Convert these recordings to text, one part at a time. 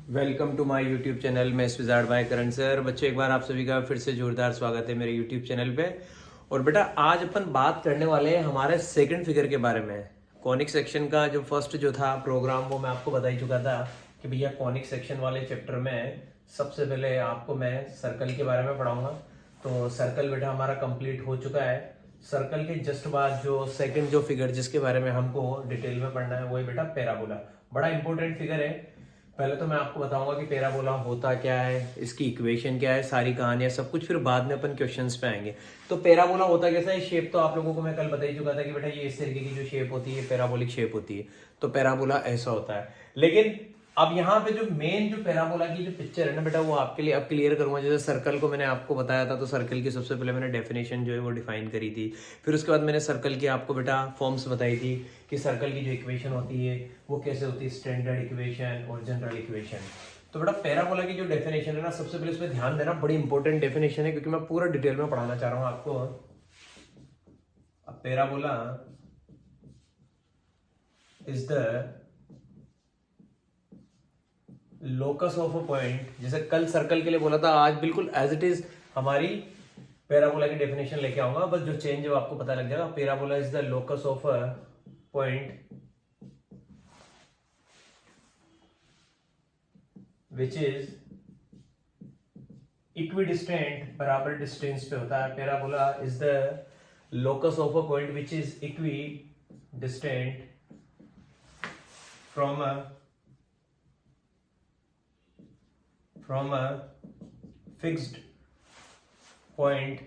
Welcome to my YouTube channel. मैं wizard by Karan sir. बच्चों, एक बार आप सभी का फिर से जोरदार स्वागत है मेरे यूट्यूब चैनल पे। और बेटा, आज अपन बात करने वाले हैं हमारे सेकंड फिगर के बारे में। कॉनिक सेक्शन का जो फर्स्ट जो था प्रोग्राम, वो मैं आपको बता ही चुका था कि भैया कॉनिक सेक्शन वाले चैप्टर में सबसे पहले आपको मैं सर्कल के बारे में पढ़ाऊंगा। तो सर्कल बेटा हमारा कंप्लीट हो चुका है। सर्कल के जस्ट बाद जो सेकंड जो फिगर जिसके बारे में हमको डिटेल में पढ़ना है वो है बेटा पैराबोला। बड़ा इंपॉर्टेंट फिगर है। पहले तो मैं आपको बताऊंगा कि पैराबोला होता क्या है, इसकी इक्वेशन क्या है, सारी कहानियां सब कुछ, फिर बाद में अपन क्वेश्चंस पे आएंगे। तो पैराबोला होता कैसा है, शेप तो आप लोगों को मैं कल बता ही चुका था कि बेटा ये इस तरीके की जो शेप होती है पैराबोलिक शेप होती है। तो पैराबोला ऐसा होता है। लेकिन अब यहाँ पे जो मेन जो पैराबोला की जो पिक्चर है ना बेटा, वो आपके लिए अब क्लियर करूंगा। जैसे सर्कल को मैंने आपको बताया था, तो सर्कल की सबसे पहले मैंने डेफिनेशन जो है वो डिफाइन करी थी। फिर उसके बाद मैंने सर्कल की आपको बेटा फॉर्म्स बताई थी कि सर्कल की जो इक्वेशन होती है वो कैसे होती है, स्टैंडर्ड इक्वेशन और जनरल इक्वेशन। तो बेटा पैराबोला की जो डेफिनेशन है ना, सबसे पहले उस पर ध्यान देना, बड़ी इंपॉर्टेंट डेफिनेशन है क्योंकि मैं पूरा डिटेल में पढ़ाना चाह रहा हूँ आपको। अब parabola is the locus of a point. जैसे कल सर्कल के लिए बोला था, आज बिल्कुल एज इट इज हमारी पैराबोला की डेफिनेशन लेके आऊंगा। बस जो चेंज है आपको पता लग जाएगा। Parabola is the locus of a point which is equidistant, बराबर डिस्टेंस पे होता है। Parabola is the locus of a point which is equidistant from a fixed point।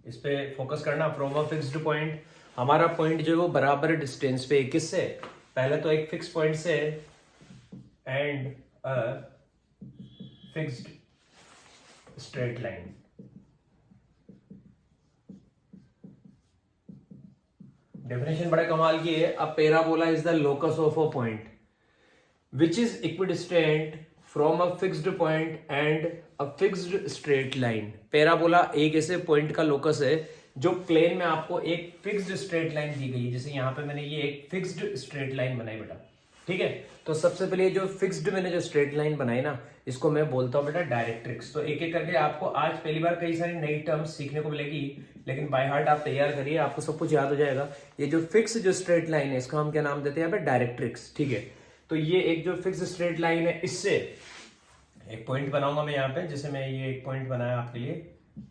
इस पे फोकस करना। फ्रॉम अ फिक्स्ड पॉइंट, हमारा पॉइंट जो है वो बराबर डिस्टेंस पे, किससे, पहले तो एक फिक्स पॉइंट से, and a fixed straight line. Definition बड़ा कमाल की है। अब parabola is the locus of a point which is equidistant from a fixed point and a fixed straight line। Parabola एक ऐसे पॉइंट का लोकस है जो प्लेन में आपको एक फिक्स्ड स्ट्रेट लाइन दी गई है। जैसे यहाँ पे मैंने ये एक फिक्स्ड स्ट्रेट लाइन बनाई बेटा, ठीक है। तो सबसे पहले जो फिक्स्ड मैंने जो स्ट्रेट लाइन बनाई ना, इसको मैं बोलता हूँ बेटा डायरेक्ट्रिक्स। तो एक एक करके आपको आज पहली बार कई सारी नई टर्म्स सीखने को मिलेगी, लेकिन बाय हार्ट आप तैयार करिए, आपको सब कुछ याद हो जाएगा। ये जो फिक्स जो स्ट्रेट लाइन है, इसका हम क्या नाम देते हैं यहाँ पे, डायरेक्ट्रिक्स, ठीक है। तो ये एक जो फिक्स स्ट्रेट लाइन है, इससे एक पॉइंट बनाऊंगा मैं यहाँ पे। जैसे मैं ये एक पॉइंट बनाया आपके लिए,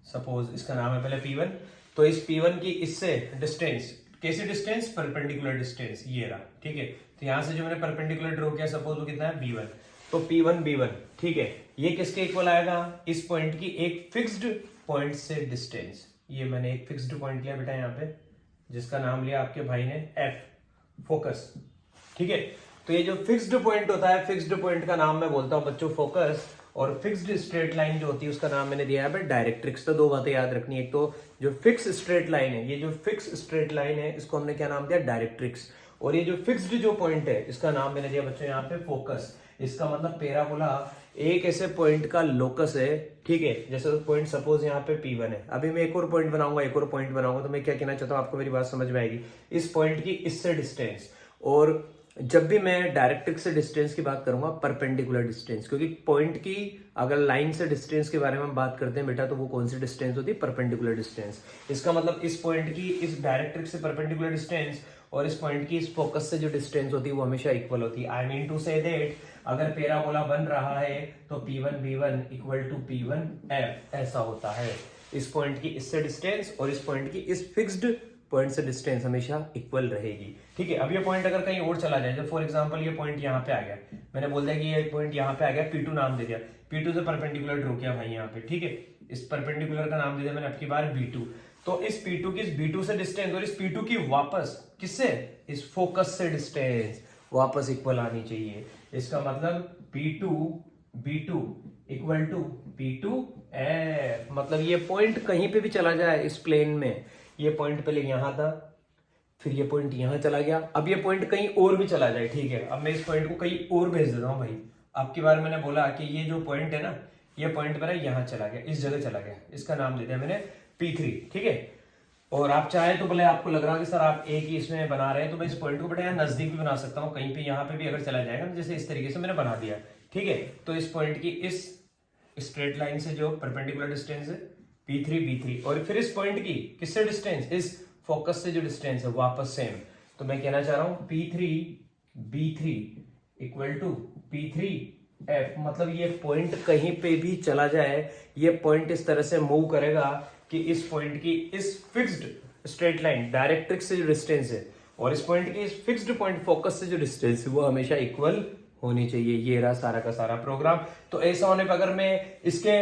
सपोज इसका नाम है पहले P1। तो इस P1 की इससे डिस्टेंस, कैसी डिस्टेंस, परपेंडिकुलर डिस्टेंस, ये रहा, ठीक है। तो यहाँ से जो मैंने परपेंडिकुलर ड्रॉ किया, सपोज वो कितना है, B1। तो P1 B1, ठीक है। ये किसके इक्वल आएगा, इस पॉइंट की एक फिक्स्ड पॉइंट से डिस्टेंस। ये मैंने एक फिक्स्ड पॉइंट लिया बेटा यहाँ पे, जिसका नाम लिया आपके भाई ने F, फोकस, ठीक है। तो ये जो फिक्स्ड पॉइंट होता है, फिक्स्ड पॉइंट का नाम मैं बोलता हूं बच्चों फोकस, और फिक्स्ड स्ट्रेट लाइन जो होती है उसका नाम मैंने दिया है डायरेक्ट्रिक्स। तो दो बातें याद रखनी है। एक तो जो फिक्स स्ट्रेट लाइन है, ये जो फिक्स स्ट्रेट लाइन है, इसको हमने क्या नाम दिया, डायरेक्ट्रिक्स। और ये जो फिक्स्ड जो पॉइंट है, इसका नाम मैंने दिया बच्चों यहाँ पे फोकस। इसका मतलब पैराबोला एक ऐसे पॉइंट का लोकस है, ठीक है। जैसे पॉइंट सपोज यहाँ पे P1 है, अभी मैं एक और पॉइंट बनाऊंगा, एक और पॉइंट बनाऊंगा। तो मैं क्या कहना चाहता हूँ, आपको मेरी बात समझ में आएगी। इस पॉइंट की इससे डिस्टेंस, और जब भी मैं डायरेक्ट्रिक्स से डिस्टेंस की बात करूंगा, परपेंडिकुलर डिस्टेंस, क्योंकि पॉइंट की अगर लाइन से डिस्टेंस के बारे में हम बात करते हैं बेटा, तो वो कौन सी डिस्टेंस होती है, परपेंडिकुलर डिस्टेंस। इसका मतलब इस पॉइंट की इस डायरेक्ट्रिक्स से परपेंडिकुलर डिस्टेंस और इस पॉइंट की इस फोकस से जो डिस्टेंस होती है वो हमेशा इक्वल होती है। I mean to say that अगर पैराबोला बन रहा है तो P1 B1 equal to P1 F, ऐसा होता है। इस पॉइंट की इससे डिस्टेंस और इस पॉइंट की इस फिक्स्ड पॉइंट से डिस्टेंस हमेशा इक्वल रहेगी, ठीक है। अब ये पॉइंट अगर कहीं और चला जाए, जब फॉर एग्जांपल ये पॉइंट यहाँ पे आ गया, मैंने बोल दिया कि ये पॉइंट यहाँ पे आ गया, P2 नाम दे दिया, P2 से परपेंडिकुलर ड्रॉ किया भाई यहाँ पे, ठीक है। इस परपेंडिकुलर का नाम दे दिया मैंने अब की बार B2। तो इस P2 की इस B2 से डिस्टेंस और इस P2 की वापस किससे, इस फोकस से डिस्टेंस वापस इक्वल आनी चाहिए। इसका मतलब P2 B2 equal to P2 F। मतलब ये पॉइंट कहीं पे भी चला जाए इस प्लेन में, ये पॉइंट पहले यहां था, फिर ये पॉइंट यहां चला गया, अब ये पॉइंट कहीं और भी चला जाए, ठीक है। अब मैं इस पॉइंट को कहीं और भेज देता हूं भाई। अब की बार मैंने बोला कि ये जो पॉइंट है ना, ये पॉइंट मेरा यहां चला गया, इस जगह चला गया, इसका नाम दे दिया मैंने P3, ठीक है। और आप चाहे तो भले आपको लग रहा है कि सर आप एक ही इसमें बना रहे हैं, तो मैं इस पॉइंट को बेटा यहाँ नजदीक भी बना सकता हूँ, कहीं पे यहाँ पे भी अगर चला जाएगा, जैसे इस तरीके से मैंने बना दिया, ठीक है। तो इस पॉइंट की इस स्ट्रेट लाइन से जो परपेंडिकुलर डिस्टेंस है P3 B3, और फिर इस पॉइंट की किससे डिस्टेंस, इस फोकस से जो डिस्टेंस है वापस सेम। तो मैं कहना चाह रहा हूं P3 B3 equal to P3 F, मतलब ये पॉइंट कहीं पे भी चला जाए, ये पॉइंट इस तरह से मूव करेगा कि इस पॉइंट की इस फिक्स्ड स्ट्रेट लाइन डायरेक्ट्रिक्स से जो डिस्टेंस है और इस पॉइंट की इस फिक्स्ड पॉइंट फोकस से जो डिस्टेंस है वो हमेशा इक्वल होनी चाहिए। ये रहा सारा का सारा प्रोग्राम। तो ऐसा होने पर अगर मैं इसके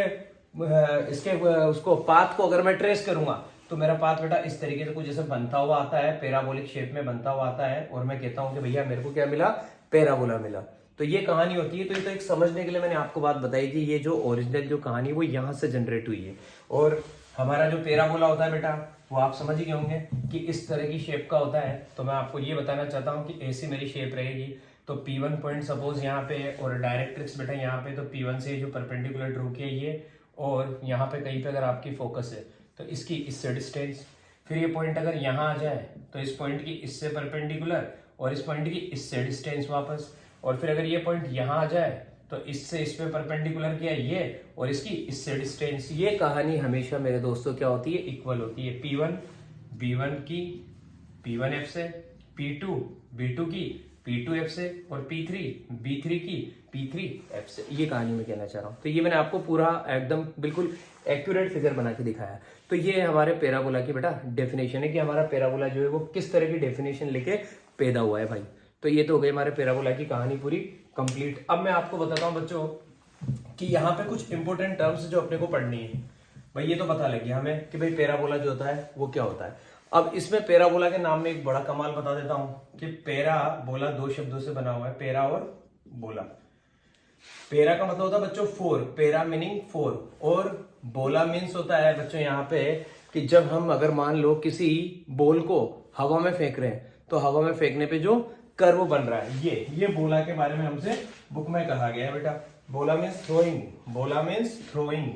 उसको पाथ को अगर मैं ट्रेस करूंगा तो मेरा पाथ बेटा इस तरीके से कुछ जैसे बनता हुआ आता है, पैराबोलिक शेप में बनता हुआ आता है, और मैं कहता हूं कि भैया मेरे को क्या मिला, पैराबोला मिला। तो ये कहानी होती है। तो ये तो एक समझने के लिए मैंने आपको बात बताई कि ये जो ओरिजिनल जो कहानी वो यहां से जनरेट हुई है, और हमारा जो पैराबोला होता है बेटा वो आप समझ ही गए होंगे कि इस तरह की शेप का होता है। तो मैं आपको ये बताना चाहता हूँ कि ऐसी मेरी शेप रहेगी। तो P1 पॉइंट सपोज यहाँ पे है और डायरेक्ट्रिक्स बेटा यहाँ पे, तो P1 से जो परपेंडिकुलर ड्रू किया ये, और यहाँ पे कहीं पे अगर आपकी फोकस है तो इसकी इससे डिस्टेंस, फिर ये पॉइंट अगर यहाँ आ जाए तो इस पॉइंट की इससे परपेंडिकुलर और इस पॉइंट की इससे डिस्टेंस वापस, और फिर अगर ये पॉइंट यहाँ आ जाए तो इससे इस पे परपेंडिकुलर किया ये और इसकी इससे डिस्टेंस। ये कहानी हमेशा मेरे दोस्तों क्या होती है, इक्वल होती है। P1 B1 की P1F से, P2 B2 की P2F से, और P3 B3 की P3F से। ये कहानी मैं कहना चाह रहा हूँ। तो ये मैंने आपको पूरा एकदम बिल्कुल एक्यूरेट फिगर बना के दिखाया। तो ये हमारे पैराबोला की बेटा डेफिनेशन है कि हमारा पैराबोला जो है वो किस तरह की डेफिनेशन लेके पैदा हुआ है भाई। तो ये तो हो गई हमारे पैराबोला की कहानी पूरी कंप्लीट। अब मैं आपको बताता हूँ बच्चों कि यहाँ पे कुछ इंपॉर्टेंट टर्म्स जो अपने को पढ़नी है। भाई ये तो पता लग गया हमें कि भाई पैराबोला जो होता है वो क्या होता है। अब इसमें पैराबोला के नाम में एक बड़ा कमाल बता देता हूं कि पैराबोला दो शब्दों से बना हुआ है, पैरा और बोला। पैरा का मतलब होता है बच्चों फोर, पैरा मीनिंग फोर, और बोला मीन्स होता है बच्चों यहाँ पे कि जब हम अगर मान लो किसी बॉल को हवा में फेंक रहे हैं तो हवा में फेंकने पे जो कर्व बन रहा है ये बोला के बारे में हमसे बुक में कहा गया है बेटा। बोला मीन्स थ्रोइंग, बोला मीन्स थ्रोइंग।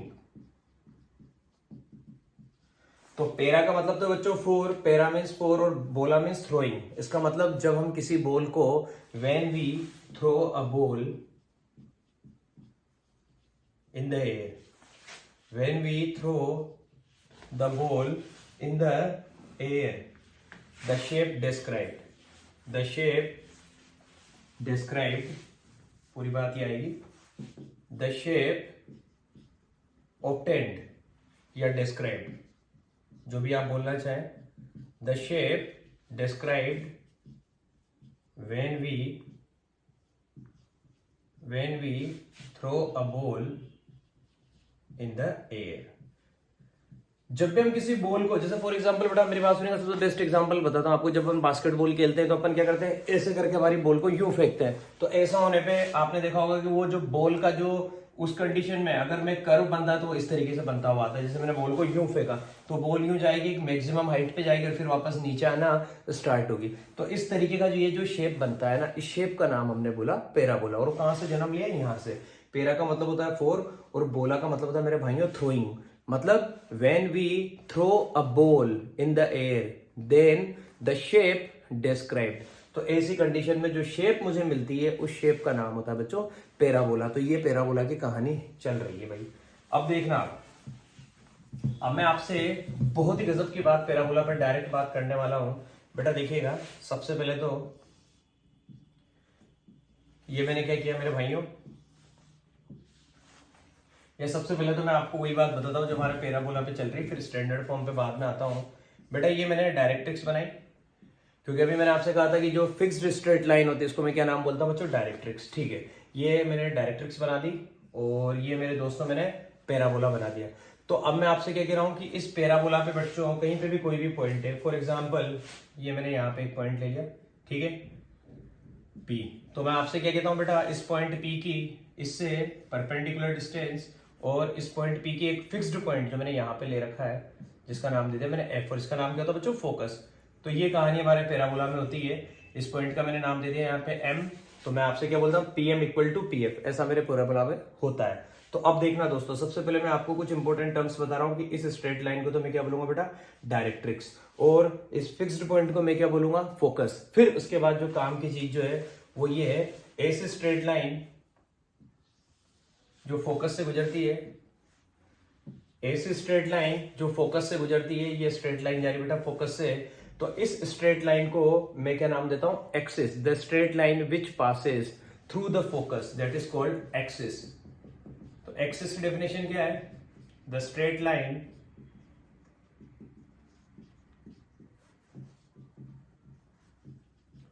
तो पैरा का मतलब तो बच्चों फोर, पैरा मीन्स फोर, और बोला मीन्स थ्रोइंग। इसका मतलब जब हम किसी बॉल को, when we throw a ball in the air, when we throw the ball in the air, the shape described, the shape described, पूरी बात ये आएगी, द शेप ऑब्टेन्ड या डिस्क्राइब्ड, जो भी आप बोलना चाहें, the shape described when we throw a ball in the air। जब भी हम किसी बॉल को, जैसे फॉर एग्जांपल बेटा मेरी बात सुनिएगा, सबसे बेस्ट एग्जांपल बताता हूं आपको। जब हम बास्केटबॉल खेलते हैं तो अपन क्या करते हैं, ऐसे करके हमारी बॉल को यूं फेंकते हैं। तो ऐसा होने पे आपने देखा होगा कि वो जो बॉल का जो उस कंडीशन में अगर मैं कर्व बनता तो वो इस तरीके से बनता हुआ आता है। जैसे मैंने बॉल को यूं फेंका तो बॉल यूं जाएगी, एक मैक्सिमम हाइट पे जाएगी और फिर वापस नीचे आना स्टार्ट होगी। तो इस तरीके का जो ये जो शेप बनता है ना, इस शेप का नाम हमने बोला पैराबोला। और कहां से जन्म लिया, यहाँ से। पैरा का मतलब होता है फोर और बोला का मतलब होता है मेरे भाइयों थ्रोइंग। मतलब when we throw a ball in the air then the shape described. तो ऐसी कंडीशन में जो शेप मुझे मिलती है उस शेप का नाम होता है बच्चों पैराबोला। तो ये पैराबोला की कहानी चल रही है भाई। अब देखना, अब मैं आपसे बहुत ही गजब की बात पैराबोला पर डायरेक्ट बात करने वाला हूं बेटा। देखिएगा, सबसे पहले तो ये मैंने क्या किया मेरे भाइयों, ये सबसे पहले तो मैं आपको वही बात बताता हूं जो हमारे पैराबोला पे चल रही, फिर स्टैंडर्ड फॉर्म पे बाद में आता हूं बेटा। ये मैंने डायरेक्ट्रिक्स बनाई, क्योंकि अभी मैंने आपसे कहा था कि जो फिक्स्ड स्ट्रेट लाइन होती है इसको मैं क्या नाम बोलता हूं बच्चों, डायरेक्ट्रिक्स। ठीक है, ये मैंने डायरेक्ट्रिक्स बना दी और ये मेरे दोस्तों मैंने पैराबोला बना दिया। तो अब मैं आपसे क्या कह रहा हूं कि इस पैराबोला पे बच्चों कहीं पे भी कोई भी पॉइंट है, फॉर एग्जाम्पल ये मैंने यहाँ पे एक पॉइंट ले लिया, ठीक है, P। तो मैं आपसे क्या कहता हूं बेटा, इस पॉइंट P की इससे परपेंडिकुलर डिस्टेंस और इस पॉइंट P की एक फिक्स्ड पॉइंट जो मैंने यहाँ पे ले रखा है जिसका नाम दे दिया मैंने F, और इसका नाम क्या होता है बच्चों, फोकस। तो ये कहानी हमारे पैराबोला में होती है। इस पॉइंट का मैंने नाम दे दिया यहाँ पे M, तो मैं आपसे क्या बोलता हूँ, PM इक्वल टू PF, ऐसा मेरे पैराबोला में होता है। तो अब देखना दोस्तों, सबसे पहले मैं आपको कुछ इंपॉर्टेंट टर्म्स बता रहा हूँ कि इस स्ट्रेट लाइन को तो मैं क्या बोलूंगा बेटा, डायरेक्ट्रिक्स, और इस फिक्स्ड पॉइंट को मैं क्या बोलूंगा, फोकस। फिर उसके बाद जो काम की चीज जो है वो ये है, ऐसे स्ट्रेट लाइन जो फोकस से गुजरती है, ऐसी स्ट्रेट लाइन जो फोकस से गुजरती है, ये स्ट्रेट लाइन जा रही है बेटा फोकस से, तो इस स्ट्रेट लाइन को मैं क्या नाम देता हूं, axis. The straight line which passes through the focus, that is called axis. तो एक्सिस की डेफिनेशन क्या है, the straight line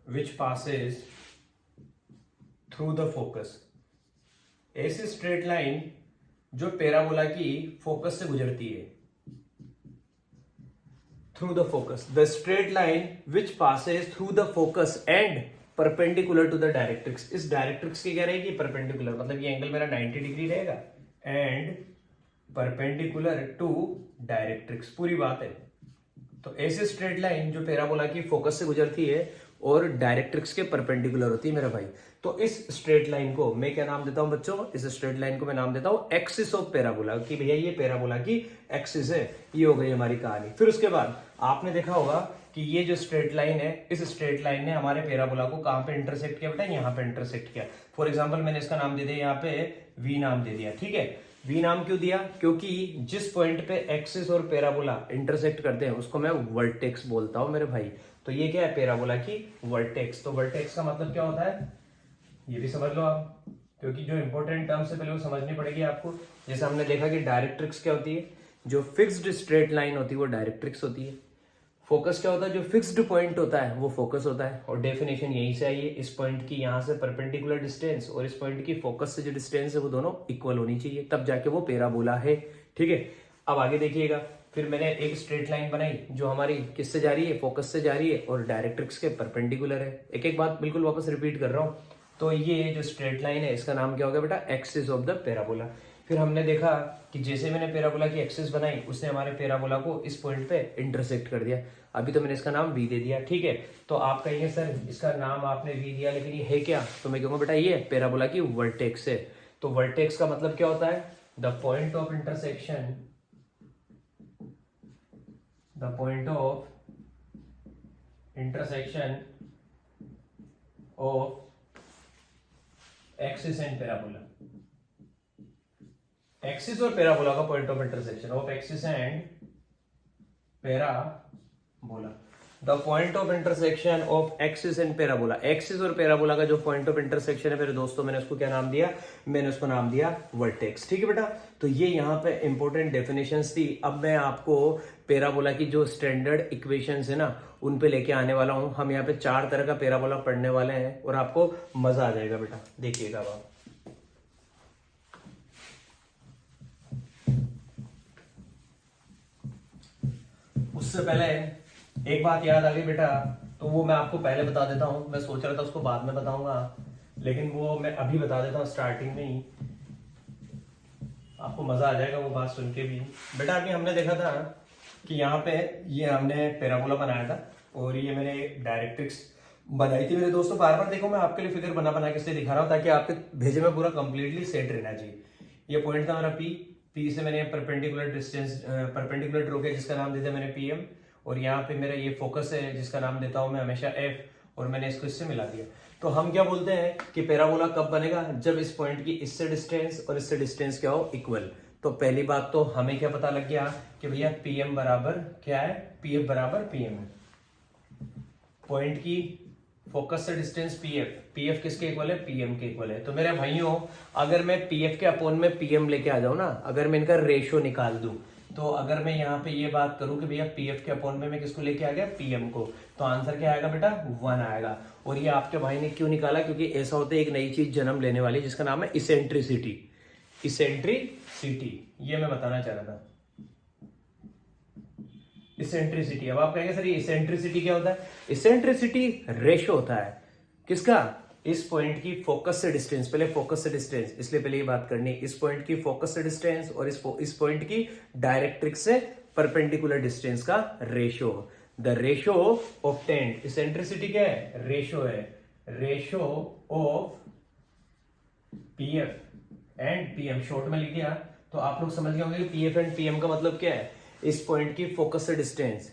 which passes through the focus, ऐसी स्ट्रेट लाइन जो पैराबोला की फोकस से गुजरती है, through the focus, the straight line which passes through the focus and perpendicular to the directrix. इस डायरेक्ट्रिक्स की क्या रहेगी, परपेंडिकुलर, मतलब ये एंगल मेरा 90 डिग्री रहेगा, एंड परपेंडिकुलर टू डायरेक्ट्रिक्स, पूरी बात है। तो ऐसी स्ट्रेट लाइन जो पैराबोला की फोकस से गुजरती है और डायरेक्ट्रिक्स के परपेंडिकुलर होती है मेरा भाई, तो इस स्ट्रेट लाइन को मैं क्या नाम देता हूं बच्चों, इस स्ट्रेट लाइन को मैं नाम देता हूं एक्सिस ऑफ पैराबोला, कि भैया ये पैराबोला की एक्सिस है। ये हो गई हमारी कहानी। फिर उसके बाद आपने देखा होगा कि ये जो स्ट्रेट लाइन है, इस स्ट्रेट लाइन ने हमारे पैराबोला को कहां पे इंटरसेक्ट किया बेटा, यहां पे इंटरसेक्ट किया। फॉर एग्जांपल मैंने इसका नाम दे दिया यहाँ पे वी नाम दे दिया, ठीक है। वी नाम क्यों दिया, क्योंकि जिस पॉइंट पे एक्सिस और पैराबोला इंटरसेक्ट करते हैं उसको मैं वर्टेक्स बोलता हूं मेरे भाई। तो ये क्या है, पैराबोला की वर्टेक्स। तो वर्टेक्स का मतलब क्या होता है, ये भी समझ लो आप, क्योंकि जो इंपॉर्टेंट टर्म्स है पहले वो समझनी पड़ेगी आपको। जैसे हमने देखा कि डायरेक्ट्रिक्स क्या होती है, जो फिक्स्ड स्ट्रेट लाइन होती है वो डायरेक्ट्रिक्स होती है। फोकस क्या होता है, जो फिक्स्ड पॉइंट होता है वो फोकस होता है। और डेफिनेशन यही से आई है, इस पॉइंट की यहाँ से परपेंडिकुलर डिस्टेंस और इस पॉइंट की फोकस से जो डिस्टेंस है वो दोनों इक्वल होनी चाहिए, तब जाके वो पैराबोला है, ठीक है। अब आगे देखिएगा, फिर मैंने एक स्ट्रेट लाइन बनाई जो हमारी किससे जा रही है, फोकस से जा रही है और डायरेक्ट्रिक्स के परपेंडिकुलर है। एक एक बात बिल्कुल वापस रिपीट कर रहा हूँ। तो ये जो स्ट्रेट लाइन है इसका नाम क्या होगा बेटा, एक्सिस ऑफ द पैराबोला। फिर हमने देखा कि जैसे मैंने पैराबोला की एक्सिस बनाई, उसने हमारे पैराबोला को इस पॉइंट पे इंटरसेक्ट कर दिया। अभी तो मैंने इसका नाम वी दे दिया, ठीक है। तो आप कहेंगे सर इसका नाम आपने वी दिया लेकिन ये है क्या, तो मैं कहूंगा बेटा ये पैराबोला की वर्टेक्स है। तो वर्टेक्स का मतलब क्या होता है, the point of intersection, the point of intersection of axis and parabola, axis और पैराबोला का point of intersection of axis and parabola, the point of intersection of axis and parabola. Axis और parabola का जो point of intersection है मेरे दोस्तों, मैंने उसको क्या नाम दिया, मैंने उसको नाम दिया वर्टेक्स, ठीक है बेटा। तो ये यहाँ पे इंपॉर्टेंट डेफिनेशंस थी। अब मैं आपको पैराबोला की जो स्टैंडर्ड इक्वेशंस है ना उन पे लेके आने वाला हूं। हम यहाँ पे 4 तरह का पैराबोला पढ़ने वाले हैं और आपको मजा आ जाएगा बेटा, देखिएगा आप। उससे पहले एक बात याद आ गई बेटा, तो वो मैं आपको पहले बता देता हूं। मैं सोच रहा था उसको बाद में बताऊंगा, लेकिन वो मैं अभी बता देता हूं स्टार्टिंग में ही, आपको मजा आ जाएगा वो बात सुन के भी। बेटा अभी हमने देखा था कि यहाँ पे ये हमने पैराबोला बनाया था और ये मैंने डायरेक्ट्रिक्स बनाई थी मेरे दोस्तों। बार बार देखो मैं आपके लिए फिगर बना बना के इसलिए दिखा रहा हूँ ताकि आपके भेजे में पूरा कंप्लीटली सेट रहना चाहिए। ये पॉइंट था मेरा पी से मैंने परपेंडिकुलर डिस्टेंस परपेंडिकुलर ड्रॉ किया जिसका नाम देता मैंने PM, और यहाँ पे मेरा ये फोकस है जिसका नाम देता हूँ मैं हमेशा F, और मैंने इसको इससे मिला दिया। तो हम क्या बोलते हैं कि पैराबोला कब बनेगा, जब इस पॉइंट की इससे डिस्टेंस और इससे डिस्टेंस क्या हो, इक्वल। तो पहली बात तो हमें क्या पता लग गया कि भैया PM बराबर क्या है, PF बराबर PM है। पॉइंट की फोकस से डिस्टेंस PF किसके इक्वल है, PM के इक्वल है। तो मेरे भाइयों अगर मैं PF के अपोन में PM लेके आ जाऊं ना, अगर मैं इनका रेशियो निकाल दूं, तो अगर मैं यहाँ पे ये बात करूं कि भैया PF के अपोन में मैं किसको लेके आ गया, PM को, तो आंसर क्या आएगा बेटा, 1 आएगा। और ये आपके भाई ने क्यों निकाला, क्योंकि ऐसा होता है एक नई चीज जन्म लेने वाली जिसका नाम है इसेंट्रिसिटी। इसेंट्रिसिटी ये मैं बताना चाह रहा था, इसेंट्रिसिटी। अब आप कहेंगे सर ये इसेंट्रिसिटी क्या होता है, इसेंट्रिसिटी रेशो होता है किसका, इस पॉइंट की फोकस से डिस्टेंस, पहले फोकस से डिस्टेंस, इसलिए पहले ये बात करनी, इस पॉइंट की फोकस से डिस्टेंस और इस पॉइंट की डायरेक्ट्रिक्स से परपेंडिकुलर डिस्टेंस का ratio. The ratio of tent, eccentricity क्या है, रेशियो है ratio of PF and PM, short में लिख दिया तो आप लोग समझ गए होंगे कि पीएफ एंड पीएम का मतलब क्या है, इस पॉइंट की फोकस से डिस्टेंस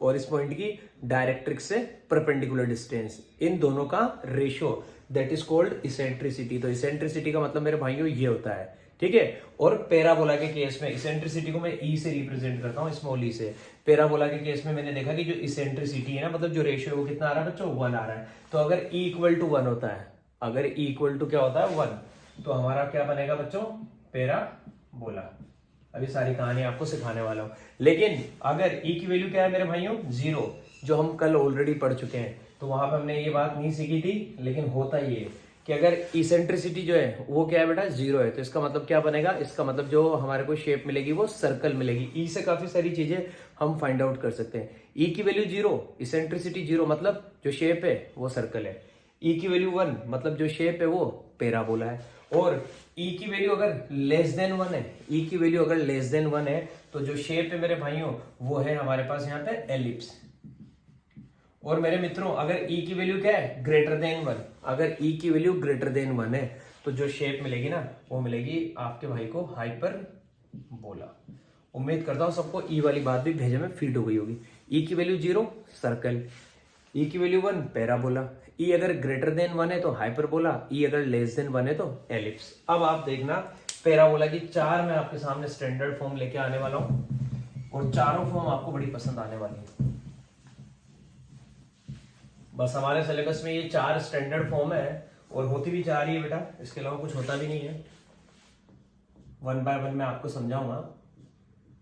और इस पॉइंट की डायरेक्ट्रिक्स से परपेंडिकुलर डिस्टेंस, इन दोनों का ratio, that is called eccentricity. तो इसेंट्रिसिटी का मतलब मेरे भाइयों ये होता है, ठीक है। और पैराबोला के केस में इसेंट्रिसिटी को मैं ई से रिप्रेजेंट करता हूँ, स्मॉल ई से। पैराबोला के केस में मैंने देखा कि जो इसेंट्रिसिटी है ना, मतलब जो रेशियो है वो कितना आ रहा है बच्चों, 1 आ रहा है। तो अगर ई इक्वल टू 1 होता है, अगर ई इक्वल टू क्या होता है 1, तो हमारा क्या बनेगा बच्चों, पैराबोला। अभी सारी कहानी आपको सिखाने वाला हूं। लेकिन अगर ई की वैल्यू क्या है मेरे भाइयों, 0, जो हम कल ऑलरेडी पढ़ चुके हैं, तो वहां पर हमने ये बात नहीं सीखी थी। लेकिन होता ये है कि अगर इसेंट्रिसिटी जो है वो क्या है बेटा, 0 है, तो इसका मतलब क्या बनेगा, इसका मतलब जो हमारे को शेप मिलेगी वो सर्कल मिलेगी। ई से काफी सारी चीजें हम फाइंड आउट कर सकते हैं। ई की वैल्यू 0, इसेंट्रिसिटी 0, मतलब जो शेप है वो सर्कल है। ई की वैल्यू 1, मतलब जो शेप है वो पैराबोला है। और ई की वैल्यू अगर लेस देन 1 है, ई की वैल्यू अगर लेस देन 1 है, तो जो शेप है मेरे भाइयों वो है हमारे पास यहाँ पे एलिप्स। और मेरे मित्रों अगर ई की वैल्यू क्या है, ग्रेटर देन 1, अगर ई की वैल्यू ग्रेटर देन 1 है, तो जो शेप मिलेगी ना वो मिलेगी आपके भाई को हाइपरबोला। उम्मीद करता हूं सबको ई वाली बात भी भेजे में फीड हो गई होगी। ई की वैल्यू 0 सर्कल, ई की वैल्यू 1 पैराबोला, ई अगर ग्रेटर देन 1 है तो हाइपरबोला, ई अगर लेस देन 1 है तो एलिप्स। अब आप देखना पैराबोला की 4 मैं आपके सामने स्टैंडर्ड फॉर्म लेके आने वाला हूं, और चारों फॉर्म आपको बड़ी पसंद आने वाली है। बस हमारे सिलेबस में ये 4 स्टैंडर्ड फॉर्म है, और होती भी 4 ही है बेटा, इसके अलावा कुछ होता भी नहीं है। 1 बाय 1 मैं आपको समझाऊंगा।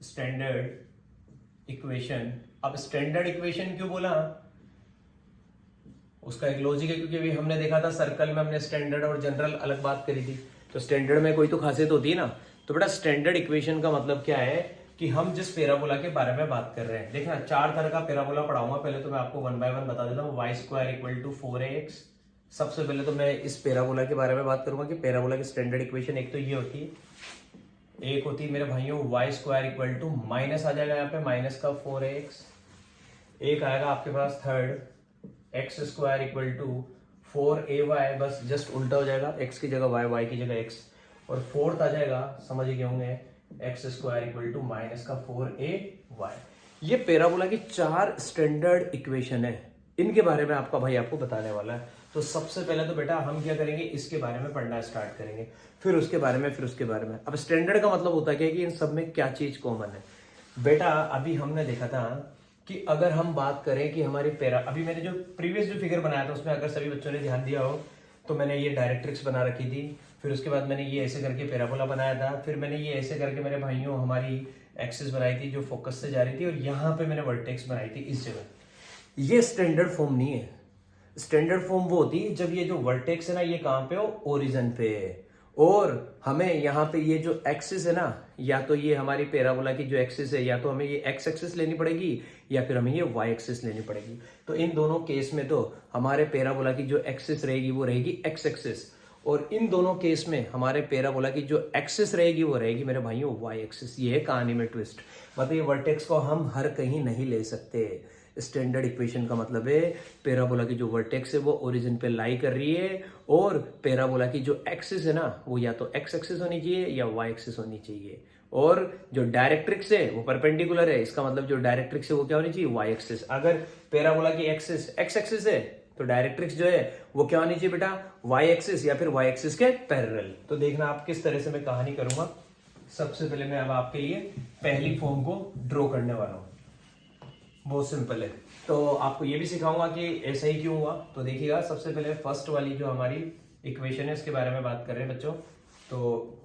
स्टैंडर्ड इक्वेशन, अब स्टैंडर्ड इक्वेशन क्यों बोला, उसका एक लॉजिक है, क्योंकि अभी हमने देखा था सर्कल में हमने स्टैंडर्ड और जनरल अलग बात करी थी। तो स्टैंडर्ड में कोई तो खासियत होती है ना। तो बेटा स्टैंडर्ड इक्वेशन का मतलब क्या है कि हम जिस पैराबोला के बारे में बात कर रहे हैं, देखना 4 तरह का पैराबोला पढ़ाऊंगा। पहले तो मैं आपको 1 बाय 1 बता देता हूँ। Y square equal to 4ax। सबसे पहले तो मैं इस पैराबोला के बारे में बात करूंगा कि पैराबोला की स्टैंडर्ड इक्वेशन एक तो ये होती है, एक होती है मेरे भाइयों Y square equal to, minus आ जाएगा यहाँ पे माइनस का 4ax, एक आएगा आपके पास third X square equal to 4ay, बस जस्ट उल्टा हो जाएगा, x की जगह y, y की जगह x, और फोर्थ आ जाएगा, समझ गए होंगे, x square equal to minus का 4ay। ये पैराबोला की 4 स्टैंडर्ड इक्वेशन है, इनके बारे में आपका भाई आपको बताने वाला है। तो सबसे पहले तो बेटा हम क्या करेंगे, इसके बारे में पढ़ना स्टार्ट करेंगे, फिर उसके बारे में, फिर उसके बारे में। अब स्टैंडर्ड का मतलब होता है कि इन सब में क्या चीज कॉमन है। बेटा अभी हमने देखा था कि अगर हम बात करें कि हमारी अभी मैंने जो प्रीवियस जो फिगर बनाया था उसमें अगर सभी बच्चों ने ध्यान दिया हो, तो मैंने ये डायरेक्ट्रिक्स बना रखी थी, फिर उसके बाद मैंने ये ऐसे करके पैराबोला बनाया था, फिर मैंने ये ऐसे करके मेरे भाइयों हमारी एक्सिस बनाई थी जो फोकस से जा रही थी, और यहाँ पे मैंने वर्टेक्स बनाई थी इस जगह। ये स्टैंडर्ड फॉर्म नहीं है। स्टैंडर्ड फॉर्म वो होती है जब ये जो वर्टेक्स है ना ये कहाँ पे हो, ओरिजिन पे है, और हमें यहाँ पे ये जो एक्सिस है ना, या तो ये हमारी पैराबोला की जो एक्सिस है, या तो हमें ये एक्स एक्सिस लेनी पड़ेगी या फिर हमें ये वाई एक्सिस लेनी पड़ेगी। तो इन दोनों केस में तो हमारे पैराबोला की जो एक्सिस रहेगी वो रहेगी एक्स एक्सिस, और इन दोनों केस में हमारे पैराबोला की जो एक्सिस रहेगी वो रहेगी मेरे भाइयों वाई एक्सिस। ये है कहानी में ट्विस्ट, मतलब ये वर्टेक्स को हम हर कहीं नहीं ले सकते। स्टैंडर्ड इक्वेशन का मतलब है पैराबोला की जो वर्टेक्स है वो ओरिजिन पे लाई कर रही है, और पैराबोला की जो एक्सिस है ना वो या तो एक्स एक्सिस होनी चाहिए या वाई एक्सिस होनी चाहिए, और जो डायरेक्ट्रिक्स है वो परपेंडिकुलर है। इसका मतलब जो डायरेक्ट्रिक्स है वो क्या होनी चाहिए, वाई एक्सिस। अगर पैराबोला की एक्सिस एक्स एक्सिस है तो डायरेक्ट्रिक्स जो है वो क्या होनी चाहिए बेटा, वाई एक्सिस या फिर वाई एक्सिस के पैरेलल। तो देखना आप किस तरह से मैं कहानी करूंगा। सबसे पहले मैं अब आपके लिए पहली फॉर्म को ड्रॉ करने वाला हूं, बहुत सिंपल है। तो आपको ये भी सिखाऊंगा कि ऐसा ही क्यों हुआ। तो देखिएगा सबसे पहले फर्स्ट वाली जो हमारी इक्वेशन है इसके बारे में बात कर रहे हैं बच्चों। तो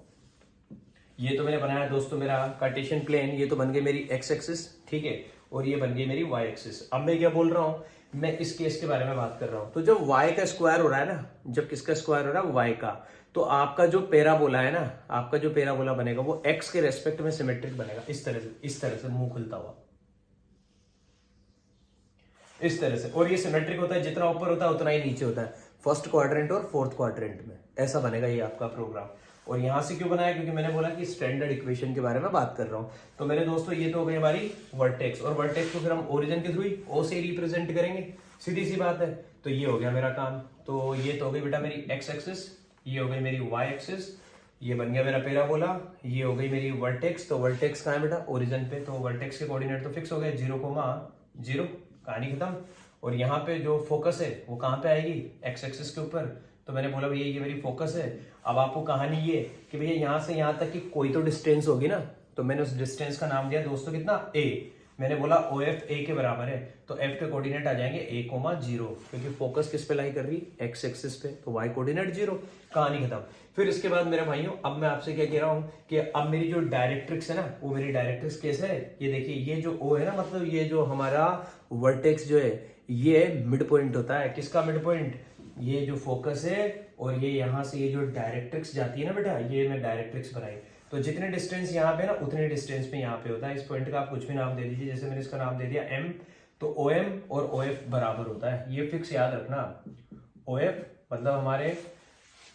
ये तो मैंने बनाया दोस्तों मेरा कार्टेशियन प्लेन, ये तो बन गई मेरी एक्स एक्सिस, ठीक है, और ये बन गई मेरी वाई एक्सिस। अब मैं क्या बोल रहा हूँ, मैं इस केस के बारे में बात कर रहा हूँ। तो जब वाई का स्क्वायर हो रहा है ना, जब किसका स्क्वायर हो रहा है, वाई का, तो आपका जो पैराबोला है ना, आपका जो पैराबोला बनेगा वो एक्स के रेस्पेक्ट में सिमेट्रिक बनेगा, इस तरह से मुंह खुलता हुआ इस तरह से। और ये सिमेट्रिक होता है, जितना ऊपर होता है उतना ही नीचे होता है, फर्स्ट क्वाड्रेंट और फोर्थ क्वाड्रेंट में, ऐसा बनेगा ये आपका प्रोग्राम। और यहां से क्यों बनाया, क्योंकि मैंने बोला कि स्टैंडर्ड इक्वेशन के बारे में बात कर रहा हूं। तो मेरे दोस्तों ये तो हो गई हमारी वर्टेक्स, और वर्टेक्स को फिर हम ओरिजिन के थ्रू ही ओ से रिप्रेजेंट करेंगे, सीधी सी बात है। तो ये हो गया मेरा काम। तो ये तो हो गई बेटा मेरी एक्स एक्सिस, ये हो गई मेरी वाई एक्सिस, ये बन गया मेरा पैराबोला, ये हो गई मेरी वर्टेक्स। तो वर्टेक्स कहाँ है बेटा? ओरिजिन पे। तो वर्टेक्स के कोऑर्डिनेट तो फिक्स हो गए 0,0, कहानी खत्म। और यहाँ पे जो फोकस है वो कहाँ पे आएगी? एक्स एक्सिस के ऊपर। तो मैंने बोला भैया ये मेरी फोकस है। अब आपको कहानी ये कि भैया यहाँ से यहाँ तक की कोई तो डिस्टेंस होगी ना, तो मैंने उस डिस्टेंस का नाम दिया दोस्तों कितना? ए। मैंने बोला ओ एफ ए के बराबर है, तो एफ के कोऑर्डिनेट आ जाएंगे a,0, क्योंकि फोकस किस पे लाई कर रही? एक्स एक्सिस पे, तो वाई कोऑर्डिनेट 0, कहानी खत्म। फिर इसके बाद मेरे भाइयों अब मैं आपसे क्या कह रहा हूँ कि अब मेरी जो डायरेक्ट्रिक्स है ना, वो मेरी डायरेक्ट्रिक्स कैसे है? ये देखिए, ये जो ओ है ना, मतलब ये जो हमारा वर्टेक्स जो है ये मिड पॉइंट होता है। किसका मिड पॉइंट? ये जो फोकस है और ये यहाँ से ये जो डायरेक्ट्रिक्स जाती है ना बेटा, ये मैं डायरेक्ट्रिक्स बनाई। तो जितने डिस्टेंस यहाँ पे ना उतने डिस्टेंस पे यहाँ पे होता है। इस पॉइंट का आप कुछ भी नाम दे दीजिए, जैसे मैंने इसका नाम दे दिया m, तो OM और OF बराबर होता है। ये फिक्स याद रखना। OF मतलब हमारे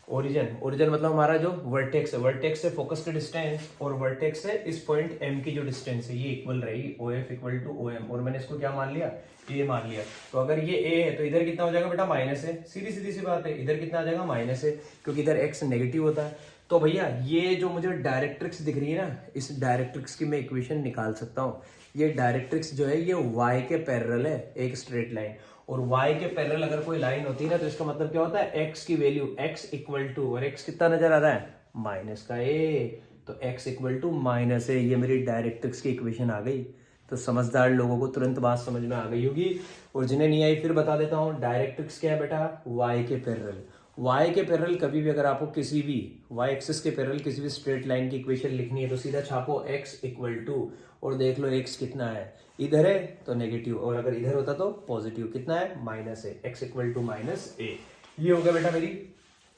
ओरिजिन मतलब हमारा जो वर्टेक्स है, वर्टेक्स से फोकस का डिस्टेंस और वर्टेक्स से इस पॉइंट M की जो डिस्टेंस है ये इक्वल रहेगी, OF इक्वल टू OM। और मैंने इसको क्या मान लिया? A मान लिया। तो अगर ये A है तो इधर कितना हो जाएगा बेटा? माइनस है। सीधी सीधी सी बात है, इधर कितना आ जाएगा? माइनस है, क्योंकि इधर x नेगेटिव होता है। तो भैया ये जो मुझे डायरेक्ट्रिक्स दिख रही है ना, इस डायरेक्ट्रिक्स की मैं इक्वेशन निकाल सकता हूँ। ये डायरेक्ट्रिक्स जो है ये y के पैरेलल है, एक स्ट्रेट लाइन। और y के पैरेलल अगर कोई लाइन होती है ना, तो इसका मतलब क्या होता है? x की वैल्यू x इक्वल टू, और x कितना नजर आ रहा है? माइनस का a, तो x equal to minus a। ये मेरी डायरेक्ट्रिक्स की इक्वेशन आ गई। तो समझदार लोगों को तुरंत बात समझ में आ गई होगी, और जिन्हें नहीं आई फिर बता देता हूँ। डायरेक्ट्रिक्स क्या है बेटा? y के पैरेलल। y के पैरेलल कभी भी अगर आपको किसी भी y एक्सिस के पैरेलल किसी भी स्ट्रेट लाइन की इक्वेशन लिखनी है तो सीधा छापो x इक्वल टू, और देख लो x कितना है, इधर है तो नेगेटिव, और अगर इधर होता तो पॉजिटिव। कितना है? माइनस है, x equal to minus a। ये हो गया बेटा मेरी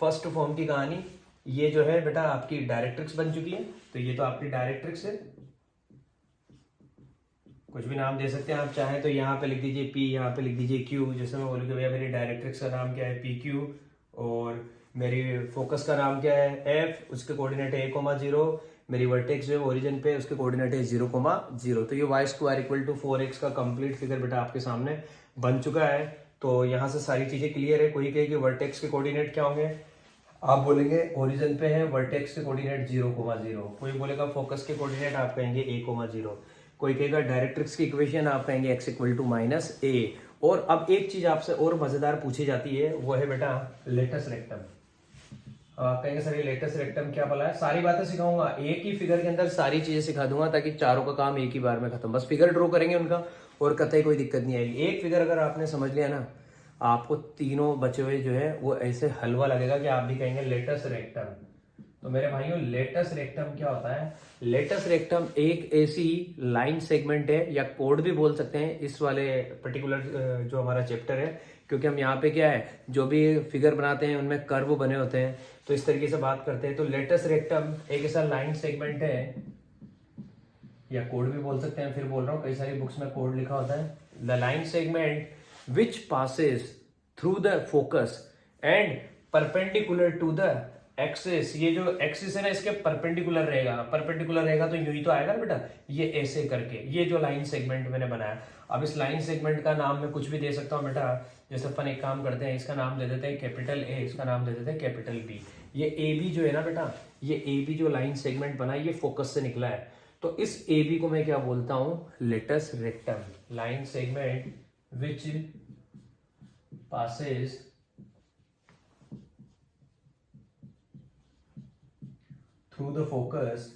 फर्स्ट फॉर्म की कहानी। ये जो है बेटा आपकी डायरेक्ट्रिक्स बन चुकी है। तो ये तो आपकी डायरेक्ट्रिक्स है, कुछ भी नाम दे सकते हैं आप चाहें तो। यहाँ पे लिख दीजिए P, यहाँ पे लिख दीजिए Q। जैसे मैं बोलूँ कि भैया मेरी डायरेक्ट्रिक्स का नाम क्या है? PQ, और मेरी फोकस का नाम क्या है? F, उसके कोऑर्डिनेट है a,0। मेरी वर्टेक्स जो है ओरिजिन पे, उसके कोऑर्डिनेट है 0,0। तो ये y² इक्वल टू 4x का कंप्लीट फिगर बेटा आपके सामने बन चुका है। तो यहाँ से सारी चीजें क्लियर है। कोई कहे कि वर्टेक्स के कोऑर्डिनेट क्या होंगे? आप बोलेंगे ओरिजिन पे है, वर्टेक्स के कोऑर्डिनेट 0,0। कोई बोलेगा फोकस के कोऑर्डिनेट, आप कहेंगे a,0। कोई कहेगा डायरेक्ट्रिक्स की इक्वेशन, आप कहेंगे x equal to minus a। और अब एक चीज आपसे और मजेदार पूछी जाती है, वो है बेटा लेटस रेक्टम। आप कहेंगे सर ये लेटस रेक्टम क्या भला है? सारी बातें सिखाऊंगा, एक ही फिगर के अंदर सारी चीजें सिखा दूंगा, ताकि चारों का काम एक ही बार में खत्म। बस फिगर ड्रॉ करेंगे उनका, और कतई कोई दिक्कत नहीं आएगी। एक फिगर अगर आपने समझ लिया ना, आपको तीनों बचे हुए जो है वो ऐसे हलवा लगेगा कि आप भी कहेंगे लेटस रेक्टम। तो मेरे भाइयों लेटस रेक्टम क्या होता है? लेटस रेक्टम एक ऐसी लाइन सेगमेंट है, या कोड भी बोल सकते हैं इस वाले पर्टिकुलर जो हमारा चैप्टर है, क्योंकि हम यहाँ पे क्या है, जो भी फिगर बनाते हैं उनमें कर्व बने होते हैं, तो इस तरीके से बात करते हैं। तो लेटस रेक्टम एक ऐसा लाइन सेगमेंट है, या कोड भी बोल सकते हैं। फिर बोल रहा हूँ, कई सारी बुक्स में कोड लिखा होता है। The line segment which passes through the focus and perpendicular to the axis. ये जो एक्सिस है ना, इसके परपेंडिकुलर रहेगा। परपेंडिकुलर रहेगा तो यूं ही तो आएगा ना बेटा, ये ऐसे करके। ये जो लाइन सेगमेंट मैंने बनाया, अब इस लाइन सेगमेंट का नाम मैं कुछ भी दे सकता हूँ बेटा। जैसे अपन एक काम करते हैं, इसका नाम दे देते हैं कैपिटल A, इसका नाम दे देते हैं कैपिटल B। ये AB जो है ना बेटा, ये AB जो लाइन सेगमेंट बना, ये फोकस से निकला है। तो इस AB को मैं क्या बोलता हूँ? Latus rectum. Line segment which passes through the focus,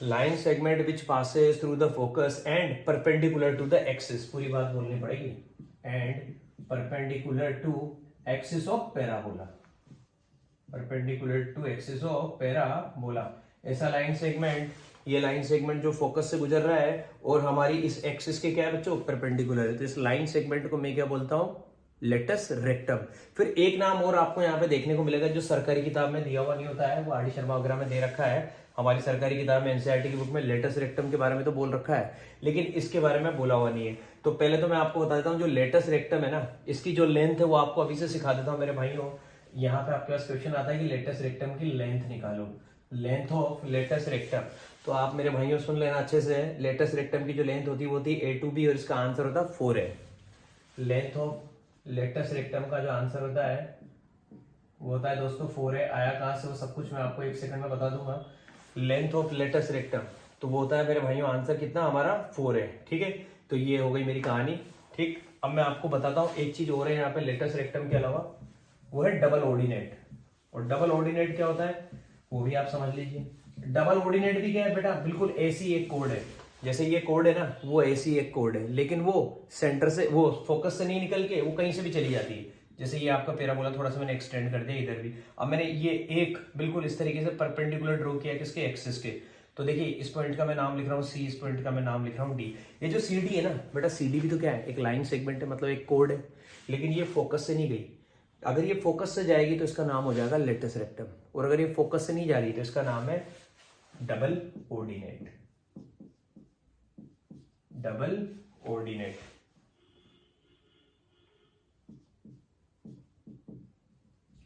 line segment which passes through the focus and perpendicular to the axis। पूरी बात बोलनी पड़ेगी। and perpendicular to axis of parabola, perpendicular to axis of parabola। ऐसा line segment, ये line segment जो focus से गुजर रहा है और हमारी इस एक्सिस के क्या है बच्चों? परपेंडिकुलर है। तो इस लाइन सेगमेंट को मैं क्या बोलता हूं? Latus rectum. फिर एक नाम और आपको यहाँ पे देखने को मिलेगा, जो सरकारी किताब में दिया हुआ नहीं होता है, वो आर डी शर्मा वगैरह में दे रखा है। हमारी सरकारी किताब में एनसीईआरटी की बुक में लेटस रेक्टम के बारे में तो बोल रखा है, लेकिन इसके बारे में बोला हुआ नहीं है। तो पहले तो मैं आपको बता देता हूँ, जो लेटस रेक्टम है ना, इसकी जो लेंथ है वो आपको अभी से सिखा देता हूँ मेरे भाइयों। यहाँ पे आपके पास क्वेश्चन आता है कि लेटस रेक्टम की लेंथ निकालो, लेंथ ऑफ लेटस रेक्टम। तो आप मेरे भाइयों सुन लेना अच्छे से, लेटस रेक्टम की जो लेंथ होती है वो होती है A to B, और इसका आंसर होता है 4 है। लेंथ ऑफ लेटस रेक्टम का जो आंसर होता है वो होता है दोस्तों 4 है। आया कहाँ से वो सब कुछ मैं आपको 1 सेकंड में बता दूंगा। लेंथ ऑफ लेटस रेक्टम तो वो होता है मेरे भाइयों आंसर कितना हमारा 4 है। ठीक है, तो ये हो गई मेरी कहानी। ठीक, अब मैं आपको बताता हूँ एक चीज और है यहाँ पे लेटस रेक्टम के अलावा, वो है डबल ऑर्डिनेट। और डबल ऑर्डिनेट क्या होता है वो भी आप समझ लीजिए। डबल ऑर्डिनेट भी क्या है बेटा, बिल्कुल ऐसी एक कोड है, जैसे ये कोड है ना वो ऐसी एक कोड है, लेकिन वो सेंटर से वो फोकस से नहीं निकल के वो कहीं से भी चली जाती है। जैसे ये आपका पैराबोला थोड़ा सा मैंने एक्सटेंड कर दिया इधर भी। अब मैंने ये एक बिल्कुल इस तरीके से परपेंडिकुलर ड्रॉ किया किसके, एक्सिस के। तो देखिए इस पॉइंट का मैं नाम लिख रहा हूँ सी, इस पॉइंट का मैं नाम लिख रहा हूँ डी। ये जो सी डी है ना बेटा, सी डी भी तो क्या है, एक लाइन सेगमेंट है, मतलब एक कोड है, लेकिन ये फोकस से नहीं गई। अगर ये फोकस से जाएगी तो इसका नाम हो जाएगा लेटस रेक्टम, और अगर ये फोकस से नहीं जा रही तो इसका नाम है डबल ऑर्डिनेट। Double ordinate.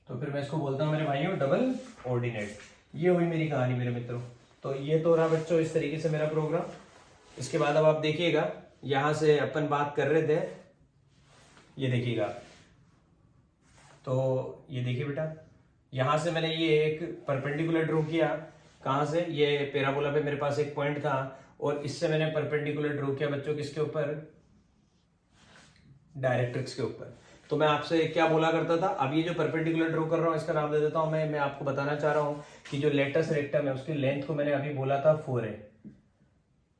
तो फिर मैं इसको बोलता हूं मेरे भाइयों डबल ऑर्डिनेट। ये हुई मेरी कहानी मेरे मित्रों। तो ये तो रहा बच्चों इस तरीके से मेरा प्रोग्राम। इसके बाद अब आप देखिएगा, यहां से अपन बात कर रहे थे, ये देखिएगा, तो ये देखिए बेटा, यहां से मैंने ये एक परपेंडिकुलर ड्रॉ किया। कहां से, ये पैराबोला पे मेरे पास एक पॉइंट था, और इससे मैंने परपेंडिकुलर ड्रॉ किया बच्चों किसके ऊपर, डायरेक्ट्रिक्स के ऊपर। तो मैं आपसे क्या बोला करता था, अब ये जो परपेंडिकुलर ड्रॉ कर रहा हूँ इसका नाम दे देता हूं मैं आपको बताना चाह रहा हूं कि जो लेटस रेक्टम है उसकी लेंथ को मैंने अभी बोला था 4 है।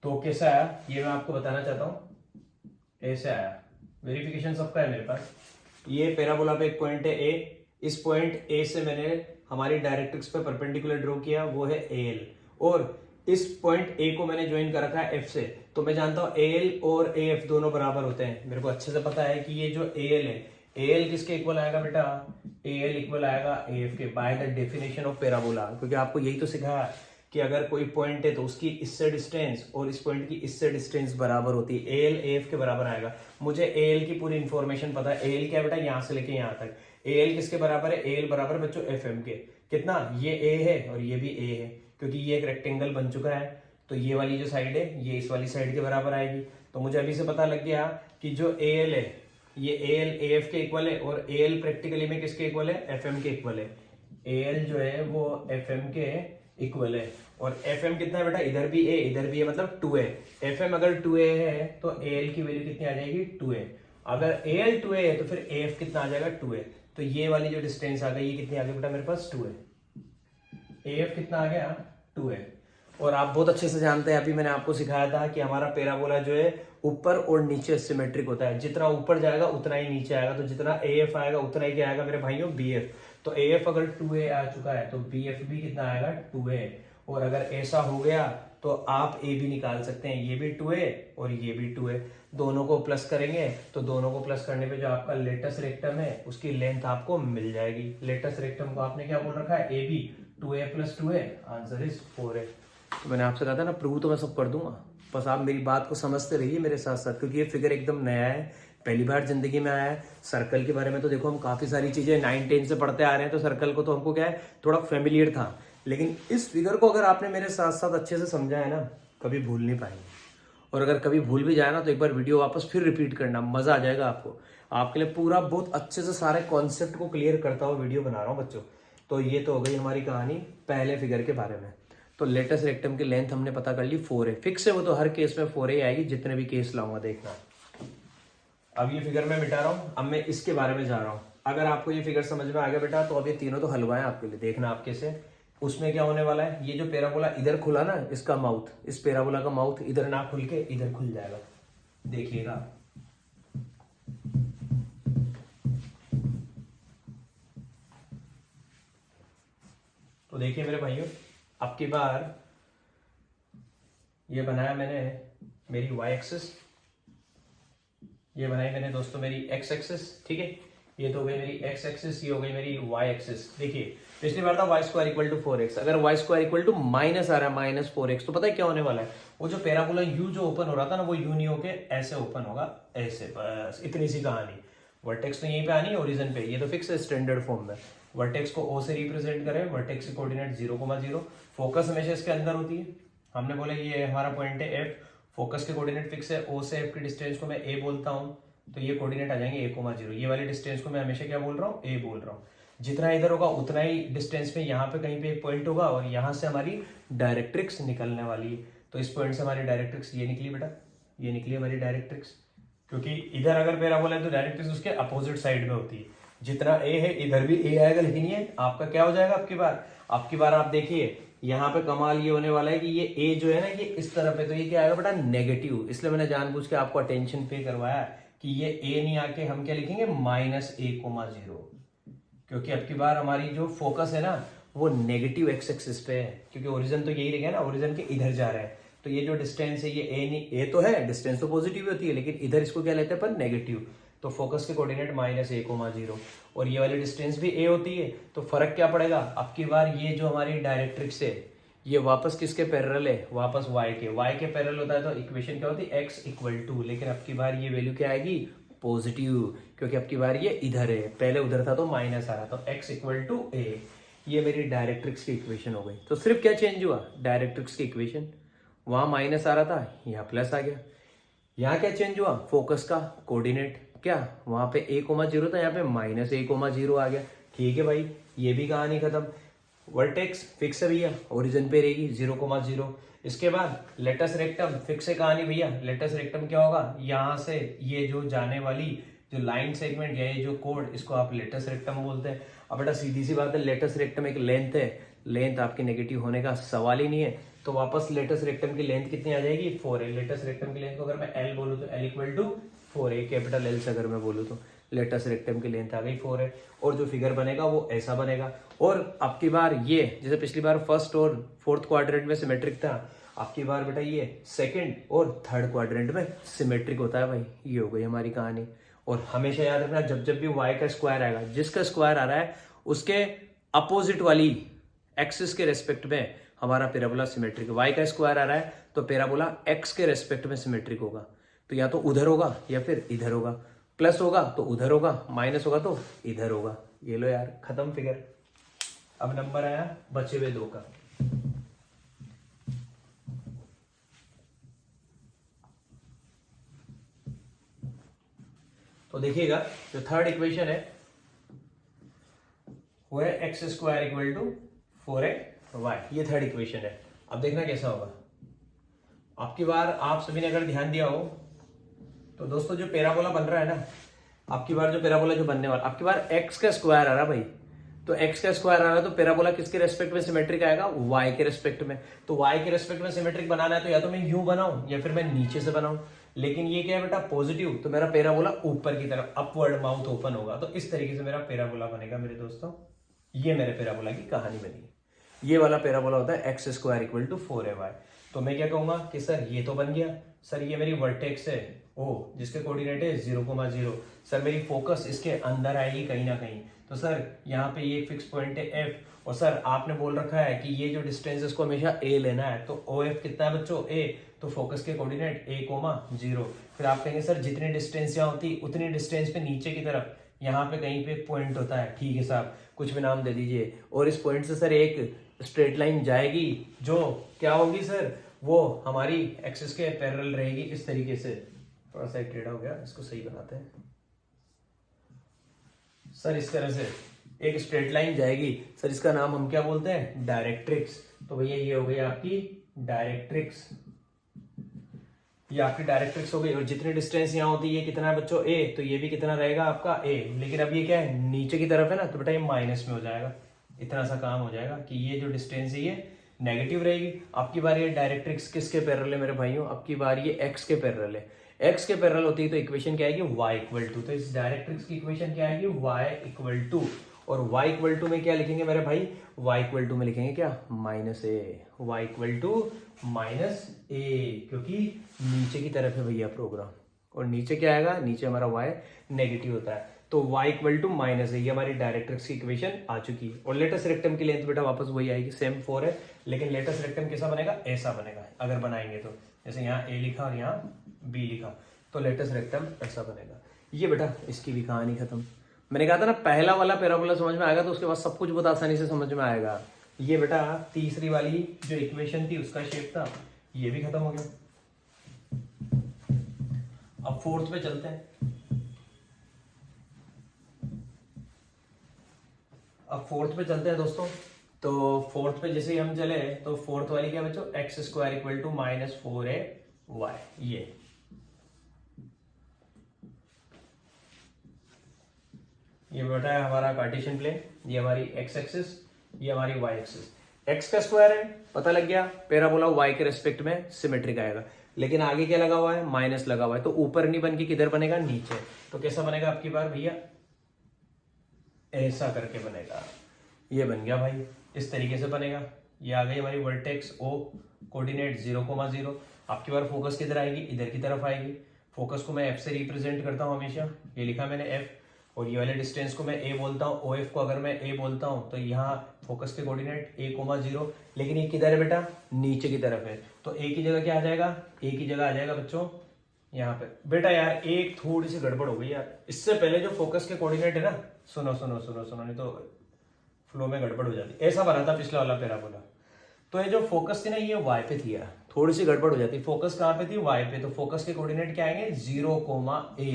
तो कैसा आया ये मैं आपको बताना चाहता हूं, ऐसे आया। वेरिफिकेशन सबका है मेरे पास। ये पैराबोला पे एक पॉइंट है ए, इस पॉइंट ए से मैंने हमारी डायरेक्ट्रिक्स पे परपेंडिकुलर ड्रॉ किया, वो है एल, और इस पॉइंट ए को मैंने ज्वाइन कर रखा है एफ से। तो मैं जानता हूं एल और ए एफ दोनों बराबर होते हैं। मेरे को अच्छे से पता है कि ये जो एल है, एल किसके इक्वल आएगा बेटा, एल इक्वल आएगा एफ के, by the definition of parabola. क्योंकि आपको यही तो सिखाया कि अगर कोई पॉइंट है तो उसकी इससे डिस्टेंस और इस पॉइंट की इससे डिस्टेंस बराबर होती है, एल एफ के बराबर आएगा। मुझे एल की पूरी इंफॉर्मेशन पता है। एल क्या बेटा, यहां से लेके यहां तक एल किसके बराबर है, एल बराबर बच्चों एफ एम के। कितना, ये ए है और ये भी ए है, क्योंकि ये एक रेक्टेंगल बन चुका है। तो ये वाली जो साइड है ये इस वाली साइड के बराबर आएगी। तो मुझे अभी से पता लग गया कि जो एल है ये एल ए एफ के इक्वल है, और एल प्रैक्टिकली में किसके इक्वल है, एफ एम के इक्वल है। एल जो है वो एफ एम के इक्वल है, और एफ एम कितना है बेटा, इधर भी ए इधर भी ए, मतलब 2a। एफ एम अगर 2a है तो एल की वैल्यू कितनी आ जाएगी, 2a। अगर एल 2a है तो फिर एफ कितना आ जाएगा, 2a। तो ये वाली जो डिस्टेंस आ गई ये कितनी आ गई बेटा मेरे पास, 2a। एफ कितना आ गया, 2a। और आप बहुत अच्छे से जानते हैं, अभी मैंने आपको सिखाया था कि हमारा पैराबोला जो है ऊपर और नीचे सिमेट्रिक होता है। जितना ऊपर जाएगा उतना ही नीचे आएगा। तो जितना एफ आएगा उतना ही क्या आएगा मेरे भाइयों, बीएफ। तो एफ अगर 2a आ चुका है तो बीएफ भी कितना आएगा, 2a। और अगर ऐसा हो गया तो आप ए भी निकाल सकते हैं, ये भी 2a और ये भी 2a। दोनों को प्लस करेंगे तो दोनों को प्लस करने पे जो आपका लेटस रेक्टम है उसकी लेंथ आपको मिल जाएगी। लेटस रेक्टम को आपने क्या बोल रखा है, A B, 2a + 2a, answer is 4a। तो मैंने आपसे कहा था ना प्रूव तो मैं सब कर दूंगा, बस आप मेरी बात को समझते रहिए मेरे साथ साथ, क्योंकि ये फिगर एकदम नया है, पहली बार जिंदगी में आया है। सर्कल के बारे में तो देखो हम काफी सारी चीजें 9-10 से पढ़ते आ रहे हैं, तो सर्कल को तो हमको क्या है थोड़ा फेमिलियर था, लेकिन इस फिगर को अगर आपने मेरे साथ साथ अच्छे से समझा है ना, कभी भूल नहीं पाएंगे। और अगर कभी भूल भी जाए ना तो एक बार वीडियो वापस फिर रिपीट करना, मजा आ जाएगा आपको। आपके लिए पूरा बहुत अच्छे से सारे कॉन्सेप्ट को क्लियर करता हुआ वीडियो बना रहा हूँ बच्चों। तो ये तो हो गई हमारी कहानी पहले फिगर के बारे में। तो लेटस रेक्टम की लेंथ हमने पता कर ली 4 है, फिक्स है वो, तो हर केस में 4 ही आएगी, जितने भी केस लाऊंगा देखना। अब ये फिगर मैं मिटा रहा हूँ, अब मैं इसके बारे में जा रहा हूँ। अगर आपको ये फिगर समझ में आ गया बेटा तो अब ये तीनों तो हलवा है आपके लिए, देखना आप कैसे। उसमें क्या होने वाला है, ये जो पैराबोला इधर खुला ना, इसका माउथ, इस पैराबोला का माउथ इधर ना खुल के इधर खुल जाएगा, देखिएगा। तो देखिए मेरे भाइयों, अब की बार ये बनाया मैंने मेरी y एक्सिस, ये बनाई मैंने दोस्तों मेरी x एक्सिस, ठीक है। ये तो हो गई मेरी x एक्सिस, ये हो गई मेरी y एक्सिस। देखिए पिछली बार था y² = 4x, अगर y² = माइनस आ रहा है -4x, तो पता है क्या होने वाला है, वो जो पैराबोला u जो ओपन हो रहा था ना, वो u नहीं होके ऐसे ओपन होगा, ऐसे, बस इतनी सी कहानी। वर्टेक्स तो यहीं पे आनी है ओरिजिन पे, ये तो फिक्स है स्टैंडर्ड फॉर्म में। वर्टेक्स को o से रिप्रेजेंट करें, वर्टेक्स के कोऑर्डिनेट 0,0, फोकस हमेशा इसके अंदर होती है। हमने बोला ये हमारा पॉइंट है f, फोकस के कोऑर्डिनेट फिक्स है, o से f की डिस्टेंस को मैं a बोलता हूँ, तो ये कोऑर्डिनेट आ जाएंगे a, 0। ये वाले डिस्टेंस को मैं हमेशा क्या बोल रहा हूँ, a बोल रहा हूँ। जितना इधर होगा उतना ही डिस्टेंस में यहाँ पे कहीं पे एक पॉइंट होगा और यहाँ से हमारी डायरेक्ट्रिक्स निकलने वाली है। तो इस पॉइंट से हमारी डायरेक्ट्रिक्स ये निकली बेटा, ये निकली हमारी डायरेक्ट्रिक्स, क्योंकि इधर अगर पैराबोला है तो डायरेक्ट्रिक्स उसके अपोजिट साइड में होती है। जितना a है इधर भी a आएगा, लेकिन ये आपका क्या हो जाएगा आपकी बार आप देखिए यहाँ पे कमाल ये होने वाला है कि ये a जो है ना ये इस तरफ है, तो ये क्या आएगा बेटा, नेगेटिव। इसलिए मैंने जानबूझ के आपको अटेंशन पे करवाया कि ये a नहीं आके हम क्या लिखेंगे, -a,0, क्योंकि अब की बार हमारी जो फोकस है ना वो नेगेटिव एक्स एक्सिस पे है, क्योंकि ओरिजिन तो यही रहेगा ना, ओरिजिन के इधर जा रहा है। तो ये जो डिस्टेंस है ये a तो है, डिस्टेंस तो पॉजिटिव होती है, लेकिन इधर इसको क्या लेते हैं अपन, नेगेटिव। तो फोकस के कोऑर्डिनेट -a,0 और ये वाली डिस्टेंस भी a होती है। तो फर्क क्या पड़ेगा, अब की बार ये जो हमारी डायरेक्ट्रिक्स है ये वापस किसके पैरेलल है, वापस y के पैरेलल होता है। तो इक्वेशन क्या होती है, x = लेकिन अब की बार ये वैल्यू क्या आएगी, पॉजिटिव, क्योंकि अब की बार ये इधर है, पहले उधर था तो माइनस आ रहा। तो x = a, ये मेरी डायरेक्ट्रिक्स की इक्वेशन हो गई। तो सिर्फ क्या चेंज हुआ, डायरेक्ट्रिक्स की इक्वेशन, वहां माइनस आ रहा था यहाँ प्लस आ गया। यहाँ क्या चेंज हुआ, फोकस का कोऑर्डिनेट, क्या वहां पे a,0 था, यहाँ पे -a,0 आ गया। ठीक है भाई, ये भी कहानी खत्म। वर्टेक्स फिक्स है भैया, ओरिजिन पे रहेगी 0,0। इसके बाद लेटस रेक्टम फिक्स है कहानी भैया। लेटस रेक्टम क्या होगा, यहाँ से ये जो जाने वाली जो लाइन सेगमेंट या ये जो कोड, इसको आप लेटस रेक्टम बोलते हैं। अब बेटा सीधी सी बात है, लेटस रेक्टम एक लेंथ है, लेंथ आपकी नेगेटिव होने का सवाल ही नहीं है। तो वापस लेटस रेक्टम की लेंथ कितनी आ जाएगी, 4 है। लेटस रेक्टम की लेंथ को अगर मैं L बोलूँ तो L = 4 है, कैपिटल L से अगर मैं बोलूँ तो लेटस रेक्टम की लेंथ आ गई 4 है। और जो फिगर बनेगा वो ऐसा बनेगा। और अब की बार ये, जैसे पिछली बार फर्स्ट और फोर्थ क्वाड्रेंट में सिमेट्रिक था, अब की बार बेटा ये सेकंड और थर्ड क्वाड्रेंट में सिमेट्रिक होता है भाई। ये हो गई हमारी कहानी। और हमेशा याद रखना, जब जब भी y का स्क्वायर आएगा, जिसका स्क्वायर आ रहा है उसके अपोजिट वाली एक्सिस के रेस्पेक्ट में हमारा पैराबोला सिमेट्रिक। y का स्क्वायर आ रहा है तो पैराबोला x के रेस्पेक्ट में सिमेट्रिक होगा। तो या तो उधर होगा या फिर इधर होगा, प्लस होगा तो उधर होगा, माइनस होगा तो इधर होगा। ये लो यार, खत्म फिगर। अब नंबर आया बचे हुए 2 का। तो देखिएगा, जो थर्ड इक्वेशन है वो है x² = 4y। ये थर्ड इक्वेशन है। अब देखना कैसा होगा। आपकी बार आप सभी ने अगर ध्यान दिया हो तो दोस्तों, जो पैराबोला बन रहा है ना, आपकी बार जो पैराबोला जो बनने वाला, आपकी बार x का स्क्वायर आ रहा है भाई। तो x का स्क्वायर आ रहा है तो पैराबोला किसके रेस्पेक्ट में सिमेट्रिक आएगा, y के रेस्पेक्ट में। तो y के रेस्पेक्ट में सिमेट्रिक बनाना है तो या तो मैं यूं बनाऊं या फिर मैं नीचे से बनाऊं। लेकिन ये क्या है बेटा, पॉजिटिव, तो मेरा पैराबोला ऊपर की तरफ अपवर्ड माउथ ओपन होगा। तो इस तरीके से मेरा पैराबोला बनेगा मेरे दोस्तों। ये मेरे पैराबोला की कहानी बनी। ये वाला पैराबोला होता है x² = 4ay। तो मैं क्या कहूंगा कि सर ये तो बन गया, सर ये मेरी वर्टेक्स है ओ, जिसके कोऑर्डिनेट है 0,0। सर मेरी फोकस इसके अंदर आएगी कहीं ना कहीं। तो सर यहाँ पे ये फिक्स पॉइंट है F, और सर आपने बोल रखा है कि ये जो डिस्टेंस है इसको हमेशा a लेना है। तो OF कितना है बच्चों, a। तो फोकस के कोऑर्डिनेट a,0। फिर आप कहेंगे सर जितनी डिस्टेंस यहाँ होती उतनी डिस्टेंस पे नीचे की तरफ यहाँ पे कहीं पे पॉइंट होता है। ठीक है साहब, कुछ भी नाम दे दीजिए। और इस पॉइंट से सर एक स्ट्रेट लाइन जाएगी जो क्या होगी सर, वो हमारी एक्सिस के पैरेलल रहेगी इस तरीके से। थोड़ा सा टेढ़ा हो गया, इसको सही बनाते हैं सर। इस तरह से एक स्ट्रेट लाइन जाएगी सर, इसका नाम हम क्या बोलते हैं, डायरेक्ट्रिक्स। तो भैया ये हो गई आपकी डायरेक्ट्रिक्स, ये आपकी डायरेक्ट्रिक्स हो गई। और जितनी डिस्टेंस यहाँ होती है कितना है बच्चों, a, तो ये भी कितना रहेगा आपका a। लेकिन अब ये क्या है, नीचे की तरफ है ना, तो बेटा ये माइनस में हो जाएगा। इतना सा काम हो जाएगा कि ये जो डिस्टेंस है ये नेगेटिव रहेगी। आपकी बार ये डायरेक्ट्रिक्स किसके पैरेलल है मेरे भाइयों, आपकी बार ये x के पैरेलल है। x के पैरेलल होती है तो इक्वेशन क्या आएगी, y = तो इस डायरेक्ट्रिक्स की इक्वेशन क्या आएगी, y = और y = में क्या लिखेंगे मेरे भाई, y = में लिखेंगे क्या, -a। y = -a, क्योंकि नीचे की तरफ है भैया प्रोग्राम। और नीचे क्या आएगा, नीचे हमारा y नेगेटिव होता है। तो y = -a, ये हमारी डायरेक्ट्रिक्स की इक्वेशन आ चुकी है। और लेटस रेक्टम की लेंथ बेटा वापस वही आएगी, सेम 4 है। लेकिन लेटस रेक्टम कैसा बनेगा, ऐसा बनेगा अगर बनाएंगे तो। जैसे यहाँ a लिखा और यहाँ b लिखा, तो लेटस रेक्टम ऐसा बनेगा। ये बेटा इसकी भी कहानी खत्म। मैंने कहा था ना, पहला वाला पैराबोला समझ में आएगा तो उसके बाद सब कुछ बहुत आसानी से समझ में आएगा। ये बेटा तीसरी वाली जो इक्वेशन थी उसका शेप था, ये भी खत्म हो गया। अब फोर्थ पे चलते हैं। अब फोर्थ पे चलते हैं दोस्तों। तो फोर्थ पे जैसे ही हम चले तो फोर्थ वाली क्या बच्चों, x square equal to -4ay, ये बेटा है हमारा कार्टेशियन प्लेन, ये हमारी एक्स एक्सिस, ये हमारी वाई एक्सिस। एक्स का स्क्वायर है पता लग गया, पैराबोला वाई के रेस्पेक्ट में सिमेट्रिक आएगा। लेकिन आगे क्या लगा हुआ है, माइनस लगा हुआ है, तो ऊपर नहीं बन के किधर बनेगा, नीचे। तो कैसा बनेगा आपकी बार भैया, ऐसा करके बनेगा। ये बन गया भाई, इस तरीके से बनेगा। ये आ गई हमारी वर्टेक्स ओ, कोऑर्डिनेट 0,0। आपकी बार फोकस किधर आएगी, इधर की तरफ आएगी। फोकस को मैं एफ से रिप्रेजेंट करता हूँ हमेशा, ये लिखा मैंने एफ, और ये वाले डिस्टेंस को मैं ए बोलता हूँ। ओ एफ को अगर मैं ए बोलता हूँ तो यहाँ फोकस के कोऑर्डिनेट a,0। लेकिन ये किधर है बेटा, नीचे की तरफ है, तो ए की जगह क्या आ जाएगा, ए की जगह आ जाएगा बच्चों यहाँ पे। बेटा यार एक थोड़ी सी गड़बड़ हो गई यार, इससे पहले जो फोकस के कोऑर्डिनेट है ना, सुनो सुनो सुनो सुनो, नहीं तो फ्लो में गड़बड़ हो जाती। ऐसा बना था पिछला वाला पैराबोला, तो ये जो फोकस थी ना ये वाई पे थी यार, थोड़ी सी गड़बड़ हो जाती। फोकस कहाँ पे थी, वाई पे, तो फोकस के कोऑर्डिनेट क्या आएंगे 0,a,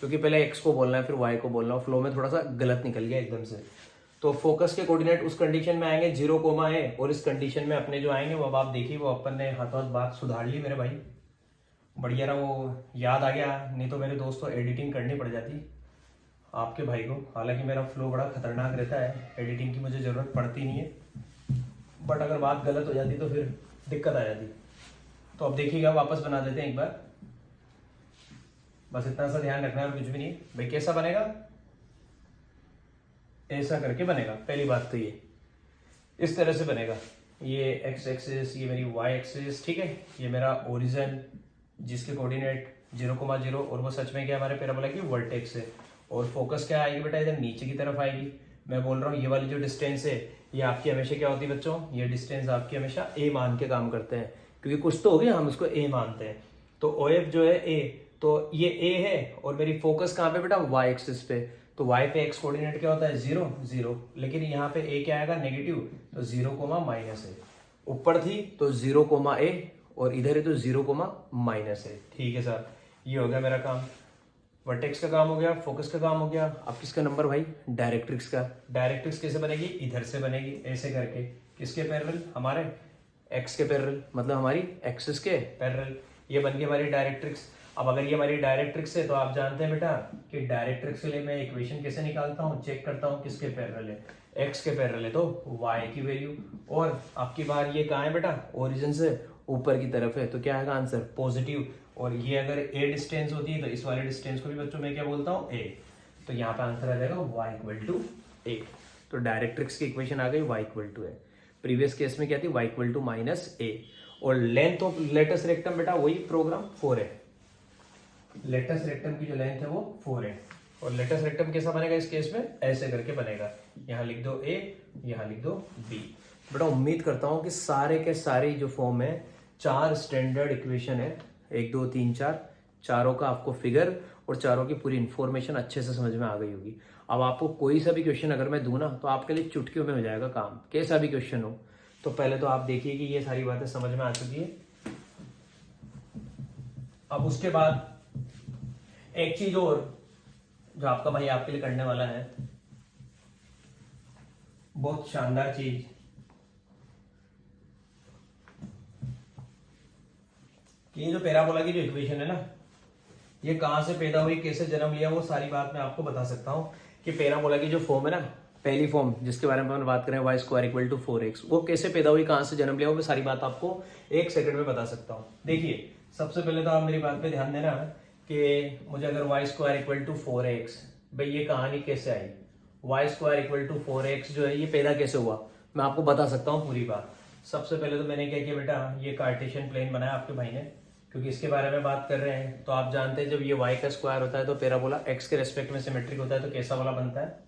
क्योंकि पहले x को बोलना है फिर y को बोलना है, फ्लो में थोड़ा सा गलत निकल गया एकदम से। तो फोकस के कोऑर्डिनेट उस कंडीशन में आएंगे 0,a, और इस कंडीशन में अपने जो आएंगे वो अब आप देखिए, वो अपन ने हाथों हाथ बात सुधार ली मेरे भाई, बढ़िया रहा, वो याद आ गया। नहीं तो मेरे दोस्तों एडिटिंग करनी पड़ जाती आपके भाई को। हालांकि मेरा फ्लो बड़ा खतरनाक रहता है, एडिटिंग की मुझे ज़रूरत पड़ती नहीं है, बट अगर बात गलत हो जाती तो फिर दिक्कत आ जाती। तो अब देखिएगा, वापस बना देते हैं एक बार, बस इतना सा ध्यान रखना है और कुछ भी नहीं। भाई कैसा बनेगा, ऐसा करके बनेगा। पहली बात तो ये इस तरह से बनेगा, ये एक्स एक्सिस, ये मेरी वाई एक्सिस, ठीक है। ये मेरा ओरिजिन जिसके कोऑर्डिनेट 0,0, और वो सच में क्या हमारे पैराबोला की वर्टेक्स है। और फोकस क्या आएगी बेटा, इधर नीचे की तरफ आएगी। मैं बोल रहा हूँ ये वाली जो डिस्टेंस है ये आपकी हमेशा क्या होती है बच्चों, ये डिस्टेंस आपकी हमेशा ए मान के काम करते हैं, क्योंकि कुछ तो हो गया, हम उसको ए मानते हैं। तो ओ एफ जो है ए, तो ये ए है, और मेरी फोकस कहाँ पे बेटा, वाई एक्सिस पे। तो वाई पे एक्स कोऑर्डिनेट क्या होता है 0, 0, लेकिन यहाँ पे ए क्या आएगा नेगेटिव, तो 0,- है। ऊपर थी तो 0,a, और इधर है तो 0,- है। ठीक है सर, ये हो गया मेरा काम, वर्टेक्स का काम हो गया, फोकस का काम हो गया। अब किसका नंबर भाई, डायरेक्ट्रिक्स का। डायरेक्ट्रिक्स कैसे बनेगी, इधर से बनेगी ऐसे करके, किसके पैरेलल, हमारे एक्स के पैरेलल, मतलब हमारी एक्सिस के पैरेलल। ये बन गई हमारी डायरेक्ट्रिक्स। अब अगर ये हमारी डायरेक्ट्रिक्स है तो आप जानते हैं बेटा कि डायरेक्ट्रिक्स के लिए मैं इक्वेशन कैसे निकालता हूँ, चेक करता हूँ किसके पैरेलल है, एक्स के पैरेलल है तो वाई की वैल्यू। और आपकी बार ये कहाँ है बेटा, ओरिजिन से ऊपर की तरफ है, तो क्या आएगा आंसर, पॉजिटिव। और ये अगर ए डिस्टेंस होती है तो इस वाले डिस्टेंस को भी बच्चों मैं क्या बोलता हूँ, ए। तो यहाँ पे आंसर आ जाएगा y इक्वल टू ए। तो डायरेक्ट्रिक्स की इक्वेशन आ गई y equal to a. Previous case में क्या थी, y इक्वल टू -a। और लेंथ ऑफ लेटस रेक्टम बेटा वही प्रोग्राम 4 है, लेटस रेक्टम की जो लेंथ है वो 4 है। और लेटस रेक्टम कैसा बनेगा इस केस में, ऐसे करके बनेगा, यहाँ लिख दो a, यहाँ लिख दो b। बेटा उम्मीद करता हूँ कि सारे के सारे जो फॉर्म है, 4 स्टैंडर्ड इक्वेशन है, 1 2 3 4, चारों का आपको फिगर और चारों की पूरी इन्फॉर्मेशन अच्छे से समझ में आ गई होगी। अब आपको कोई सा भी क्वेश्चन अगर मैं दूं ना तो आपके लिए चुटकियों में हो जाएगा काम, कैसा भी क्वेश्चन हो। तो पहले तो आप देखिए कि ये सारी बातें समझ में आ चुकी है। अब उसके बाद एक चीज और जो आपका भाई आपके लिए करने वाला है, बहुत शानदार चीज, कि ये जो पैराबोला की जो इक्वेशन है ना, ये कहां से पैदा हुई, कैसे जन्म लिया, वो सारी बात मैं आपको बता सकता हूं। कि पैराबोला की जो फॉर्म है ना, पहली फॉर्म जिसके बारे में हम बात करें y square equal to 4x, वो कैसे पैदा हुई, कहां से जन्म लिया, वो मैं सारी बात आपको 1 सेकंड में बता सकता हूं। देखिए सबसे पहले तो आप मेरी बात पे ध्यान देना कि मुझे अगर y square equal to 4x, भाई ये कहानी कैसे आई, y square equal to 4x जो है ये पैदा कैसे हुआ, मैं आपको बता सकता हूँ पूरी बात। सबसे पहले तो मैंने क्या किया बेटा, ये कार्टेशियन प्लेन बनाया आपके भाई ने, क्योंकि इसके बारे में बात कर रहे हैं। तो आप जानते हैं जब ये y का स्क्वायर होता है तो पैराबोला x के रेस्पेक्ट में सिमेट्रिक होता है, तो कैसा वाला बनता है,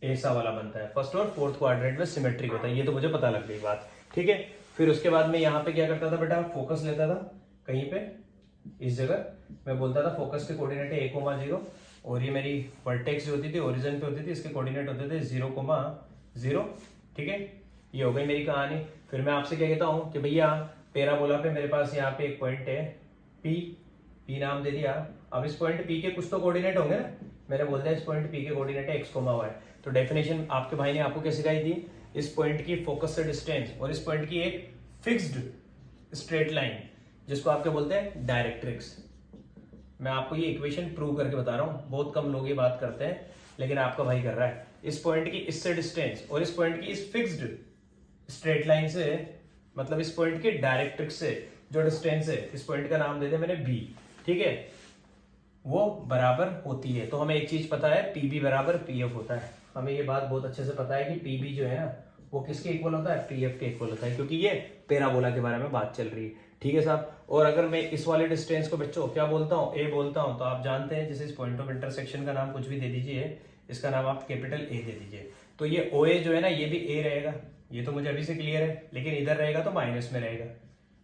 ऐसा वाला बनता है। फर्स्ट और फोर्थ क्वाड्रेंट में सिमेट्रिक होता है, ये तो मुझे पता लग गई बात, ठीक है। फिर उसके बाद में यहाँ पे क्या करता था बेटा, फोकस लेता था कहीं पे इस जगह, मैं बोलता था फोकस के कोऑर्डिनेट है 1,0, और ये मेरी वर्टेक्स जो होती थी ओरिजिन पे होती थी, इसके कोऑर्डिनेट होते थे 0,0, ठीक है। ये हो गई मेरी कहानी। फिर मैं आपसे क्या कहता हूँ कि भैया पैराबोला पे मेरे पास यहाँ पे एक पॉइंट है P नाम दे दिया। अब इस पॉइंट P के कुछ तो कोऑर्डिनेट होंगे ना, मैंने बोल दिया इस पॉइंट P के कोऑर्डिनेट है x, y। तो डेफिनेशन आपके भाई ने आपको क्या सिखाई थी, इस पॉइंट की फोकस से डिस्टेंस और इस पॉइंट की एक फिक्स्ड स्ट्रेट लाइन जिसको आप क्या बोलते हैं, डायरेक्ट्रिक्स। मैं आपको ये इक्वेशन प्रूव करके बता रहा हूं, बहुत कम लोग ये बात करते हैं लेकिन आपका भाई कर रहा है। इस पॉइंट की इससे डिस्टेंस और इस पॉइंट की इस फिक्स्ड स्ट्रेट लाइन से, मतलब इस पॉइंट के डायरेक्ट्रिक्स से जो डिस्टेंस है, इस पॉइंट का नाम दे दिया मैंने बी, ठीक है, वो बराबर होती है। तो हमें एक चीज पता है, पीबी बराबर पीएफ होता है। हमें ये बात बहुत अच्छे से पता है कि पीबी जो है ना वो किसके इक्वल होता है, पीएफ के इक्वल होता है, क्योंकि ये पैराबोला के बारे में बात चल रही है, ठीक है साहब। और अगर मैं इस वाले डिस्टेंस को बच्चों क्या बोलता हूँ, ए बोलता हूँ, तो आप जानते हैं जैसे इस पॉइंट ऑफ इंटरसेक्शन का नाम कुछ भी दे दीजिए, इसका नाम आप कैपिटल ए दे दीजिए। तो ये ओ ए जो है ना ये भी ए रहेगा, ये तो मुझे अभी से क्लियर है, लेकिन इधर रहेगा तो माइनस में रहेगा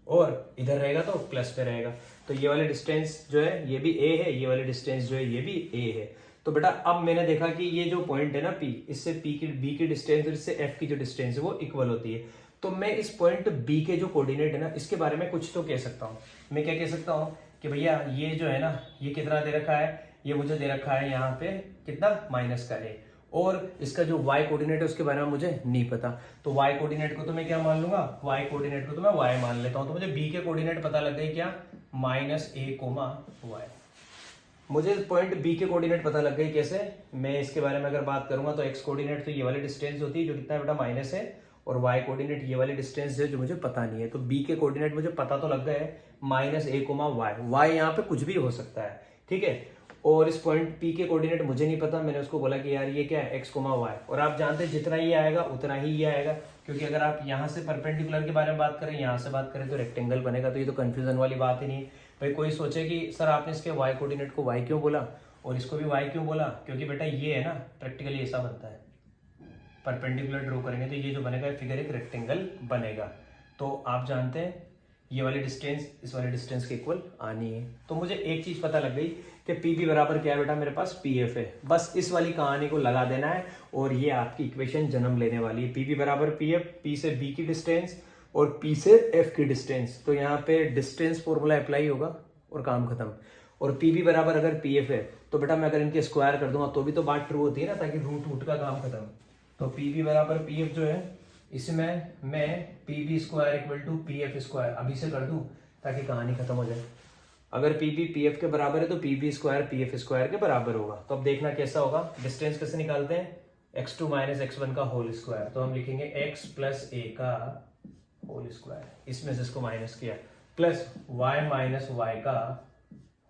और इधर रहेगा तो प्लस में रहेगा। तो ये वाले डिस्टेंस जो है ये भी ए है, ये वाले डिस्टेंस जो है ये भी ए है। तो बेटा अब मैंने देखा कि ये जो पॉइंट है ना पी, इससे पी की बी की डिस्टेंस और इससे एफ की जो डिस्टेंस है वो इक्वल होती है। तो मैं इस पॉइंट बी के जो कोऑर्डिनेट है ना इसके बारे में कुछ तो कह सकता हूँ। मैं क्या कह सकता हूँ कि भैया ये जो है ना ये कितना दे रखा है, ये मुझे दे रखा है यहाँ पे कितना, माइनस का ए, और इसका जो y कोऑर्डिनेट है उसके बारे में मुझे नहीं पता। तो y कोऑर्डिनेट को तो मैं क्या मान लूंगा, y कोऑर्डिनेट को तो मैं y मान लेता हूं। तो मुझे b के कोऑर्डिनेट पता लग गए क्या, -a, y। मुझे पॉइंट b के कोऑर्डिनेट पता लग गई कैसे, मैं इसके बारे में अगर बात करूंगा तो x कोऑर्डिनेट तो ये वाली डिस्टेंस होती है जो कितना है बेटा, माइनस है, और y कोऑर्डिनेट ये वाली डिस्टेंस है जो मुझे पता नहीं है। तो b के कोऑर्डिनेट मुझे पता तो लग गए, -a, y यहाँ पे कुछ भी हो सकता है, ठीक है। और इस पॉइंट P के कोऑर्डिनेट मुझे नहीं पता, मैंने उसको बोला कि यार ये क्या है, x, y। और आप जानते हैं जितना ये आएगा उतना ही ये आएगा, क्योंकि अगर आप यहाँ से परपेंडिकुलर के बारे में बात करें, यहाँ से बात करें तो रेक्टेंगल बनेगा। तो ये तो कंफ्यूजन वाली बात ही नहीं है। भाई कोई सोचे कि सर आपने इसके y कोऑर्डिनेट को y क्यों बोला और इसको भी y क्यों बोला, क्योंकि बेटा ये है ना प्रैक्टिकली ऐसा बनता है, परपेंडिकुलर ड्रॉ करेंगे तो ये जो बनेगा फिगर एक रेक्टेंगल बनेगा। तो आप जानते हैं ये वाली डिस्टेंस इस वाले डिस्टेंस के इक्वल आनी है। तो मुझे एक चीज पता लग गई कि पीबी बराबर क्या है बेटा, मेरे पास पीएफ है। बस इस वाली कहानी को लगा देना है और ये आपकी इक्वेशन जन्म लेने वाली है। पीबी बराबर पीएफ, पी से बी की डिस्टेंस और पी से एफ की डिस्टेंस। तो यहाँ पे डिस्टेंस फॉर्मूला अप्लाई होगा और काम खत्म। और पीबी बराबर अगर पीएफ है तो बेटा मैं अगर इनके स्क्वायर कर दूंगा तो भी तो बात ट्रू होती है ना, ताकि रूट का काम खत्म। तो पीबी बराबर पीएफ जो है इसमें मैं PB square equal to PF square अभी से कर दूं ताकि कहानी खत्म हो जाए। अगर पीबी पीएफ के बराबर है तो पीबी स्क्वायर पीएफ स्क्वायर के बराबर होगा। तो अब देखना कैसा होगा, डिस्टेंस कैसे निकालते हैं, x2 माइनस x1 का होल स्क्वायर। तो हम लिखेंगे x प्लस a का होल स्क्वायर, इसमें से इसको माइनस किया, प्लस y माइनस y का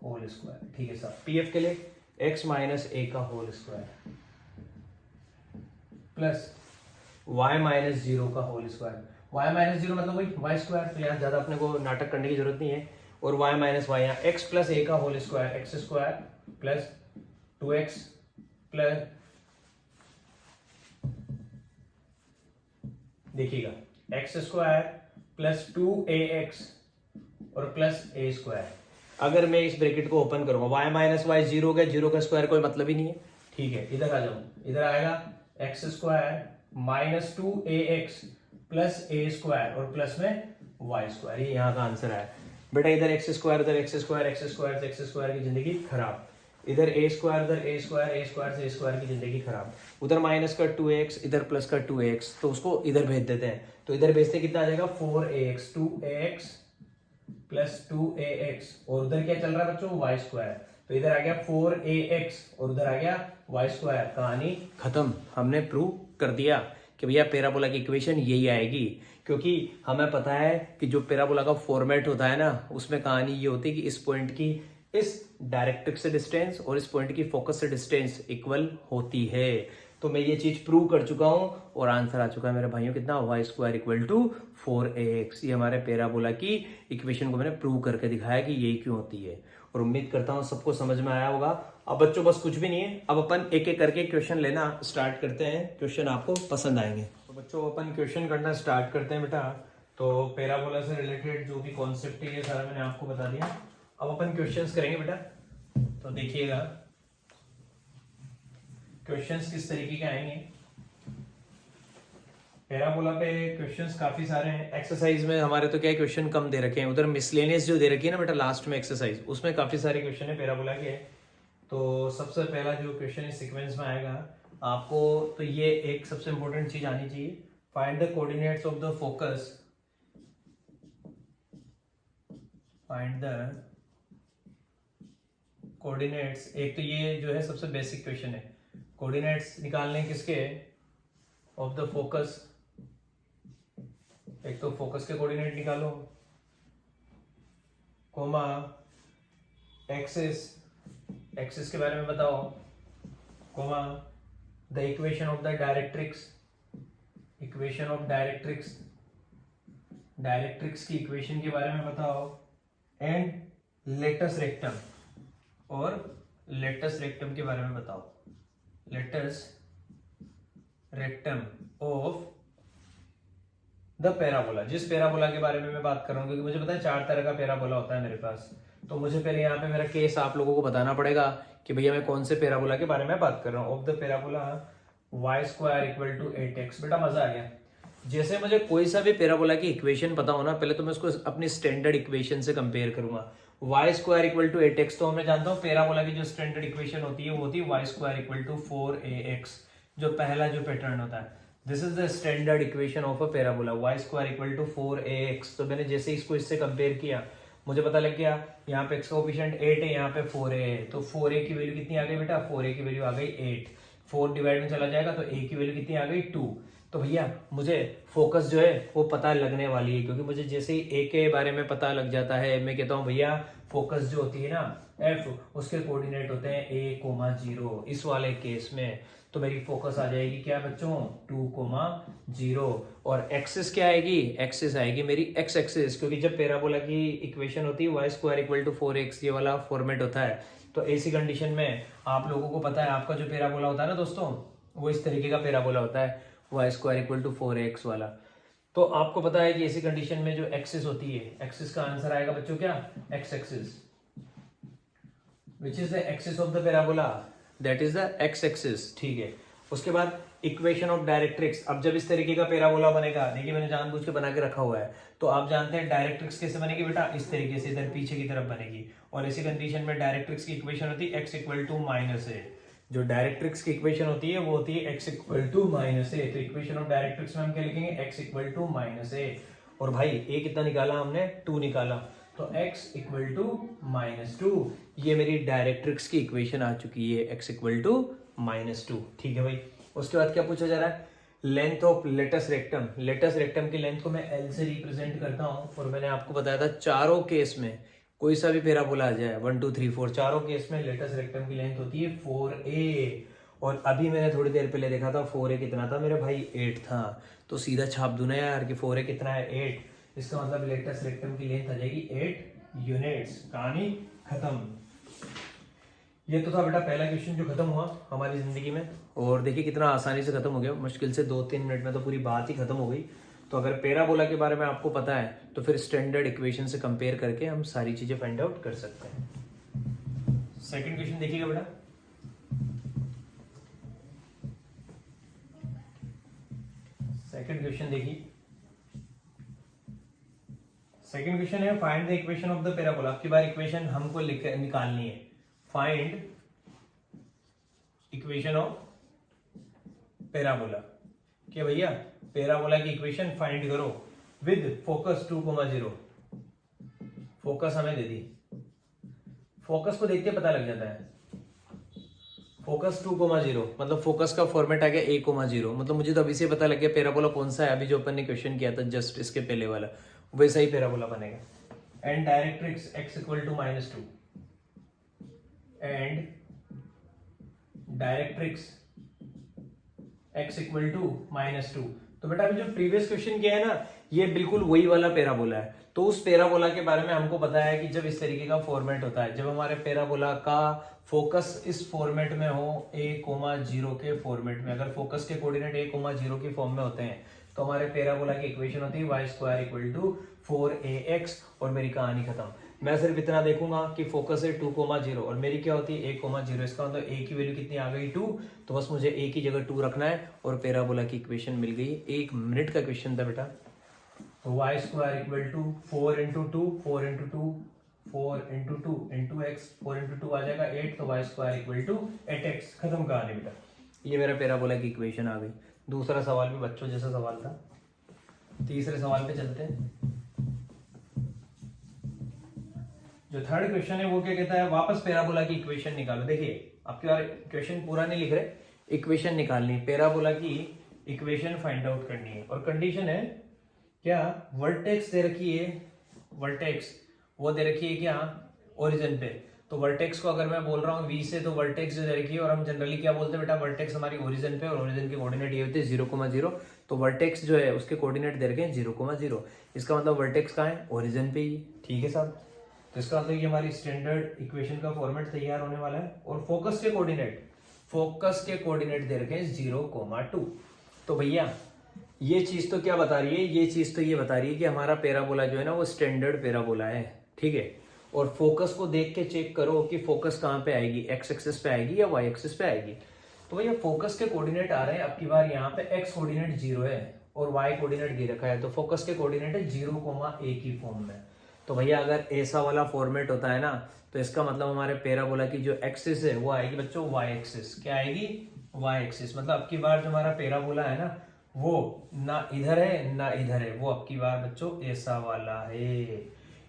होल स्क्वायर, ठीक है साहब। पीएफ के लिए x माइनस a का whole square plus y minus 0 का होल स्क्वायर। y माइनस 0 मतलब वही y स्क्वायर, तो यहाँ ज्यादा अपने को नाटक करने की जरूरत नहीं है। और y माइनस y, यहाँ x प्लस a का whole square, x square plus 2x plus, देखिएगा x स्क्वायर प्लस 2ax और प्लस a स्क्वायर। अगर मैं इस ब्रैकेट को ओपन करूंगा, y माइनस y 0 का, 0 का स्क्वायर कोई मतलब ही नहीं है, ठीक है। इधर आ जाऊं, इधर आएगा x square minus 2ax plus a square और प्लस में y स्क्वायर। ये यहाँ का आंसर है बेटा। इधर x स्क्वायर, इधर x स्क्वायर, x स्क्वायर से x स्क्वायर की जिंदगी खराब, इधर a स्क्वायर, इधर a स्क्वायर, a स्क्वायर से a स्क्वायर की जिंदगी खराब, उधर माइनस का 2x, इधर प्लस का 2x, तो उसको इधर भेज देते हैं। तो इधर भेजते कितना आ जाएगा, 4ax, 2ax प्लस 2ax, और उधर क्या चल रहा है बच्चों, y स्क्वायर। तो इधर आ गया 4ax और उधर आ गया y स्क्वायर। कहानी खत्म, हमने प्रूव कर दिया कि भैया पैराबोला की इक्वेशन यही आएगी, क्योंकि हमें पता है कि जो पैराबोला का फॉर्मेट होता है ना उसमें कहानी ये होती है कि इस पॉइंट की इस डायरेक्ट्रिक्स से डिस्टेंस और इस पॉइंट की फोकस से डिस्टेंस इक्वल होती है। तो मैं ये चीज प्रूव कर चुका हूं और आंसर आ चुका है मेरे भाइयों कितना, y square equal to 4ax। ये हमारे पैराबोला की इक्वेशन को मैंने प्रूव करके दिखाया कि यही क्यों होती है, और उम्मीद करता हूं सबको समझ में आया होगा। अब बच्चों बस कुछ भी नहीं है, अब अपन एक एक करके क्वेश्चन लेना स्टार्ट करते हैं, क्वेश्चन आपको पसंद आएंगे। तो बच्चों अपन क्वेश्चन करना स्टार्ट करते हैं बेटा। तो पैराबोला से रिलेटेड जो भी कॉन्सेप्ट है ये सारा मैंने आपको बता दिया। अब अपन क्वेश्चंस करेंगे बेटा। तो देखिएगा क्वेश्चंस किस तरीके के आएंगे। पैराबोला पे क्वेश्चंस काफी सारे हैं। एक्सरसाइज में हमारे तो क्या क्वेश्चन कम दे रखे हैं, उधर मिसलेनियस जो दे रखी है ना बेटा लास्ट में एक्सरसाइज, उसमें काफी सारे क्वेश्चन है पैराबोला के। तो सबसे पहला जो क्वेश्चन इस सीक्वेंस में आएगा आपको तो ये एक सबसे इंपॉर्टेंट चीज आनी चाहिए, find the coordinates of the focus, find the coordinates. एक तो ये जो है सबसे बेसिक क्वेश्चन है, कोऑर्डिनेट्स निकालने किसके, ऑफ द फोकस। एक तो फोकस के कोऑर्डिनेट निकालो, कोमा एक्सिस, एक्सिस के बारे में बताओ, comma the equation of the directrix, equation of directrix, directrix की इक्वेशन के बारे में बताओ, एंड लेटस रेक्टम, और लेटस रेक्टम के बारे में बताओ, latus rectum of the parabola. जिस पैराबोला के बारे में मैं बात कर रहा हूँ, क्योंकि मुझे पता है 4 तरह का पैराबोला होता है मेरे पास, तो मुझे पहले यहाँ पे मेरा केस आप लोगों को बताना पड़ेगा कि भैया मैं कौन से पैराबोला के बारे में बात कर रहा हूँ। Of the parabola y square equal to 8x। बेटा मजा आ गया। जैसे मुझे कोई सा भी पैराबोला की इक्वेशन पता हो ना, पहले तो मैं उसको अपनी स्टैंडर्ड इक्वेशन से कंपेयर करूंगा। y square equal to 8x, तो मैं जानता हूँ पैराबोला की जो स्टैंडर्ड इक्वेशन होती है वो होती है y square equal to 4ax, जो पहला जो पैटर्न होता है। This is the standard equation of a parabola, y square equal to 4ax। तो मैंने जैसे इसको इससे कंपेयर किया, मुझे पता लग गया यहाँ पे x का कोएफिशिएंट 8 है, यहाँ पे 4a है, तो 4a की वैल्यू कितनी आ गई बेटा, 4a की वैल्यू आ गई 8। 4 डिवाइड में चला जाएगा तो a की वैल्यू कितनी आ गई 2। तो भैया मुझे फोकस जो है वो पता लगने वाली है, क्योंकि मुझे जैसे ही a के बारे में पता लग जाता है, मैं कहता हूँ भैया फोकस जो होती है ना f, उसके कोऑर्डिनेट होते हैं a, 0। इस वाले केस में तो मेरी फोकस आ जाएगी क्या बच्चों, 2, 0। और एक्सिस क्या आएगी, एक्सिस आएगी मेरी x एक्सिस, क्योंकि जब पैराबोला की इक्वेशन होती है y square equal to 4x, ये वाला फॉर्मेट होता है। तो ऐसी कंडीशन में आप लोगों को पता है आपका जो पैराबोला होता है ना दोस्तों, वो इस तरीके का पैराबोला होता है, y square equal to 4x वाला। तो आपको पता है कि ऐसी कंडीशन में जो एक्सिस होती है, एक्सिस का आंसर आएगा बच्चों क्या, x axis, which is the axis of the parabola, that is the x axis. ठीक है, उसके बाद इक्वेशन ऑफ डायरेक्ट्रिक्स। अब जब इस तरीके का पैराबोला बनेगा, देखिए मैंने जानबूझ के बना के रखा हुआ है, तो आप जानते हैं डायरेक्ट्रिक्स कैसे बनेगी बेटा, इस तरीके से इधर पीछे की तरफ बनेगी। और इसी कंडीशन में डायरेक्ट्रिक्स की इक्वेशन होती है x इक्वल टू -a। जो डायरेक्ट्रिक्स की इक्वेशन होती है वो होती है x इक्वल टू -a। तो इक्वेशन ऑफ डायरेक्ट्रिक्स में हम क्या लिखेंगे, x इक्वल टू -a। और भाई a कितना निकाला हमने, 2 निकाला, तो x इक्वल टू -2, ये मेरी डायरेक्ट्रिक्स की इक्वेशन आ चुकी है, x इक्वल टू -2। ठीक है भाई, उसके बाद क्या पूछा जा रहा है, length of latus rectum. Latus rectum की लेंथ को मैं L से रिप्रेजेंट करता हूँ, और मैंने आपको बताया था चारों केस में कोई सा भी पैराबोला आ जाए, 1 2 3 4, चारों केस में लेटस रेक्टम की लेंथ होती है 4a। और अभी मैंने थोड़ी देर पहले देखा था 4a कितना था मेरे भाई, 8 था। तो सीधा छाप दूं ना यार कि 4a कितना है, 8। इसका मतलब लेटस रेक्टम की लेंथ आ जाएगी 8 यूनिट्स। कहानी खत्म। ये तो था बेटा पहला क्वेश्चन जो खत्म हुआ हमारी जिंदगी में, और देखिए कितना आसानी से खत्म हो गया, मुश्किल से 2-3 मिनट में तो पूरी बात ही खत्म हो गई। तो अगर पैराबोला के बारे में आपको पता है तो फिर स्टैंडर्ड इक्वेशन से कंपेयर करके हम सारी चीजें फाइंड आउट कर सकते हैं। सेकंड क्वेश्चन देखिएगा बेटा, सेकंड क्वेश्चन देखिए। सेकंड क्वेश्चन है find the equation of the parabola. आपकी बार इक्वेशन हमको निकालनी है, फाइंड इक्वेशन ऑफ पैराबोला। क्या भैया पैराबोला की इक्वेशन फाइंड करो विद फोकस 2, 0। फोकस हमें दे दी, फोकस को देखते पता लग जाता है। फोकस 2, 0 मतलब फोकस का फॉर्मेट आ गया a, 0। मतलब मुझे तो अभी से पता लग गया पैराबोला कौन सा है, अभी जो अपन ने क्वेश्चन किया था जस्ट इसके पहले वाला, वैसा ही पैराबोला बनेगा। And directrix x equal to -2, and directrix x equal to -2। तो बेटा अभी जो प्रीवियस क्वेश्चन किया है ना, ये बिल्कुल वही वाला पैराबोला है। तो उस पैराबोला के बारे में हमको पता है कि जब इस तरीके का फॉर्मेट होता है, जब हमारे पैराबोला का फोकस इस फॉर्मेट में हो a, 0 के फॉर्मेट में, अगर फोकस के कोऑर्डिनेट a, 0 के फॉर्म में होते हैं तो हमारे पैराबोला की इक्वेशन होती है y square equal to 4ax, और मेरी कहानी खत्म। मैं सिर्फ इतना देखूंगा कि फोकस है 2, 0 और मेरी क्या होती है a, 0। इसका मतलब a की वैल्यू कितनी आ गई 2, तो बस मुझे a की जगह 2 रखना है और पैराबोला की इक्वेशन मिल गई। 1 मिनट का क्वेश्चन था बेटा। तो y square equal to 4 into 2, 4 into 2, 4 into 2 into x, 4 into 2 आ जाएगा 8, तो y square equal to 8x। खत्म कहानी बेटा। ये मेरा पैराबोला की इक्वेशन आ गई। दूसरा सवाल भी बच्चों जैसा सवाल था। तीसरे सवाल पे चलते हैं। जो थर्ड क्वेश्चन है वो क्या कहता है, वापस पैराबोला की इक्वेशन निकालो। देखिए आपके बार इक्वेशन पूरा नहीं लिख रहे, इक्वेशन निकालनी है, पैराबोला की इक्वेशन फाइंड आउट करनी है। और कंडीशन है क्या, वर्टेक्स दे रखी है, वर्टेक्स वो दे रखी है क्या, ओरिजिन पे। तो वर्टेक्स को अगर मैं बोल रहा हूँ वी से, तो वर्टेक्स जो दे रखी है, और हम जनरली क्या बोलते हैं बेटा, वर्टेक्स हमारी ओरिजिन पे, और ओरिजिन के कोऑर्डिनेट ये होते हैं 0,0। तो वर्टेक्स जो है उसके कोऑर्डिनेट दे रखे हैं 0,0। इसका मतलब वर्टेक्स कहाँ है, ओरिजिन पे ही। ठीक है साहब, तो इसका मतलब ये हमारी स्टैंडर्ड इक्वेशन का फॉर्मेट तैयार होने वाला है। और फोकस के कोऑर्डिनेट दे रखे हैं 0,2। तो भैया ये चीज तो क्या बता रही है, ये चीज तो ये बता रही है कि हमारा पैराबोला जो है ना वो स्टैंडर्ड पैराबोला है। ठीक है, और फोकस को देख के चेक करो कि फोकस कहाँ पे आएगी, एक्स एक्सिस पे आएगी या वाई एक्सिस पे आएगी। तो भैया फोकस के कोऑर्डिनेट आ रहे हैं, अब की बार यहाँ पे एक्स कोऑर्डिनेट 0 है और वाई कोऑर्डिनेट दे रखा है, तो फोकस के कोऑर्डिनेट है 0,a की फॉर्म में। तो भैया अगर ऐसा वाला फॉर्मेट होता है ना, तो इसका मतलब हमारे पैराबोला की जो एक्सिस है वो आएगी बच्चों वाई एक्सिस। क्या आएगी, वाई एक्सिस। मतलब अब की बार जो हमारा पैराबोला है ना वो ना इधर है ना इधर है, वो अब की बार बच्चों ऐसा वाला है,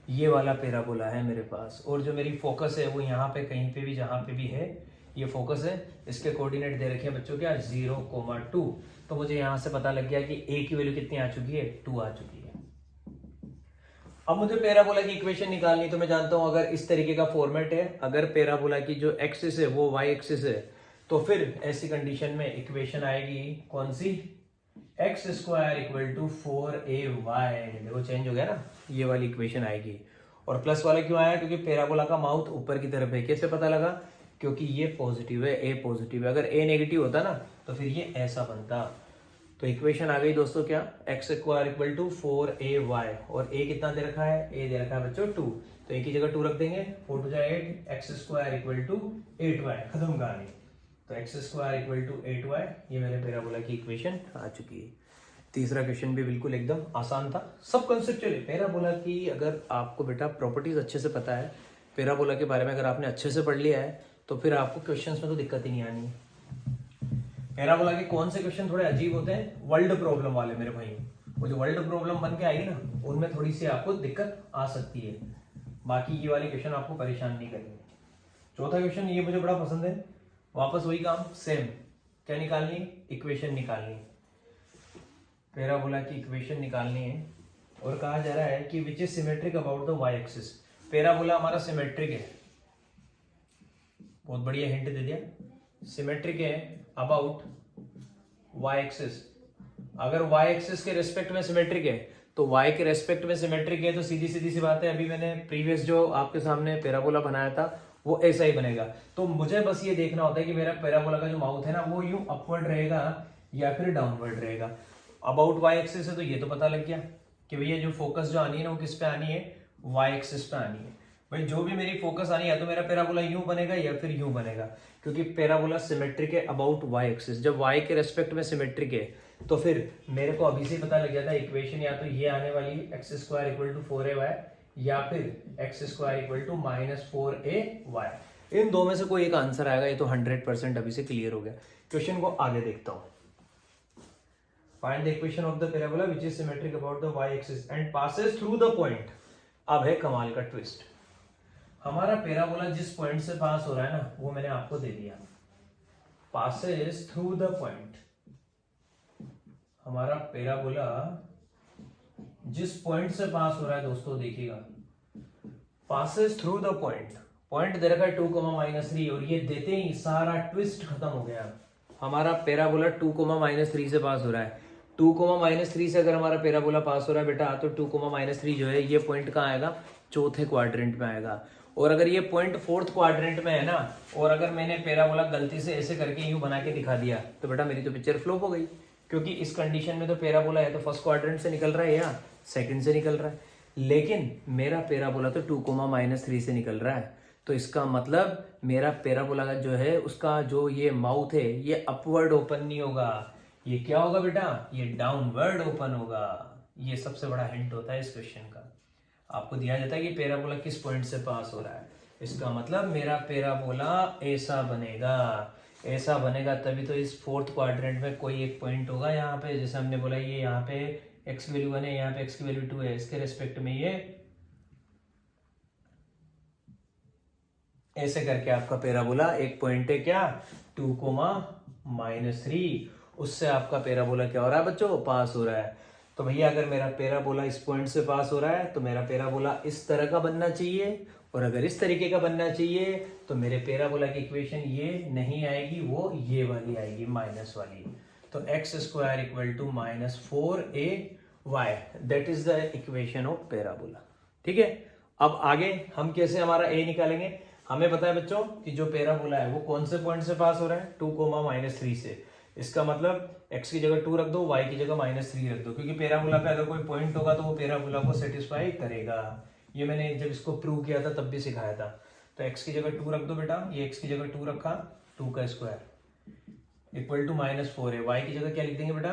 ये वाला पैराबोला है मेरे पास। और जो मेरी फोकस है वो यहाँ पे कहीं पे भी जहाँ पे भी है, ये फोकस है, इसके कोऑर्डिनेट दे रखे हैं बच्चों क्या, 0,2। तो मुझे यहाँ से पता लग गया कि a की वैल्यू कितनी आ चुकी है, 2 आ चुकी है। अब मुझे पैराबोला की इक्वेशन निकालनी, तो मैं जानता हूं अगर इस तरीके का फॉर्मेट है, अगर पैराबोला की जो एक्सिस है वो वाई एक्सिस है, तो फिर ऐसी कंडीशन में इक्वेशन आएगी कौन सी, X square equal to 4ay। देखो चेंज हो गया ना, ये वाली इक्वेशन आएगी। और प्लस वाला क्यों आया, क्योंकि पैराबोला का माउथ ऊपर की तरफ है। कैसे पता लगा, क्योंकि ये पॉजिटिव है, ए पॉजिटिव है। अगर ए नेगेटिव होता ना तो फिर ये ऐसा बनता। तो इक्वेशन आ गई दोस्तों क्या, x square equal to 4ay, और a कितना दे रखा है, a दे रखा है बच्चों 2। तो a की जगह 2 रख देंगे, 4 2 8, x square equal to 8y, खत्म कहानी। तो x square equal to 8y, ये मेरे पैराबोला की इक्वेशन आ चुकी है। तीसरा क्वेश्चन भी बिल्कुल एकदम आसान था, सब कंसेप्चुअल है। पैराबोला की अगर आपको बेटा प्रॉपर्टीज अच्छे से पता है, पैराबोला के बारे में अगर आपने अच्छे से पढ़ लिया है, तो फिर आपको क्वेश्चंस में तो दिक्कत ही नहीं आनी है। पैराबोला के कौन से क्वेश्चन थोड़े अजीब होते हैं, वर्ल्ड प्रॉब्लम वाले मेरे भाई, वो जो वर्ल्ड प्रॉब्लम बन के आएगी ना, उनमें थोड़ी सी आपको दिक्कत आ सकती है। बाकी ये वाले क्वेश्चन आपको परेशान नहीं करेंगे। चौथा क्वेश्चन ये मुझे बड़ा पसंद है, वापस वही काम सेम, क्या निकालनी, इक्वेशन निकालनी, पैराबोला की इक्वेशन निकालनी है। और कहा जा रहा है कि which is symmetric about the y axis. Parabola हमारा सिमेट्रिक है, बहुत बढ़िया हिंट दे दिया, सिमेट्रिक है अबाउट y एक्सिस। अगर y एक्सिस के रेस्पेक्ट में सिमेट्रिक है, तो y के रेस्पेक्ट में सिमेट्रिक है, तो सीधी सीधी सी बात है, अभी मैंने प्रीवियस जो आपके सामने पैराबोला बनाया था वो ऐसा ही बनेगा। तो मुझे बस ये देखना होता है कि मेरा पैराबोला का जो माउथ है ना वो यूं अपवर्ड रहेगा या फिर डाउनवर्ड रहेगा। अबाउट y एक्सिस है तो ये तो पता लग गया कि भैया जो फोकस जो आनी है ना वो किस पे आनी है, y एक्सिस पे आनी है। भाई जो भी मेरी फोकस आनी है, तो मेरा पैराबोला यूं बनेगा या फिर यूं बनेगा, क्योंकि पैराबोला सिमेट्रिक है अबाउट y एक्सिस। जब y के रेस्पेक्ट में सिमेट्रिक है, तो फिर मेरे को अभी से पता लग जाता है इक्वेशन या तो ये आने वाली है, x square equal to 4ay, या फिर x square equal to -4ay। इन दो में से कोई एक आंसर आएगा, ये तो 100% अभी से क्लियर हो गया। क्वेश्चन को आगे देखता हूं। Find the equation of the parabola which is symmetric about the y axis and passes through the point. अब है कमाल का ट्विस्ट, हमारा पैराबोला जिस पॉइंट से पास हो रहा है ना वो मैंने आपको दे दिया, पासेस थ्रू द पॉइंट। हमारा पैराबोला जिस पॉइंट से पास हो रहा है दोस्तों देखिएगा, passes through the point, point दे रखा है 2,-3, और ये देते ही सारा ट्विस्ट खत्म हो गया। हमारा पैराबोला 2,-3 से पास हो रहा है। 2,-3 से अगर हमारा पैराबोला पास हो रहा है बेटा, तो 2,-3 जो है ये पॉइंट कहाँ आएगा, चौथे क्वाड्रेंट में आएगा। और अगर ये पॉइंट फोर्थ क्वाड्रेंट में है ना, और अगर मैंने पैराबोला गलती से ऐसे करके यूं बना के दिखा दिया, तो बेटा मेरी तो पिक्चर फ्लॉप हो गई, क्योंकि इस कंडीशन में तो पैराबोला है तो फर्स्ट क्वाड्रेंट से निकल रहा है या सेकंड से निकल रहा है, लेकिन मेरा पैराबोला तो 2,-3 से निकल रहा है। तो इसका मतलब मेरा पैराबोला का जो है उसका जो ये माउथ है ये अपवर्ड ओपन नहीं होगा, ये क्या होगा बेटा, ये डाउनवर्ड ओपन होगा। ये सबसे बड़ा हिंट होता है इस क्वेश्चन का। आपको दिया जाता है कि पैराबोला किस पॉइंट से पास हो रहा है, इसका मतलब मेरा पैराबोला ऐसा बनेगा। ऐसा बनेगा तभी तो इस फोर्थ क्वाड्रेंट में कोई एक पॉइंट होगा यहाँ पे, जैसे हमने बोला ये यहाँ पे x की वैल्यू 1 है, यहाँ पे x की वैल्यू 2 है, इसके रेस्पेक्ट में ये ऐसे करके आपका पैराबोला एक पॉइंट है क्या 2, -3, उससे आपका पैराबोला क्या हो रहा है बच्चों, पास हो रहा है। तो भैया अगर मेरा पैराबोला इस पॉइंट से पास हो रहा है तो मेरा पैराबोला इस तरह का बनना चाहिए, और अगर इस तरीके का बनना चाहिए तो मेरे पैराबोला की इक्वेशन ये नहीं आएगी, वो ये वाली आएगी, माइनस वाली। तो x square equal to -4ay, that is the equation of parabola. ठीक है, अब आगे हम कैसे हमारा a निकालेंगे। हमें पता है बच्चों कि जो पैराबोला है वो कौन से पॉइंट से पास हो रहा है, 2, -3 से। इसका मतलब x की जगह 2 रख दो, y की जगह -3 रख दो, क्योंकि पैराबोला पे अगर कोई पॉइंट होगा तो वो पैराबोला को सेटिस्फाई करेगा। ये मैंने जब इसको प्रूव किया था तब भी सिखाया था। तो x की जगह 2 रख दो बेटा, ये x की जगह 2 रखा, 2 का स्क्वायर इक्वल टू -4 है। y की जगह क्या लिख देंगे बेटा,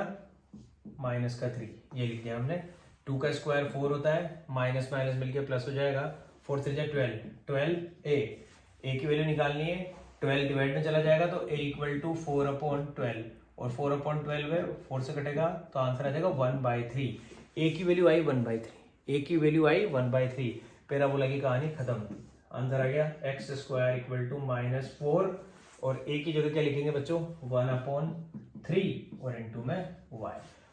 -3, ये लिख दिया हमने। 2 का स्क्वायर 4 होता है, माइनस माइनस मिलके प्लस हो जाएगा, 4 3 12, 12a, a की वैल्यू निकालनी है, 12 डिवाइड में चला जाएगा तो a इक्वल टू 4/12, और 4/12 है, 4 से कटेगा तो आंसर आ जाएगा 1/3। a की वैल्यू आई 1/3, a की वैल्यू आई 1/3, पैराबोला की कहानी खत्म। आंसर आ गया x स्क्वायर इक्वल टू -4, और a की जगह क्या लिखेंगे बच्चों, 1/3, और इनटू में y।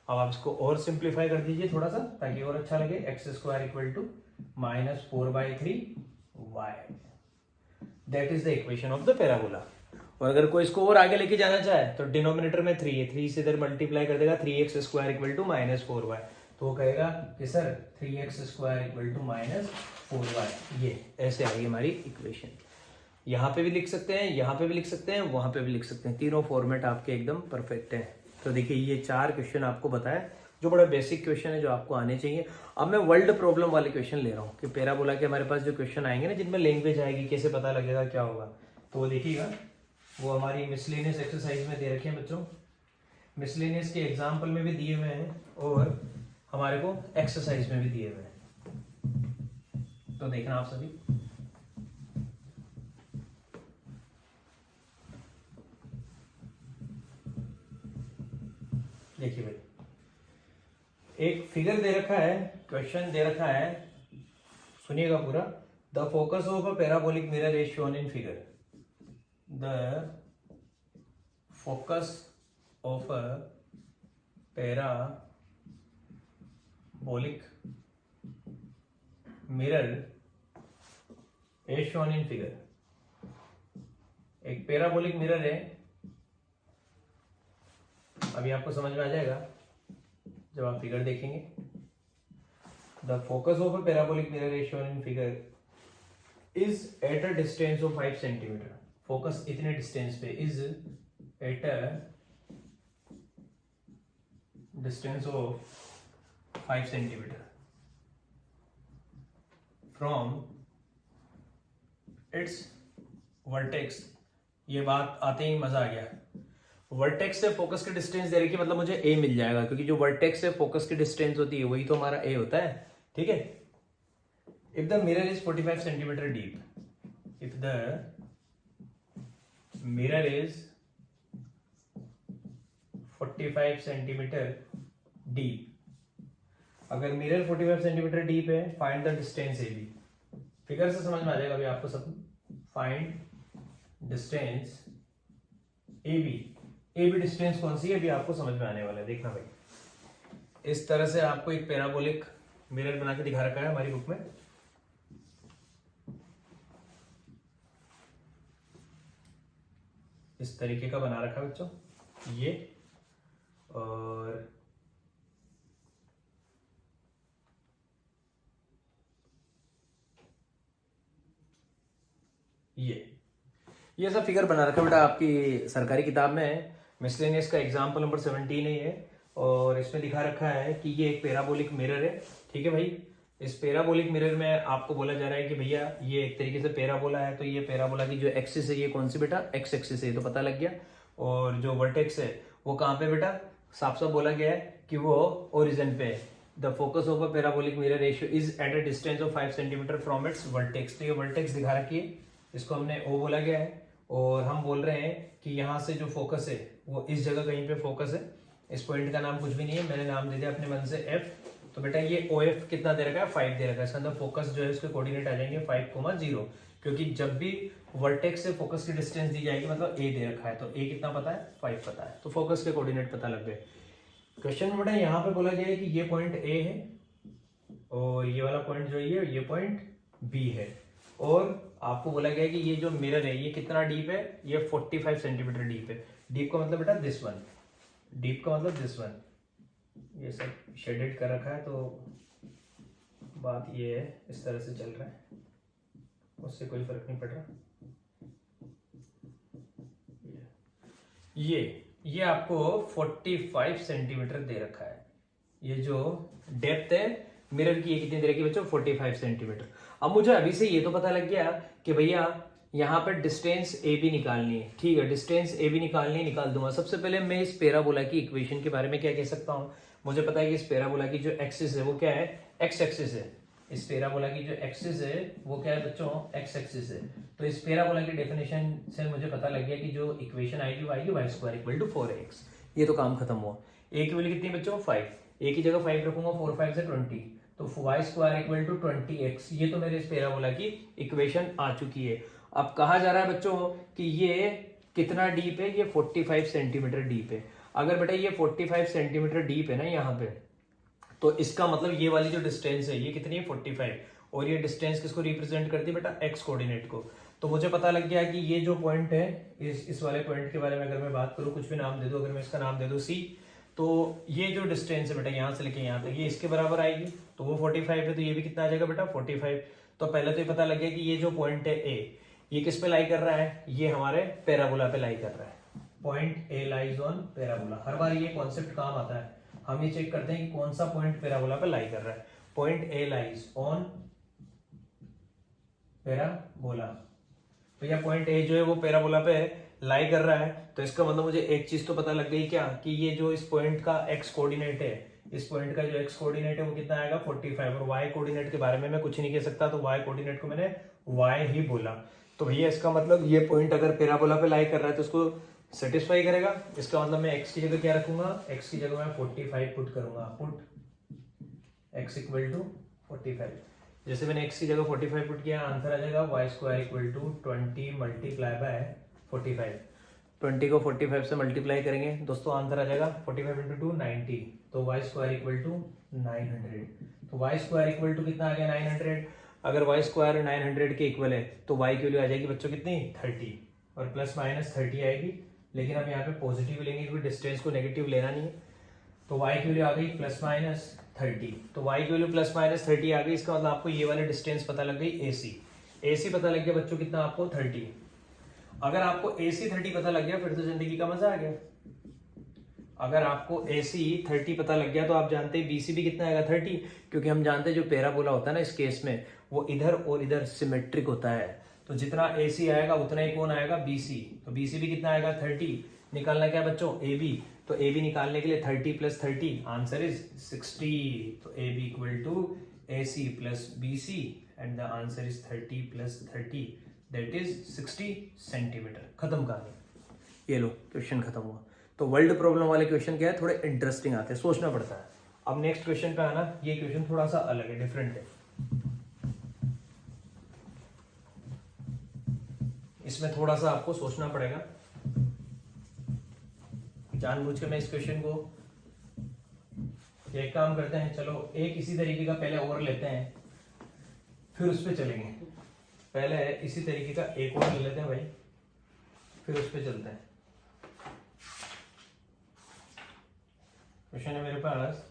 अब आप इसको और सिंप्लीफाई कर दीजिए थोड़ा सा ताकि और अच्छा लगे, x square equal to -4/3y, that is the equation of the parabola. और अगर कोई इसको और आगे लेके जाना चाहे तो डिनोमिनेटर में 3 है, 3 से इधर मल्टीप्लाई कर देगा, 3x square equal to -4y, तो वो कहेगा कि sir 3x square equal to -4y, ये ऐसे आई हमारी इक्वेशन। यहाँ पे भी लिख सकते हैं, यहाँ पे भी लिख सकते हैं, वहां पे भी लिख सकते हैं, तीनों फॉर्मेट आपके एकदम परफेक्ट है। तो देखिए ये 4 क्वेश्चन आपको बताया जो बड़ा बेसिक क्वेश्चन है, जो आपको आने चाहिए। अब मैं वर्ल्ड प्रॉब्लम वाले क्वेश्चन ले रहा हूँ कि पैराबोला के हमारे पास जो क्वेश्चन आएंगे ना, जिनमें लैंग्वेज आएगी, कैसे पता लगेगा क्या होगा, तो वो देखिएगा, वो हमारी मिसलेनियस एक्सरसाइज में दे रखे हैं बच्चों। मिसलेनियस के एग्जाम्पल में भी दिए हुए हैं और हमारे को एक्सरसाइज में भी दिए हुए हैं, तो देखना आप सभी। देखिए भाई, एक फिगर दे रखा है, क्वेश्चन दे रखा है, सुनिएगा पूरा। The focus of a parabolic mirror is shown in figure. The focus of a parabolic mirror is shown in figure. एक पैराबोलिक मिरर है, अभी आपको समझ में आ जाएगा जब आप फिगर देखेंगे। The focus of a parabolic mirror is shown in figure is at a distance of 5 centimetre. Focus इतने डिस्टेंस पे, is at a distance of 5 centimetre from its vertex. ये बात आते ही मजा आ गया। वर्टेक्स से फोकस की डिस्टेंस दे रखी है, मतलब मुझे a मिल जाएगा, क्योंकि जो वर्टेक्स से फोकस की डिस्टेंस होती है वही तो हमारा a होता है। ठीक है, if the mirror is 45 centimetre deep, if the mirror is 45 centimetre deep, अगर मिरर 45 सेंटीमीटर डीप है, find the distance A B. Figure से समझ में आ जाएगा अभी आपको सब। Find distance A B. A B distance कौन सी है अभी आपको समझ में आने वाला है, देखना भाई। इस तरह से आपको एक पैराबोलिक मिरर बना के दिखा रखा है हमारी बुक में। इस तरीके का बना रखा है बच्चों ये, और ये सब फिगर बना रखा है बेटा, आपकी सरकारी किताब में है। मिसलेनियस का एग्जाम्पल नंबर 17 है ये, और इसमें दिखा रखा है कि ये एक पैराबोलिक मिरर है। ठीक है भाई, इस पैराबोलिक मिरर में आपको बोला जा रहा है कि भैया ये एक तरीके से पैराबोला है, तो ये पैराबोला की जो एक्सिस है ये कौन सी बेटा, एक्स एक्सिस है, तो पता लग गया। और जो वर्टेक्स है वो कहाँ पे बेटा, साफ साफ बोला गया है कि वो ओरिजिन पे है। The focus of a parabolic mirror ratio is at a distance of 5 centimetre from its vertex. तो ये वर्टेक्स दिखा रखी है, इसको हमने ओ बोला गया है, और हम बोल रहे हैं कि यहाँ से जो फोकस है वो इस जगह कहीं पे फोकस है, इस पॉइंट का नाम कुछ भी नहीं है, मैंने नाम दे दिया अपने मन से एफ। तो बेटा ये ओ एफ कितना दे रखा है, 5 दे रखा है, इसके अंदर फोकस जो है उसके कोऑर्डिनेट आ जाएंगे 5,0, क्योंकि जब भी वर्टेक्स से फोकस की डिस्टेंस दी जाएगी मतलब ए दे रखा है, तो ए कितना पता है, 5 पता है, तो फोकस के कोऑर्डिनेट पता लग गए। क्वेश्चन में बेटा यहाँ पे बोला गया है कि ये पॉइंट ए है और ये वाला पॉइंट जो ये पॉइंट बी है, और आपको बोला गया है कि ये जो मिरर है ये कितना डीप है, ये 45 सेंटीमीटर डीप है। डीप का मतलब बेटा दिस वन, डीप का मतलब दिस वन, ये सब शेडेड कर रखा है, तो बात ये है इस तरह से चल रहा है, उससे कोई फर्क नहीं पड़ रहा। ये आपको 45 सेंटीमीटर दे रखा है, ये जो डेप्थ है मिरर की ये कितनी दे रखी है बच्चों, 45 सेंटीमीटर। अब मुझे अभी से ये तो पता लग गया कि भैया यहाँ पर डिस्टेंस ए बी निकालनी है, ठीक है, डिस्टेंस ए बी निकालनी है, निकाल दूंगा। सबसे पहले मैं इस पैराबोला की इक्वेशन के बारे में क्या कह सकता हूँ, मुझे पता है कि इस पैराबोला की जो एक्सिस है वो क्या है, एक्स एक्सिस है। इस पैराबोला की जो एक्सिस है वो क्या है बच्चों, एक्स एक्सिस है। तो इस पैराबोला की डेफिनेशन से मुझे पता लग गया कि जो इक्वेशन आएगी वो आएगी Y square equal to 4x। ये तो काम खत्म हुआ। ए की वैल्यू कितनी बच्चों, 5, ए की जगह 5 रखूंगा, 4 5 से 20, तो Y square equal to 20x। ये तो मेरे इस पैराबोला की इक्वेशन आ चुकी है। अब कहा जा रहा है बच्चों कि ये कितना डीप है, ये 45 सेंटीमीटर डीप है। अगर बेटा ये 45 सेंटीमीटर डीप है ना यहाँ पे, तो इसका मतलब ये वाली जो डिस्टेंस है ये कितनी है, 45, और ये डिस्टेंस किसको रिप्रेजेंट करती है बेटा, एक्स कोऑर्डिनेट को। तो मुझे पता लग गया कि ये जो पॉइंट है, इस वाले पॉइंट के बारे में अगर मैं बात करूं, कुछ भी नाम दे दूं, अगर मैं इसका नाम दे दूं सी, तो ये जो डिस्टेंस है बेटा यहाँ से लेके यहाँ तक ये इसके बराबर आएगी, तो वो 45 है, तो ये भी कितना आ जाएगा बेटा 45। तो पहले तो ये पता लग गया कि ये जो पॉइंट है ए, ये किस पे लाई कर रहा है, ये हमारे पैराबोला पे लाई कर रहा है। Point A lies on parabola. हर बार ये कॉन्सेप्ट काम आता है, हम ये चेक करते हैं कि कौन सा पॉइंट पैराबोला पे लाई कर रहा है। Point A lies on parabola, भैया पॉइंट ए जो है वो पैराबोला पे लाई कर रहा है, तो इसका मतलब मुझे एक चीज तो पता लग गई क्या, कि ये जो इस पॉइंट का एक्स कोऑर्डिनेट है, इस पॉइंट का जो एक्स कोऑर्डिनेट है वो कितना आएगा 45, और वाई कोऑर्डिनेट के बारे में मैं कुछ नहीं कह सकता, तो वाई कोऑर्डिनेट को मैंने वाई ही बोला। तो भैया इसका मतलब ये पॉइंट अगर पैराबोला पे लाई कर रहा है तो उसको सेटिस्फाई करेगा। इसका मतलब मैं एक्स की जगह क्या रखूंगा, एक्स की जगह मैं 45 पुट करूंगा, पुट एक्स इक्वल टू 45। जैसे मैंने x की जगह 45 पुट किया, आंसर आ जाएगा y square equal to 20 multiply by 45। 20 को 45 से मल्टीप्लाई करेंगे दोस्तों, आंसर आ जाएगा 45 इंटू 2 90, तो वाई स्क्वायर इक्वल टू 900। तो वाई स्क्वायर इक्वल टू कितना आ गया 900। अगर वाई स्क्वायर 900 के इक्वल है तो वाई की वैल्यू आ जाएगी बच्चों कितनी 30, और प्लस माइनस 30 आएगी, लेकिन हम यहाँ पे पॉजिटिव लेंगे क्योंकि डिस्टेंस को नेगेटिव लेना नहीं है। तो y की वैल्यू आ गई प्लस माइनस 30, तो y की वैल्यू प्लस माइनस 30 आ गई, इसका मतलब आपको ये वाले डिस्टेंस पता लग गई AC पता लग गया बच्चों कितना आपको 30। अगर आपको AC 30 पता लग गया फिर तो जिंदगी का मजा आ गया। अगर आपको AC 30 पता लग गया तो आप जानते हैं BC भी कितना आएगा 30, क्योंकि हम जानते हैं जो पैराबोला होता है ना इस केस में वो इधर और इधर सिमेट्रिक होता है, तो जितना AC आएगा उतना ही कौन आएगा BC, तो BC भी कितना आएगा 30। निकालना क्या बच्चों AB, तो AB निकालने के लिए 30 प्लस 30 आंसर इज 60, तो AB equal to AC plus BC and the answer is 30 plus 30 that is 60 centimetre. खत्म कहानी, ये लो क्वेश्चन खत्म हुआ। तो वर्ल्ड प्रॉब्लम वाले क्वेश्चन क्या है, थोड़े इंटरेस्टिंग आते हैं, सोचना पड़ता है। अब नेक्स्ट क्वेश्चन पे आना, ये क्वेश्चन थोड़ा सा अलग है, डिफरेंट है, इसमें थोड़ा सा आपको सोचना पड़ेगा। जानबूझ के मैं इस क्वेश्चन को, एक काम करते हैं, चलो एक इसी तरीके का पहले और लेते हैं फिर उस पर चलेंगे। पहले इसी तरीके का एक और ले लेते हैं भाई, फिर उस पर चलते हैं। क्वेश्चन है मेरे पास,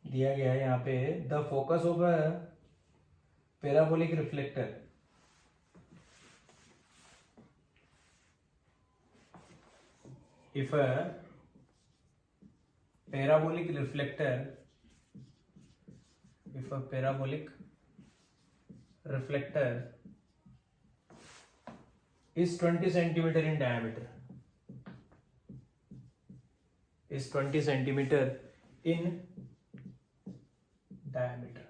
दिया गया है यहाँ पे, the focus of a parabolic reflector if a parabolic reflector is 20 centimeter in diameter,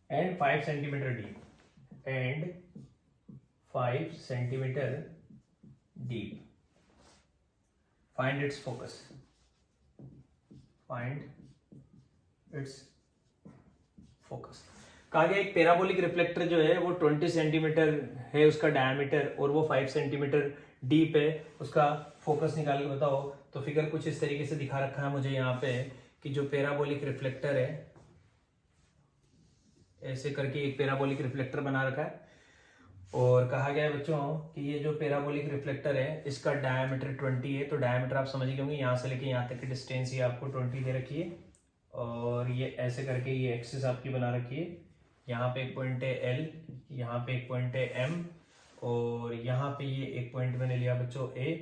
and 5 centimetre deep and 5 centimetre deep. Find its focus. Find its focus. कहा गया एक पैराबोलिक रिफ्लेक्टर जो है वो 20 सेंटीमीटर है उसका डायमीटर और वो 5 सेंटीमीटर डीप है. उसका फोकस निकाल के बताओ. तो फिगर कुछ इस तरीके से दिखा रखा है मुझे यहाँ पे कि जो पैराबोलिक रिफ्लेक्टर है, ऐसे करके एक पैराबोलिक रिफ्लेक्टर बना रखा है और कहा गया है बच्चों कि ये जो पैराबोलिक रिफ्लेक्टर है इसका डायमीटर 20 है. तो डायमीटर आप समझ गए होंगे, यहाँ से लेके यहाँ तक की डिस्टेंस ये आपको 20 दे रखी है और ये ऐसे करके ये एक्सिस आपकी बना रखी है. यहाँ पे एक पॉइंट है L, यहाँ पे एक पॉइंट है M और यहाँ पे ये एक पॉइंट मैंने लिया बच्चों A.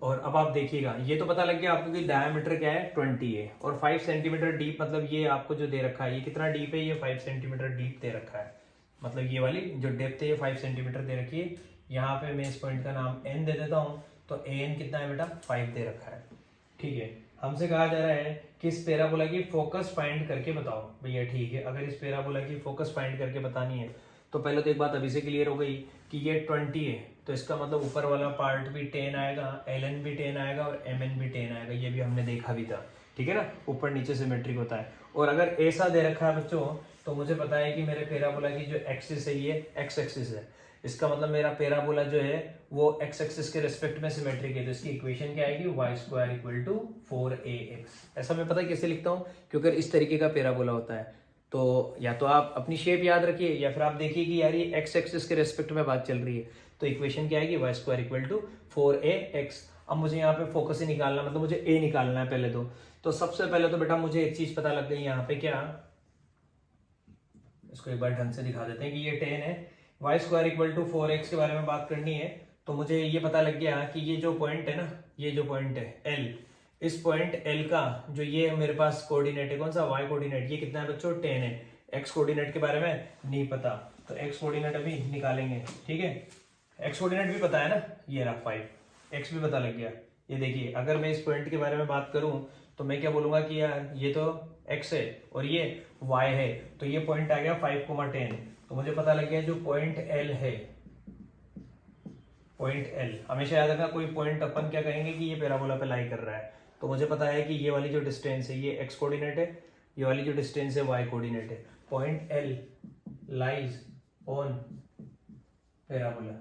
और अब आप देखिएगा, ये तो पता लग गया आपको कि डायमीटर क्या है 20 है और 5 सेंटीमीटर डीप, मतलब ये आपको जो दे रखा है ये कितना डीप है, ये 5 सेंटीमीटर डीप दे रखा है. मतलब ये वाली जो डेप्थ है ये 5 सेंटीमीटर दे रखी है. यहाँ पे मैं इस पॉइंट का नाम N दे देता हूँ. तो AN कितना है बेटा, 5 दे रखा है. ठीक है, हमसे कहा जा रहा है कि इस पैराबोला की फोकस फाइंड करके बताओ. भैया ठीक है, अगर इस पैराबोला की फोकस फाइंड करके बतानी है तो पहले तो एक बात अभी से क्लियर हो गई कि ये 20 है तो इसका मतलब ऊपर वाला पार्ट भी 10 आएगा, LN भी 10 आएगा और MN भी 10 आएगा. ये भी हमने देखा भी था. ठीक है ना, ऊपर नीचे सिमेट्रिक होता है. और अगर ऐसा दे रखा है बच्चों तो मुझे पता है कि मेरे पैराबोला की जो एक्सिस है ये एक्स एक्सिस है. इसका मतलब मेरा पैराबोला जो है वो एक्स एक्सिस के रेस्पेक्ट में सिमेट्रिक है. तो इसकी इक्वेशन क्या आएगी, y² = 4ax. ऐसा मैं पता है कैसे लिखता हूँ, क्योंकि इस तरीके का पैराबोला होता है. तो या तो आप अपनी शेप याद रखिए या फिर आप देखिए कि यार ये एक्स एक्सिस के रेस्पेक्ट में बात चल रही है. तो इक्वेशन क्या आएगी, y² = 4ax. अब मुझे यहाँ पे फोकस ही निकालना, मतलब मुझे a निकालना है पहले तो सबसे पहले तो बेटा मुझे एक चीज पता लग गई यहाँ पे. क्या, इसको एक बार ढंग से दिखा देते हैं कि ये 10 है. y² = 4x के बारे में बात करनी है तो मुझे ये पता लग गया कि ये जो पॉइंट है ना, ये जो पॉइंट है L, इस पॉइंट L का जो ये मेरे पास कोऑर्डिनेट है, कौन सा, y कोऑर्डिनेट, ये कितना है बच्चों, 10 है. x कोऑर्डिनेट के बारे में नहीं पता तो x कोऑर्डिनेट अभी निकालेंगे. ठीक है, x कोऑर्डिनेट भी पता है ना, ये रहा 5, x भी पता लग गया. ये देखिए, अगर मैं इस पॉइंट के बारे में बात करूं तो मैं क्या बोलूंगा कि यार ये तो x है और ये y है. तो ये पॉइंट आ गया 5,10. तो मुझे पता लग गया जो पॉइंट L है, पॉइंट L, हमेशा याद रखना कोई पॉइंट अपन क्या कहेंगे कि ये पैराबोला पे लाई कर रहा है. तो मुझे पता है कि ये वाली जो डिस्टेंस है ये x कोऑर्डिनेट है, ये वाली जो डिस्टेंस है y कोऑर्डिनेट है. Point L lies on parabola.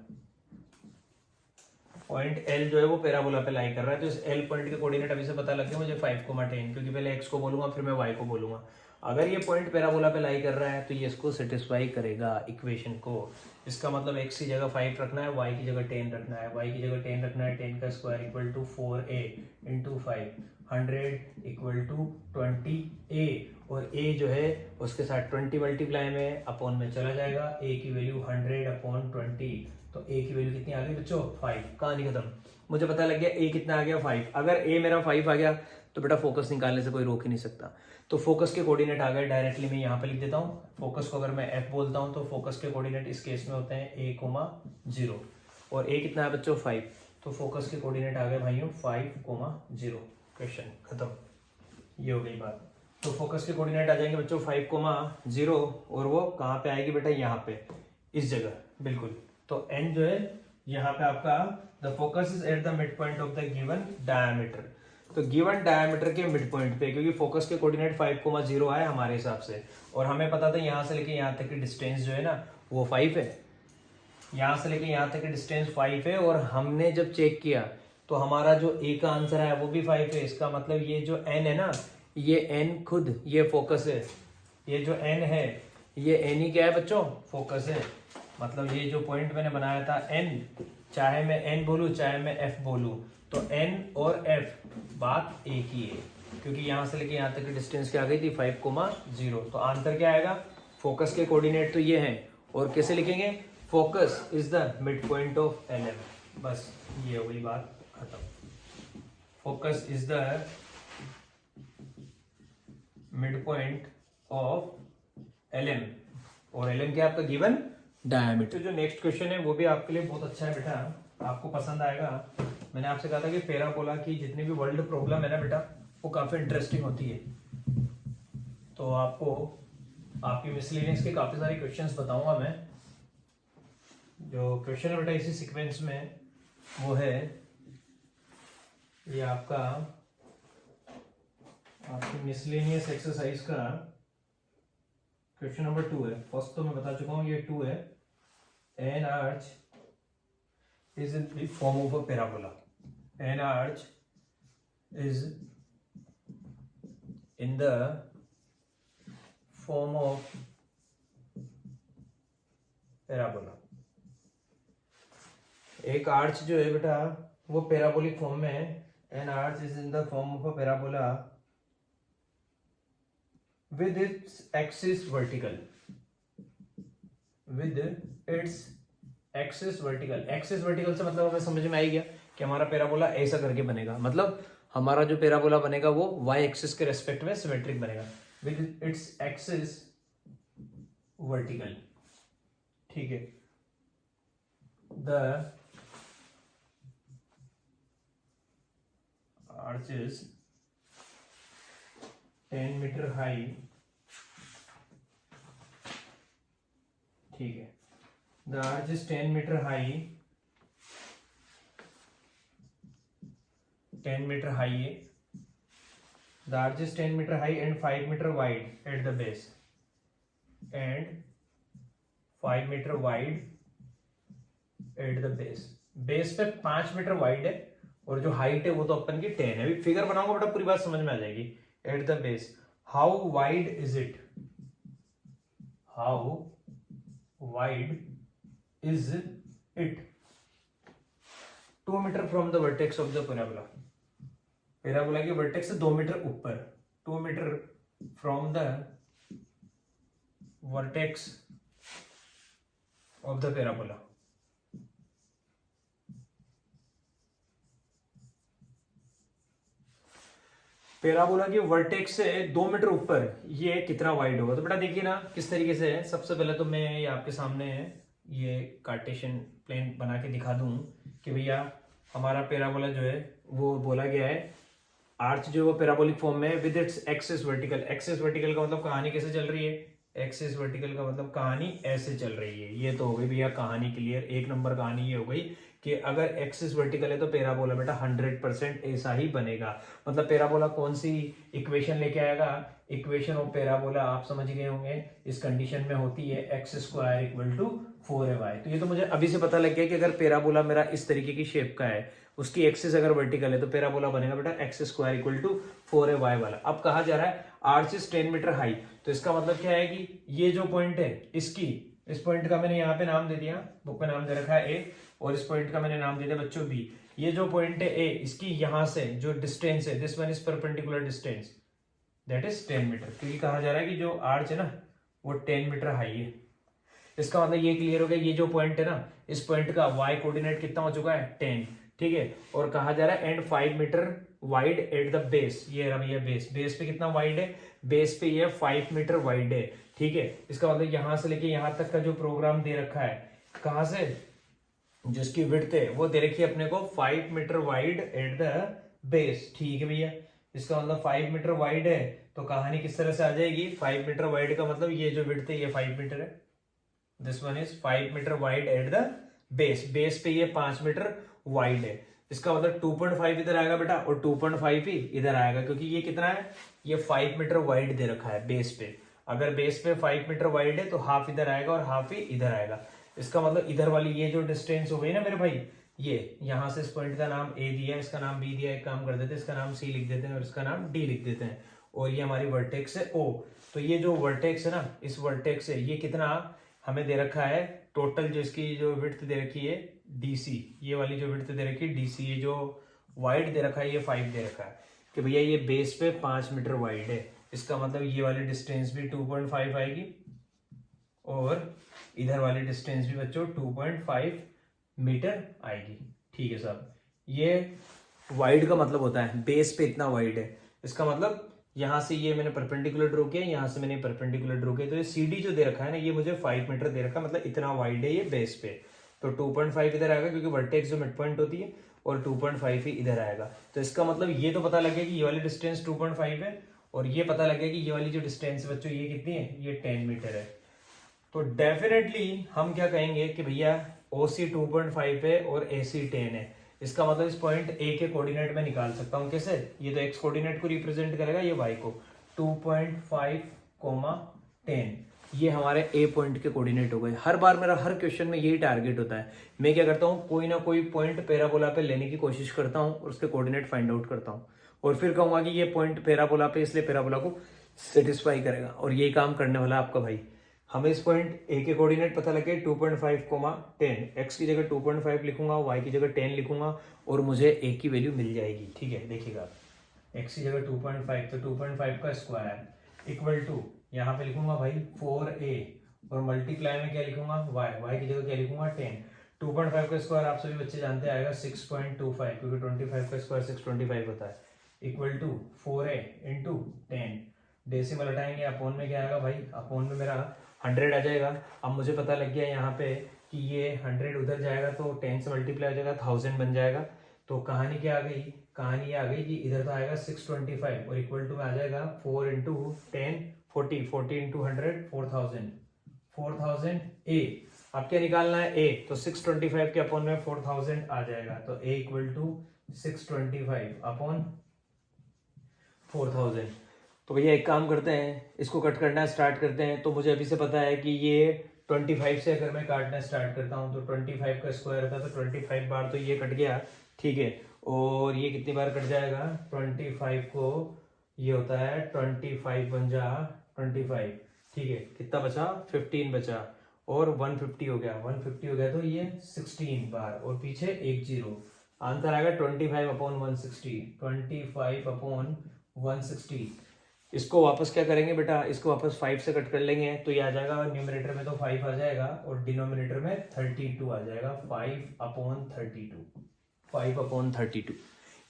Point L जो है वो पैराबोला पे लाई कर रहा है. तो इस L पॉइंट के कोऑर्डिनेट अभी से पता लग गया मुझे 5,10, क्योंकि पहले x को बोलूंगा फिर मैं y को बोलूंगा. अगर ये पॉइंट पैराबोला पे लाई कर रहा है तो ये इसको सेटिस्फाई करेगा इक्वेशन को. इसका मतलब x की जगह 5 रखना है, y की जगह 10 रखना है. y की जगह 10 रखना है, 10 का स्क्वायर = 4a × 5, 100 = 20a. और a जो है उसके साथ 20 मल्टीप्लाई में अपॉन में चला जाएगा. a की वैल्यू 100/20. तो a की वैल्यू कितनी आ गई बच्चों, 5. कहानी खत्म. मुझे पता लग गया a कितना आ गया, 5. अगर a मेरा 5 आ गया तो बेटा फोकस निकालने से कोई रोक ही नहीं सकता. तो फोकस के कोऑर्डिनेट आ गए, डायरेक्टली मैं यहाँ पे लिख देता हूँ. फोकस को अगर मैं f बोलता हूँ तो फोकस के कोऑर्डिनेट इस केस में होते हैं a, 0 और a कितना है बच्चों, 5. तो फोकस के कोऑर्डिनेट आ गए भाइयों 5, 0. क्वेश्चन खत्म, ये हो गई बात. तो फोकस के कोऑर्डिनेट आ जाएंगे बच्चों 5, 0 और वो कहाँ पे आएगी बेटा, यहाँ पे इस जगह बिल्कुल. तो n जो है यहाँ पे आपका the focus is at the mid point of the given diameter. तो गिवन डायमीटर के मिड पॉइंट पे, क्योंकि फोकस के कोऑर्डिनेट 5, 0 आए हमारे हिसाब से और हमें पता था यहाँ से लेके यहाँ तक की डिस्टेंस जो है ना वो 5 है. यहाँ से लेके यहाँ तक की डिस्टेंस 5 है और हमने जब चेक किया तो हमारा जो a का आंसर है वो भी 5 है. इसका मतलब ये जो n है ना, ये n खुद ये फोकस है. ये जो n है ये n ही क्या है बच्चों, फोकस है. मतलब ये जो पॉइंट मैंने बनाया था n, चाहे मैं n बोलूँ चाहे मैं f बोलूँ, तो n और f बात एक ही है, क्योंकि यहाँ से लेके यहाँ तक की डिस्टेंस क्या आ गई थी, 5, 0. तो आंसर क्या आएगा, फोकस के कोऑर्डिनेट तो ये हैं और कैसे लिखेंगे, focus is the mid point of LM. बस ये हो गई बात खत्म. Focus is the mid point of LM और LM क्या आपका गिवन डायमीटर. जो नेक्स्ट क्वेश्चन है वो भी आपके लिए बहुत अच्छा है बेटा, आपको पसंद आएगा. मैंने आपसे कहा था कि पैराबोला की जितनी भी वर्ल्ड प्रॉब्लम है ना बेटा वो काफी इंटरेस्टिंग होती है. तो आपको आपकी मिसलेनियस के काफी सारे क्वेश्चंस बताऊंगा मैं। जो क्वेश्चन है बेटा इसी सीक्वेंस में वो है ये आपकी मिसलेनियस एक्सरसाइज का क्वेश्चन नंबर 2 है। फर्स्ट तो मैं बता चुका हूँ ये 2 है। N arch is in the form of a parabola. N arch is in the form of parabola. एक आर्च जो है बेटा वो पैराबोलिक फॉर्म में है। N arch is in the form of a parabola with its axis vertical, with its axis vertical। axis vertical से मतलब हमें समझ में आ गया कि हमारा पैराबोला ऐसा करके बनेगा, मतलब हमारा जो पैराबोला बनेगा वो y एक्सिस के रेस्पेक्ट में सिमेट्रिक बनेगा with its axis vertical। ठीक है, the arch is 10 metre high. ठीक है, the arch is 10 metre high, 10 metre high है। The arch is 10 metre high and 5 metre wide at the base, and 5 metre wide at the base. Base पे 5 metre wide है और जो height है वो तो अपन की 10 है। अभी फिगर बनाऊंगा बेटा पूरी बात समझ में आ जाएगी। At the base, how wide is it? How wide is it? 2 metre from the vertex of the parabola। Parabola की वर्टेक्स से 2 मीटर ऊपर, 2 metre from the vertex of the parabola। Parabola की वर्टेक्स से 2 मीटर ऊपर ये कितना wide होगा? तो बेटा देखिए ना किस तरीके से है। सबसे पहले तो मैं ये आपके सामने ये कार्टेशियन प्लेन बना के दिखा दूं कि भैया हमारा पैराबोला जो है वो बोला गया है आर्च जो वो पैराबोलिक फॉर्म में with its axis vertical. Axis vertical का मतलब कहानी कैसे चल रही है? एक्सिस वर्टिकल का मतलब कहानी ऐसे चल रही है। ये तो हो गई भैया कहानी क्लियर। 1 नंबर कहानी ये हो गई कि अगर एक्सिस वर्टिकल है तो पैराबोला बेटा 100% ऐसा ही बनेगा। मतलब पैराबोला कौन सी इक्वेशन लेके आएगा? इक्वेशन ऑफ पैराबोला आप समझ गए होंगे, इस कंडीशन में होती है x square equal to 4ay। तो ये तो मुझे अभी से पता लग गया कि अगर पैराबोला मेरा इस तरीके की शेप का है, उसकी एक्सिस अगर वर्टिकल है तो पैराबोला बनेगा बेटा x square equal to 4ay वाला। अब कहा जा रहा है आर्च इज 10 मीटर हाई, तो इसका मतलब क्या है कि ये जो पॉइंट है इस पॉइंट का मैंने यहाँ पे नाम दे दिया, बुक में नाम दे रखा है ए, और इस पॉइंट का मैंने नाम दे दिया बच्चों बी। ये जो पॉइंट है ए, इसकी यहां से जो डिस्टेंस है, this one is perpendicular distance, that is 10 metre. क्योंकि कहा जा रहा है कि जो आर्च है ना वो 10 मीटर हाई है। इसका मतलब ये क्लियर हो गया, ये जो पॉइंट है ना इस पॉइंट का वाई कोऑर्डिनेट कितना हो चुका है 10। ठीक है, और कहा जा रहा है and 5 metre wide at the base. ये रहा भैया बेस पे कितना वाइड है? बेस पे ये 5 मीटर वाइड है। ठीक है, इसका मतलब यहां से लेके यहां तक का जो प्रोग्राम दे रखा है, कहां से जिसकी विड्थ है वो दे रखी है अपने को 5 metre wide at the base. ठीक है भैया, इसका मतलब 5 मीटर वाइड है तो कहानी किस तरह से आ जाएगी? 5 मीटर वाइड का मतलब ये जो विड्थ है ये 5 मीटर है, this one is 5 metre wide at the base पे ये 5 मीटर वाइड है। इसका मतलब 2.5 इधर आएगा बेटा और 2.5 ही इधर आएगा, क्योंकि ये कितना है? ये 5 मीटर वाइड दे रखा है बेस पे। अगर बेस पे 5 मीटर वाइड है तो हाफ इधर आएगा और हाफ ही इधर आएगा। इसका मतलब इधर वाली ये जो डिस्टेंस हो गई ना मेरे भाई, ये यहां से इस पॉइंट का नाम ए दिया, इसका नाम बी दिया, एक काम कर देते हैं इसका नाम सी लिख देते हैं और इसका नाम डी लिख देते हैं, और ये हमारी वर्टेक्स है ओ। तो ये जो वर्टेक्स है ना, इस वर्टेक्स से ये कितना हमें दे रखा है टोटल, जो इसकी जो विड्थ दे रखी है डीसी, ये वाली जो विड्थ दे रखी है डीसी, ये जो वाइड दे रखा है ये 5 दे रखा है कि भैया ये बेस पे 5 मीटर वाइड है। इसका मतलब ये वाली डिस्टेंस भी 2.5 आएगी और इधर वाली डिस्टेंस भी बच्चों 2.5 मीटर आएगी। ठीक है साहब, ये वाइड का मतलब होता है बेस पे इतना वाइड है। इसका मतलब यहां से ये मैंने परपेंडिकुलर ड्रॉ किया, यहां से मैंने परपेंडिकुलर ड्रॉ किया, तो ये सीडी जो दे रखा है ना ये मुझे 5 मीटर दे रखा है, मतलब इतना वाइड है ये बेस पे। तो 2.5 इधर आएगा क्योंकि वर्टेक्स जो मिड पॉइंट होती है, और 2.5 ही इधर आएगा। तो इसका मतलब ये तो पता लग गया कि ये वाली डिस्टेंस 2.5 है और ये पता लगे कि ये वाली जो डिस्टेंस बच्चों ये कितनी है, ये 10 मीटर है। तो डेफिनेटली हम क्या कहेंगे कि भैया OC 2.5 है और AC 10 है। इसका मतलब इस पॉइंट A के कोऑर्डिनेट में निकाल सकता हूँ कैसे, ये तो x कोऑर्डिनेट को रिप्रेजेंट करेगा, ये y को 2.5, 10 ये हमारे A पॉइंट के कोऑर्डिनेट हो गए। हर बार मेरा हर क्वेश्चन में यही टारगेट होता है, मैं क्या करता हूँ कोई ना कोई पॉइंट पैराबोला पे लेने की कोशिश करता हूँ और उसके कोऑर्डिनेट फाइंड आउट करता हूँ और फिर कहूंगा कि ये पॉइंट पैराबोला पे, इसलिए पैराबोला को सेटिस्फाई करेगा। और यही काम करने वाला है आपका भाई। हमें इस पॉइंट A के कोऑर्डिनेट पता लगे 2.5, 10, x की जगह 2.5 लिखूंगा, y की जगह 10 लिखूंगा और मुझे A की वैल्यू मिल जाएगी। ठीक है, देखिएगा x की जगह 2.5 तो 2.5 का स्क्वायर इक्वल टू यहाँ पे लिखूंगा भाई 4a और मल्टीप्लाई में क्या लिखूंगा y की जगह क्या लिखूंगा 10। 2.5 का स्क्वायर आप सभी बच्चे जानते हैं आएगा 6.25 क्योंकि 25 का स्क्वायर 625 होता है, equal to 4a into 10। Decimal हटाएंगे, अपॉन में क्या आएगा भाई, अपॉन में मेरा 100 आ जाएगा। अब मुझे पता लग गया यहाँ पे कि ये 100 उधर जाएगा तो 10 से मल्टीप्लाई हो जाएगा, 1000 बन जाएगा। तो कहानी क्या आ गई, कहानी आ गई कि इधर तो आएगा 625 और इक्वल टू में आ जाएगा 4 इंटू 10 40 इंटू 100 4000 A। अब क्या निकालना है A, तो 625 के अपॉन में 4000 आ जाएगा, तो A इक्वल टू 625 अपॉन 4000। तो भैया एक काम करते हैं, इसको कट करना स्टार्ट करते हैं। तो मुझे अभी से पता है कि ये 25 से अगर मैं काटना स्टार्ट करता हूँ तो 25 का स्क्वायर था तो 25 बार तो ये कट गया, ठीक है। और ये कितनी बार कट जाएगा, 25 को ये होता है 25 बन जा 25, ठीक है। कितना बचा, 15 बचा और 150 हो गया, 150 हो गया तो ये 16 बार और पीछे एक जीरो। आंसर आएगा 25 अपॉन 160, 25 अपॉन 160। इसको वापस क्या करेंगे बेटा, इसको वापस 5 से कट कर लेंगे तो ये आ जाएगा न्यूमरेटर में तो 5 आ जाएगा और डिनोमिनेटर में 32 आ जाएगा, 5 अपॉन 32, 5 अपॉन 32।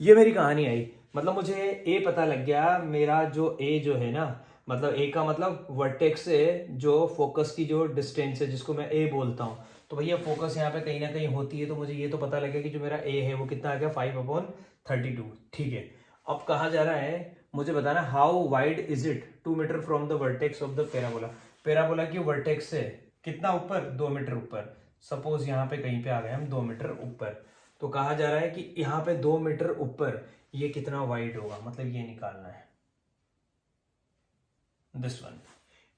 ये मेरी कहानी आई। मतलब मुझे ए पता लग गया, मेरा जो ए जो है ना, मतलब ए का मतलब वर्टेक्स से जो फोकस की जो डिस्टेंस है जिसको मैं ए बोलता हूँ, तो भैया फोकस यहाँ पे कहीं ना कहीं होती है। तो मुझे ये तो पता लगे कि जो मेरा ए है वो कितना आ गया 5 अपॉन 32, ठीक है। अब कहा जा रहा है मुझे बताना how wide is it 2 metre from the vertex of the parabola. Parabola की वर्टेक्स से कितना ऊपर, 2 मीटर ऊपर। सपोज यहाँ पे कहीं पे आ गए हम 2 मीटर ऊपर, तो कहा जा रहा है कि यहाँ पे 2 मीटर ऊपर ये कितना वाइड होगा, मतलब ये निकालना है, दिस वन,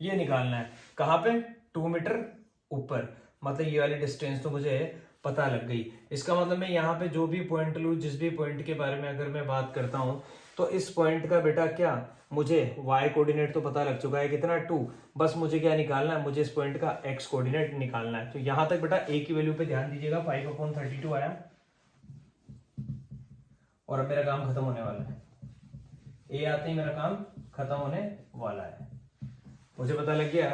ये निकालना है। कहाँ पे, 2 मीटर ऊपर, मतलब ये वाली डिस्टेंस तो मुझे पता लग गई। इसका मतलब मैं यहाँ पे जो भी पॉइंट लूँ, जिस भी पॉइंट के बारे में अगर मैं बात करता हूँ, तो इस पॉइंट का बेटा क्या, मुझे y कोऑर्डिनेट तो पता लग चुका है कितना 2, बस मुझे क्या निकालना है, मुझे इस पॉइंट का x कोऑर्डिनेट निकालना है। तो यहां तक बेटा a की वैल्यू पे ध्यान दीजिएगा, 5 अपॉन 32 आया और अब मेरा काम खत्म होने वाला है। a आते ही मेरा काम खत्म होने वाला है। मुझे पता लग गया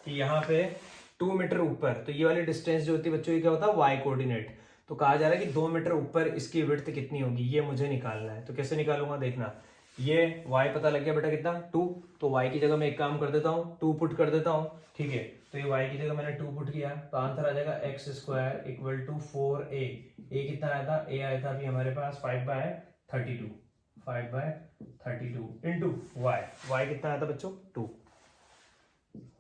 कि यहाँ पे 2 मीटर ऊपर, तो ये वाली डिस्टेंस जो होती है बच्चों, ये क्या होता है y कोऑर्डिनेट। तो कहा जा रहा है कि 2 मीटर ऊपर इसकी विड्थ कितनी होगी, ये मुझे निकालना है। तो कैसे निकालूंगा, देखना, ये y पता लग गया बेटा कितना 2, तो y की जगह मैं एक काम कर देता हूँ 2 पुट कर देता हूँ, ठीक है। तो ये y की जगह मैंने 2 पुट किया तो आंसर आ जाएगा x square equal to 4a। a कितना आया था, a आया था अभी हमारे पास 5/32, 5/32 इंटू y कितना आया था बच्चों 2,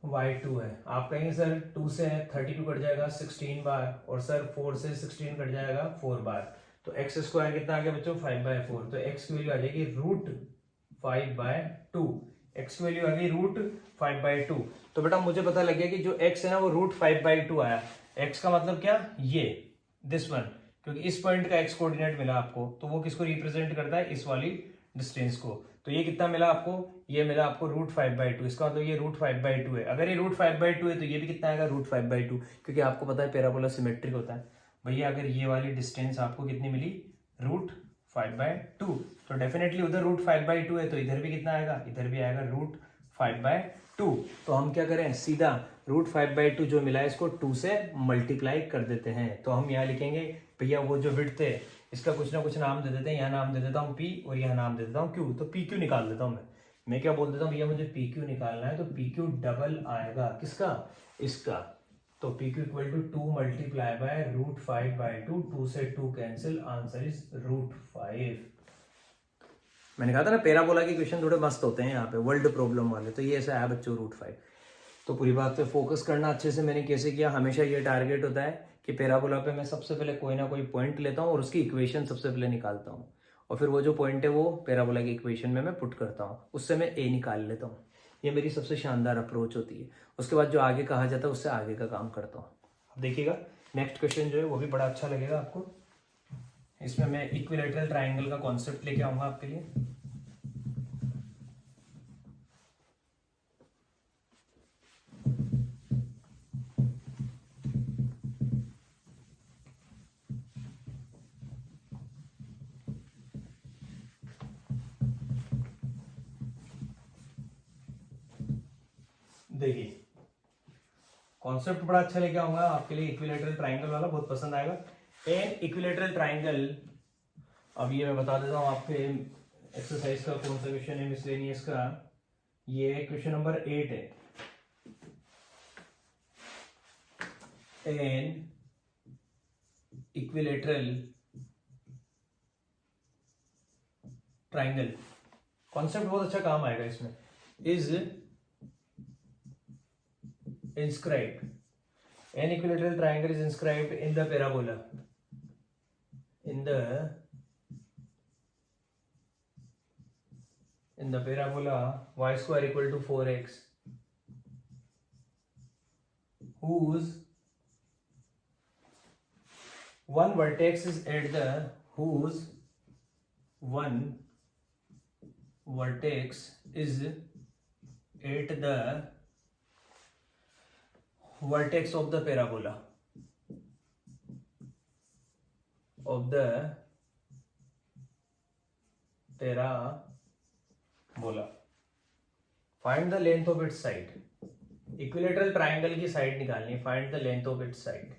y2 है। आप कहेंगे सर 2 से 32 कट जाएगा 16 बार और सर 4 से 16 कट जाएगा 4 बार, तो x स्क्वायर कितना आ गया बच्चों 5/4। तो x की वैल्यू आ जाएगी √5/2, x की वैल्यू आ गई √5/2। तो बेटा मुझे पता लग गया कि जो x है ना वो √5/2 आया। x का मतलब क्या, ये दिस वन, क्योंकि इस पॉइंट का x कोऑर्डिनेट मिला आपको, तो वो किसको रिप्रेजेंट करता है, इस वाली डिस्टेंस को। तो ये कितना मिला आपको, ये मिला आपको √5/2, इसका मतलब ये √5/2 है। अगर ये √5/2 है तो ये भी कितना आएगा √5/2, क्योंकि आपको पता है पैराबोला सिमेट्रिक होता है भैया। अगर ये वाली डिस्टेंस आपको कितनी मिली √5/2, तो डेफिनेटली उधर √5/2 है तो इधर भी कितना आएगा, इधर भी आएगा √5/2। तो हम क्या करें, सीधा √5/2 जो मिला है इसको 2 से मल्टीप्लाई कर देते हैं। तो हम यहाँ लिखेंगे भैया वो जो विड्थ है इसका कुछ ना कुछ नाम दे देते हैं, यहाँ नाम दे देता हूँ P और यहाँ नाम दे देता हूँ Q। तो PQ निकाल देता हूँ मैं क्या बोल देता हूँ भैया मुझे PQ निकालना है, तो PQ डबल आएगा किसका, इसका। तो PQ equal to 2 multiply by √5/2, 2 से 2 कैंसिल, आंसर इज √5। मैंने कहा था ना पैराबोला के क्वेश्चन थोड़े मस्त होते हैं यहाँ पे, वर्ल्ड प्रॉब्लम वाले। तो ये ऐसा है बच्चों √5। तो पूरी बात पे फोकस करना अच्छे से। मैंने कैसे किया, हमेशा ये टारगेट होता है कि पैराबोला पे मैं सबसे पहले कोई ना कोई पॉइंट लेता हूँ और उसकी इक्वेशन सबसे पहले निकालता हूँ, और फिर वो जो पॉइंट है वो पैराबोला की इक्वेशन में मैं पुट करता हूँ, उससे मैं ए निकाल लेता हूँ। ये मेरी सबसे शानदार अप्रोच होती है। उसके बाद जो आगे कहा जाता है उससे आगे का काम करता हूँ। अब देखिएगा नेक्स्ट क्वेश्चन जो है वो भी बड़ा अच्छा लगेगा आपको। इसमें मैं इक्विलैटरल ट्राइंगल का कॉन्सेप्ट लेके आऊंगा आपके लिए। देखिए कॉन्सेप्ट बड़ा अच्छा लेके आऊंगा आपके लिए, इक्विलैटरल ट्राइंगल वाला बहुत पसंद आएगा। एन इक्विलैटरल ट्राइंगल, अब ये मैं बता देता हूँ आपके एक्सरसाइज का कौन सा क्वेश्चन है मिसलेनियस का। ये क्वेश्चन नंबर 8 है। एन इक्विलैटरल ट्राइंगल, कॉन्सेप्ट बहुत अच्छा काम आएगा इसमें। Is inscribed, an equilateral triangle is inscribed in the parabola, in the parabola y square equal to 4x, whose one vertex is at the vertex of the parabola find the length of its side। Equilateral triangle की side निकालनी है, find the length of its side.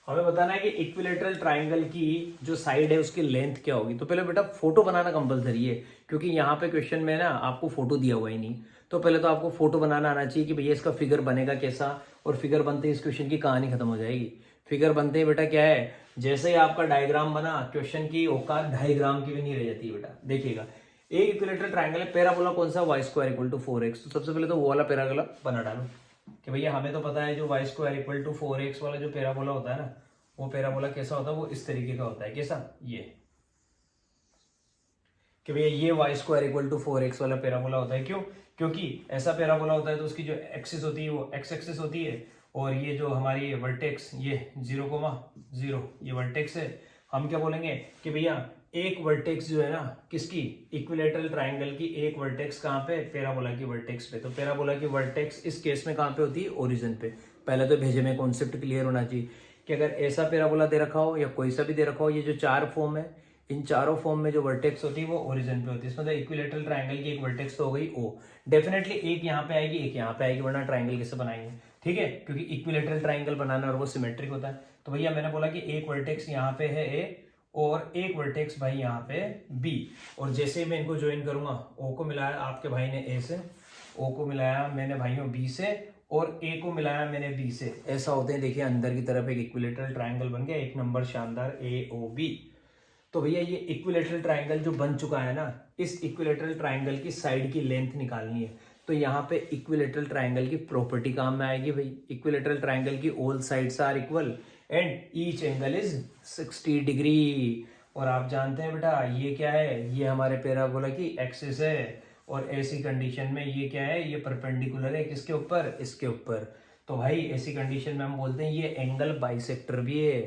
हमें बताना है कि equilateral triangle की जो side है उसकी लेंथ क्या होगी। तो पहले बेटा फोटो बनाना कंपलसरी है, क्योंकि यहाँ पे क्वेश्चन में ना आपको फोटो दिया हुआ ही नहीं। तो पहले तो आपको फोटो बनाना आना चाहिए कि भैया इसका फिगर बनेगा कैसा, और फिगर बनते ही इस क्वेश्चन की कहानी खत्म हो जाएगी। फिगर बनते ही बेटा क्या है, जैसे ही आपका डायग्राम बना, क्वेश्चन की औकात 2.5 ग्राम की भी नहीं रह जाती है बेटा। देखिएगा एक इक्विलैटरल ट्राइंगल है, पैराबोला कौन सा, y square equal to 4x। तो सबसे पहले तो वो वाला पैराबोला बना डालो कि भैया हमें तो पता है जो y square equal to 4x वाला जो पैराबोला होता है ना, वो पैराबोला कैसा होता है, वो इस तरीके का होता है। कैसा, ये कि भैया ये y square equal to 4x वाला पैराबोला होता है। क्यों, क्योंकि ऐसा पैराबोला होता है तो उसकी जो एक्सिस होती है वो x एक्सिस होती है, और ये जो हमारी वर्टेक्स ये 0,0 ये वर्टेक्स है। हम क्या बोलेंगे कि भैया एक वर्टेक्स जो है ना किसकी, इक्विलैटरल ट्राइंगल की एक वर्टेक्स कहाँ पे, पैराबोला की वर्टेक्स पे। तो पैराबोला की वर्टेक्स इस केस में कहाँ पे होती है, ओरिजिन पे। पहले तो भेजे में कॉन्सेप्ट क्लियर होना चाहिए कि अगर ऐसा पैराबोला दे रखा हो या कोई सा भी दे रखा हो, ये जो 4 फॉर्म है, इन चारों फॉर्म में जो वर्टेक्स होती है वो ओरिजिन पे होती है। इसमें इक्विलैटरल ट्राइंगल की एक वर्टेक्स तो हो गई ओ, डेफिनेटली एक यहाँ पे आएगी एक यहाँ पे आएगी, वरना ट्राइंगल कैसे बनाएंगे, ठीक है, क्योंकि इक्विलैटरल ट्राइंगल बनाना और वो सिमेट्रिक होता है। तो भैया मैंने बोला कि एक वर्टेक्स यहाँ पे है ए और एक वर्टेक्स भाई यहाँ पे बी, और जैसे मैं इनको ज्वाइन करूंगा, ओ को मिलाया आपके भाई ने ए से, ओ को मिलाया मैंने भाइयों बी से, और ए को मिलाया मैंने बी से, ऐसा होते हैं। देखिए अंदर की तरफ एक इक्विलैटरल ट्राइंगल बन गया, एक नंबर शानदार AOB। तो भैया ये इक्विलैटरल ट्राइंगल जो बन चुका है ना, इस इक्विलैटरल ट्राइंगल की साइड की लेंथ निकालनी है। तो यहाँ पे इक्विलैटरल ट्राइंगल की प्रॉपर्टी काम में आएगी भाई। इक्विलैटरल ट्राइंगल की all sides are equal and each angle is 60 degree. और आप जानते हैं बेटा ये क्या है, ये हमारे पैराबोला की एक्सिस है, और ऐसी कंडीशन में ये क्या है, ये परपेंडिकुलर है किसके ऊपर, इसके ऊपर। तो भाई ऐसी कंडीशन में हम बोलते हैं ये एंगल बाइसेक्टर भी है,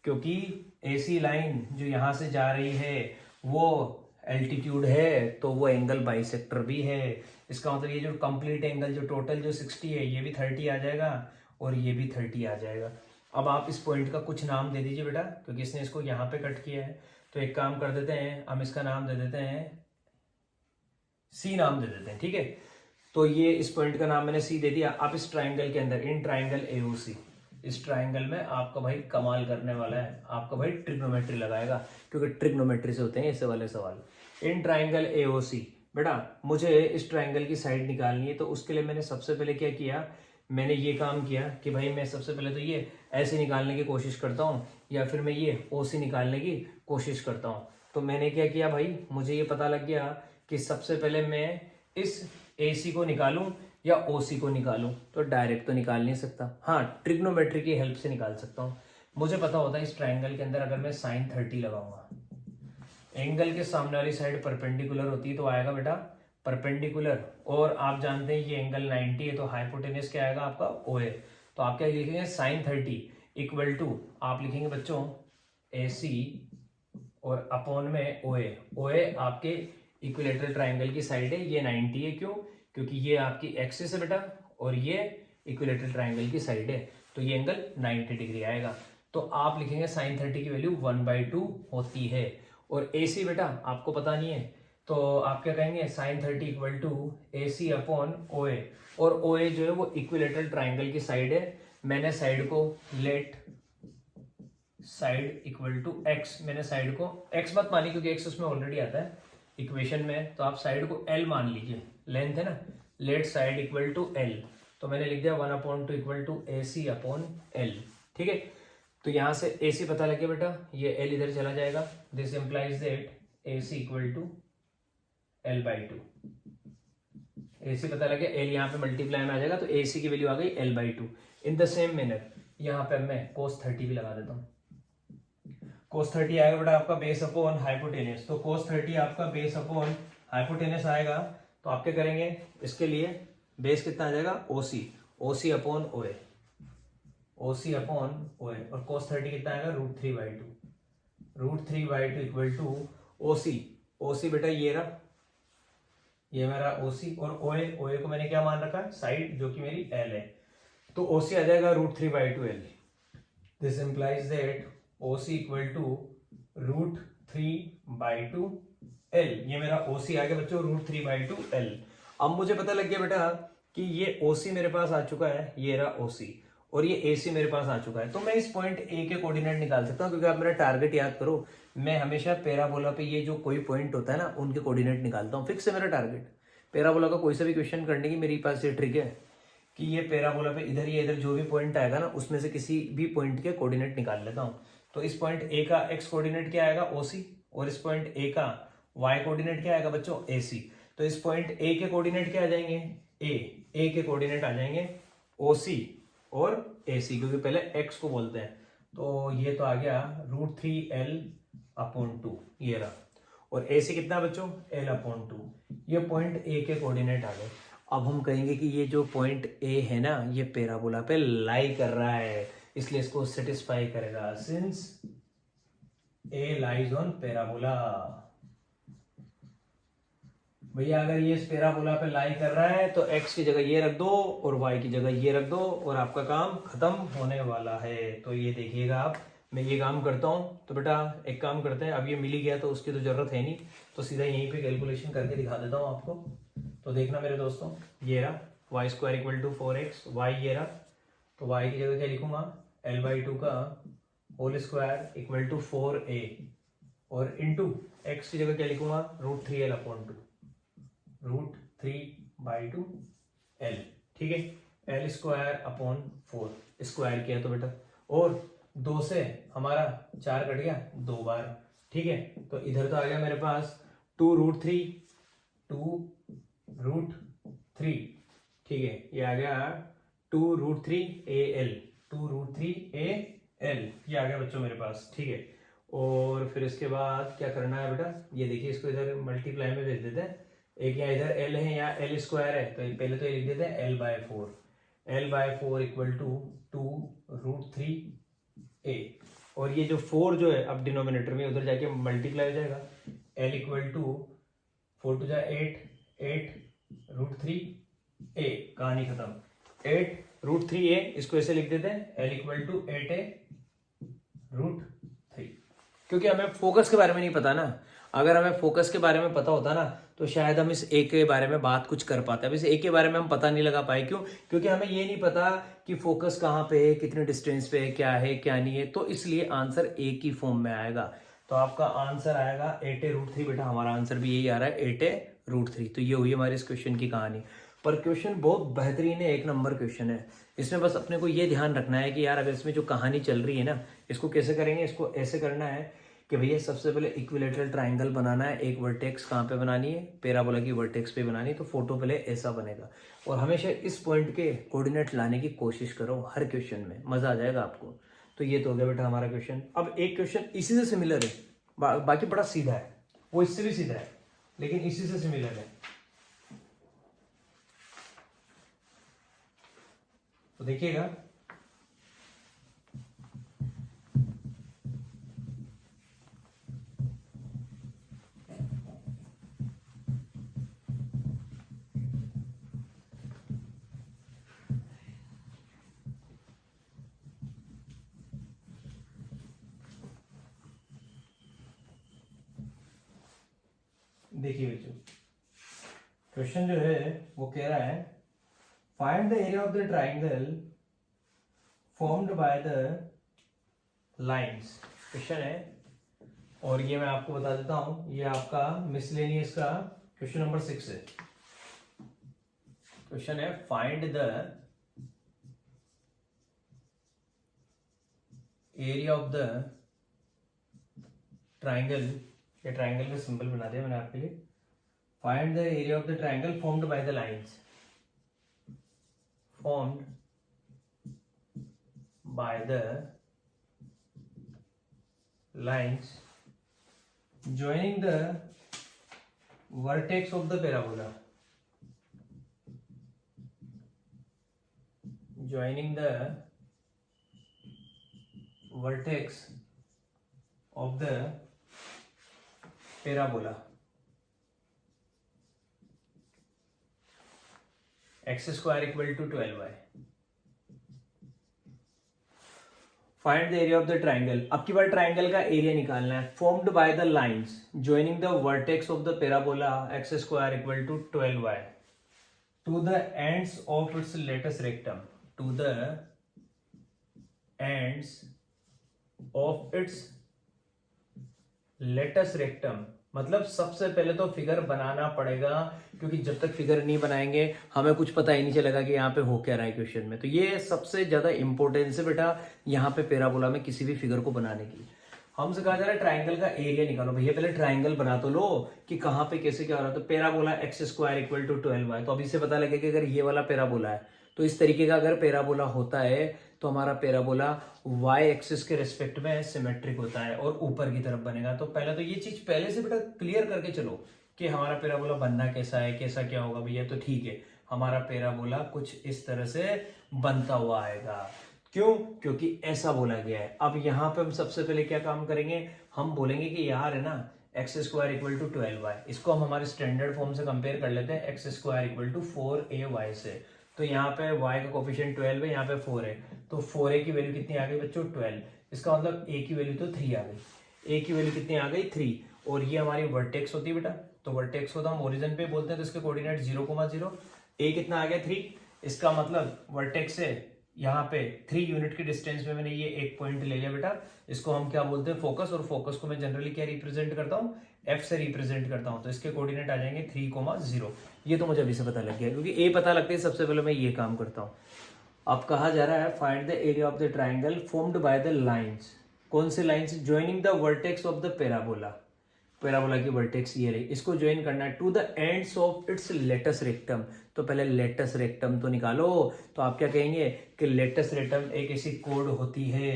क्योंकि ऐसी लाइन जो यहाँ से जा रही है वो एल्टीट्यूड है, तो वो एंगल बाइसेक्टर भी है। इसका मतलब ये जो कंप्लीट एंगल जो टोटल जो 60 है, ये भी 30 आ जाएगा और ये भी 30 आ जाएगा। अब आप इस पॉइंट का कुछ नाम दे दीजिए बेटा, क्योंकि इसने इसको यहाँ पे कट किया है। तो एक काम कर देते हैं, हम इसका नाम दे देते हैं C नाम दे देते हैं, ठीक है। तो ये इस पॉइंट का नाम मैंने C दे दिया। आप इस ट्राइंगल के अंदर, इन ट्राइंगल AOC, इस ट्राइंगल में आपका भाई कमाल करने वाला है, आपका भाई ट्रिग्नोमेट्री लगाएगा, क्योंकि ट्रिग्नोमेट्री से होते हैं ऐसे वाले सवाल। इन ट्राइंगल AOC बेटा मुझे इस ट्राइंगल की साइड निकालनी है, तो उसके लिए मैंने सबसे पहले क्या किया मैंने ये काम किया कि भाई मैं सबसे पहले तो ये ऐसे निकालने की कोशिश करता हूँ या फिर मैं ये OC निकालने की कोशिश करता हूँ। तो मैंने क्या किया भाई, मुझे ये पता लग गया कि सबसे पहले मैं इस AC को निकालूं या OC को निकालूं। तो डायरेक्ट तो निकाल नहीं सकता, हाँ ट्रिग्नोमेट्री की हेल्प से निकाल सकता हूँ। मुझे पता होता है इस ट्राइंगल के अंदर अगर मैं sin 30 लगाऊंगा, एंगल के सामने वाली साइड परपेंडिकुलर होती है तो आएगा बेटा परपेंडिकुलर, और आप जानते हैं ये एंगल 90 है तो हाइपोटेनस क्या आएगा आपका OA। तो आप क्या लिखेंगे sin 30 इक्वल टू आप लिखेंगे बच्चों AC और अपॉन में OA आपके इक्विलेटरल ट्राइंगल की साइड है, ये 90 है। क्यों? क्योंकि ये आपकी एक्सिस है बेटा और ये इक्विलेटरल ट्राइंगल की साइड है, तो ये एंगल 90 डिग्री आएगा। तो आप लिखेंगे sin 30 की वैल्यू 1/2 होती है। और AC बेटा आपको पता नहीं है तो आप क्या कहेंगे sin 30 equal to AC upon OA, और OA जो है वो इक्विलेटरल ट्राइंगल की साइड है। मैंने साइड को let side equal to x, मैंने साइड को x मत मानिए क्योंकि x उसमें ऑलरेडी आता है इक्वेशन में, तो आप साइड को L मान लीजिए, लेंथ है ना, let side equal to L। तो मैंने लिख दिया 1/2 equal to AC upon L। ठीक है, तो यहाँ से AC पता लगे बेटा, ये L इधर चला जाएगा, this implies that AC equal to L/2। AC पता लगे, L यहाँ पे मल्टीप्लाई में आ जाएगा तो AC की वैल्यू आ गई L/2। In the same manner यहाँ पे मैं cos 30 भी लगा देता हूँ। cos 30 आएगा बेटा आपका बेस अपॉन हाइपोटेनस, तो cos 30 आपका बेस अपॉन हाइपोटेनस आएगा। तो आप क्या करेंगे, इसके लिए बेस कितना आ जाएगा OC upon OA, OC upon OA, और cos 30 कितना आएगा √3/2 इक्वल टू OC बेटा ये रहा, ये मेरा OC, और OA को मैंने क्या मान रखा है साइड, जो कि मेरी L है। तो OC आ जाएगा √3/2 L। This implies that OC equal to √3/2 L। ये मेरा OC आ गया बच्चों √3/2 L। अब मुझे पता लग गया बेटा कि ये OC मेरे पास आ चुका है, ये रहा OC, और ये AC मेरे पास आ चुका है। तो मैं इस पॉइंट A के कोऑर्डिनेट निकाल सकता हूँ, क्योंकि आप मेरा टारगेट याद करो, मैं हमेशा पैराबोला पे ये जो कोई पॉइंट होता है ना उनके कोऑर्डिनेट निकालता हूँ। फिक्स है मेरा टारगेट। पैराबोला का कोई सा भी क्वेश्चन करने की मेरे पास ये ट्रिक है कि ये पैराबोला पे इधर या इधर जो भी पॉइंट आएगा ना उसमें से किसी भी पॉइंट के कोऑर्डिनेट निकाल लेता हूँ। तो इस पॉइंट A का x कोऑर्डिनेट क्या आएगा OC, और इस पॉइंट A का y कोऑर्डिनेट क्या आएगा बच्चों AC। तो इस पॉइंट A के कोऑर्डिनेट क्या आ जाएंगे A के कोऑर्डिनेट आ जाएंगे OC और AC, क्योंकि पहले x को बोलते हैं। तो ये तो आ गया √3L/2 ये रहा, और AC कितना बच्चों L/2। ये पॉइंट A के कोऑर्डिनेट आ गए। अब हम कहेंगे कि ये जो पॉइंट A है ना ये पैराबोला पे लाई कर रहा है, इसलिए इसको सेटिस्फाई करेगा, since A lies on parabola. भैया अगर ये इस पैराबोला पे लाई कर रहा है तो x की जगह ये रख दो और y की जगह ये रख दो और आपका काम खत्म होने वाला है। तो ये देखिएगा आप, मैं ये काम करता हूँ। तो बेटा एक काम करते हैं, अब ये मिल ही गया तो उसकी तो जरूरत है नहीं, तो सीधा यहीं पे कैलकुलेशन करके दिखा देता हूँ आपको। तो देखना मेरे दोस्तों, ये रहा y² equal to 4x, y ये रहा, तो y की जगह क्या लिखूंगा L/2 का whole square equal to 4a, और इंटू x की जगह क्या लिखूंगा √3L/2 √3/2 L। ठीक है, L²/4 स्क्वायर किया तो बेटा, और 2 से हमारा 4 कट गया 2 बार। ठीक है, तो इधर तो आ गया मेरे पास 2√3 ठीक है, ये आ गया 2√3AL ये आ गया बच्चों मेरे पास। ठीक है, और फिर इसके बाद क्या करना है बेटा, ये देखिए इसको इधर मल्टीप्लाई में भेज देते हैं। एक यहाँ इधर L है, यहाँ L² है, तो पहले तो ये लिख देते हैं L/4 इक्वल टू 2√3a, और ये जो 4 जो है अब डिनोमिनेटर में उधर जाके मल्टीप्लाई हो जाएगा। L equal to 4 to 8 √3a, कहानी खत्म। 8√3a, इसको ऐसे लिख देते हैं L इक्वल टू 8a √3, क्योंकि हमें फोकस के बारे में नहीं पता ना। अगर हमें फोकस के बारे में पता होता ना तो शायद हम इस A के बारे में बात कुछ कर पाते। अब इस A के बारे में हम पता नहीं लगा पाए, क्यों? क्योंकि हमें ये नहीं पता कि फोकस कहाँ पे है, कितने डिस्टेंस पे है, क्या नहीं है, तो इसलिए आंसर A की फॉर्म में आएगा। तो आपका आंसर आएगा 8a √3। बेटा हमारा आंसर भी यही आ रहा है 8a √3। तो ये हुई हमारे इस क्वेश्चन की कहानी। पर क्वेश्चन बहुत बेहतरीन है, 1 नंबर क्वेश्चन है। इसमें बस अपने को ये ध्यान रखना है कि यार अगर इसमें जो कहानी चल रही है ना, इसको कैसे करेंगे, इसको ऐसे करना है कि भैया सबसे पहले इक्विलेटरल ट्राइंगल बनाना है। एक वर्टेक्स कहाँ पे बनानी है, पैराबोला की वर्टेक्स पे बनानी है, तो फोटो पहले ऐसा बनेगा। और हमेशा इस पॉइंट के कोऑर्डिनेट लाने की कोशिश करो हर क्वेश्चन में, मजा आ जाएगा आपको। तो ये तो हो गया बेटा हमारा क्वेश्चन। अब एक क्वेश्चन इसी से सिमिलर है, बाकी बड़ा सीधा है, वो इससे भी सीधा है लेकिन इसी से सिमिलर है। तो देखिएगा, देखिए बच्चों, क्वेश्चन जो है वो कह रहा है find the area of the triangle formed by the lines. Question है, और ये मैं आपको बता देता हूं, ये आपका मिसलेनियस का क्वेश्चन नंबर 6 है। क्वेश्चन है find the area of the triangle, ये ट्राइंगल का सिंबल बना दिया मैंने आपके लिए। Find the area of the triangle formed by the lines, formed by the lines joining the vertex of the parabola, joining the vertex of the parabola, x square equal to 12y। Find the area of the triangle, अब की बार triangle का area निकालना है। Formed by the lines joining the vertex of the parabola x square equal to 12y to the ends of its latus rectum, to the ends of its latus rectum। मतलब सबसे पहले तो figure बनाना पड़ेगा, क्योंकि जब तक फिगर नहीं बनाएंगे हमें कुछ पता ही नहीं चलेगा कि यहाँ पे हो क्या रहा है क्वेश्चन में। तो ये सबसे ज्यादा इंपॉर्टेंस है बेटा यहाँ पे पैराबोला में किसी भी फिगर को बनाने की। हमसे कहा जा रहा है ट्राइंगल का एरिया निकालो। भैया पहले ट्राइंगल बना तो लो कि कहाँ पे कैसे क्या हो रहा है। तो parabola x square equal to 12y, तो अभी से पता लगेगा कि अगर ये वाला पैराबोला है तो इस तरीके का अगर पैराबोला होता है तो हमारा पैराबोला y एक्सिस के रेस्पेक्ट में सिमेट्रिक होता है और ऊपर की तरफ बनेगा। तो पहले तो ये चीज पहले से बेटा क्लियर करके चलो कि हमारा पैराबोला बनना कैसा है, कैसा क्या होगा। भैया तो ठीक है, हमारा पैराबोला कुछ इस तरह से बनता हुआ आएगा। क्यों? क्योंकि ऐसा बोला गया है। अब यहाँ पे हम सबसे पहले क्या काम करेंगे, हम बोलेंगे कि यार है ना x square equal to 12y, इसको हम हमारे स्टैंडर्ड फॉर्म से कंपेयर कर लेते हैं x square equal to 4ay से। तो यहाँ पे y का कोफिशिएंट 12 है, यहाँ पे 4 है, तो 4a की वैल्यू कितनी आ गई बच्चों 12। इसका मतलब a की वैल्यू तो 3 आ गई। a की वैल्यू कितनी आ गई 3, और ये हमारी वर्टेक्स होती है बेटा। तो वर्टेक्स को तो हम ओरिजिन पे बोलते हैं, तो इसके कोऑर्डिनेट 0,0। a कितना आ गया 3, इसका मतलब वर्टेक्स से यहाँ पे 3 यूनिट के डिस्टेंस में मैंने ये एक पॉइंट ले लिया बेटा। इसको हम क्या बोलते हैं फोकस, और फोकस को मैं जनरली क्या रिप्रेजेंट करता हूँ, f से रिप्रेजेंट करता हूँ। तो इसके कोऑर्डिनेट आ जाएंगे 3,0। ये तो मुझे अभी से पता लग गया, क्योंकि a पता लगते ही सबसे पहले मैं ये काम करता हूँ। अब कहा जा रहा है find the area of the triangle formed by the lines. कौन से lines? Joining the vertex of the parabola. Parabola की वर्टेक्स ये रही, इसको ज्वाइन करना है to the ends of its latus rectum. तो पहले लेटस रेक्टम तो निकालो। तो आप क्या कहेंगे कि लेटस रेक्टम एक ऐसी कोड होती है,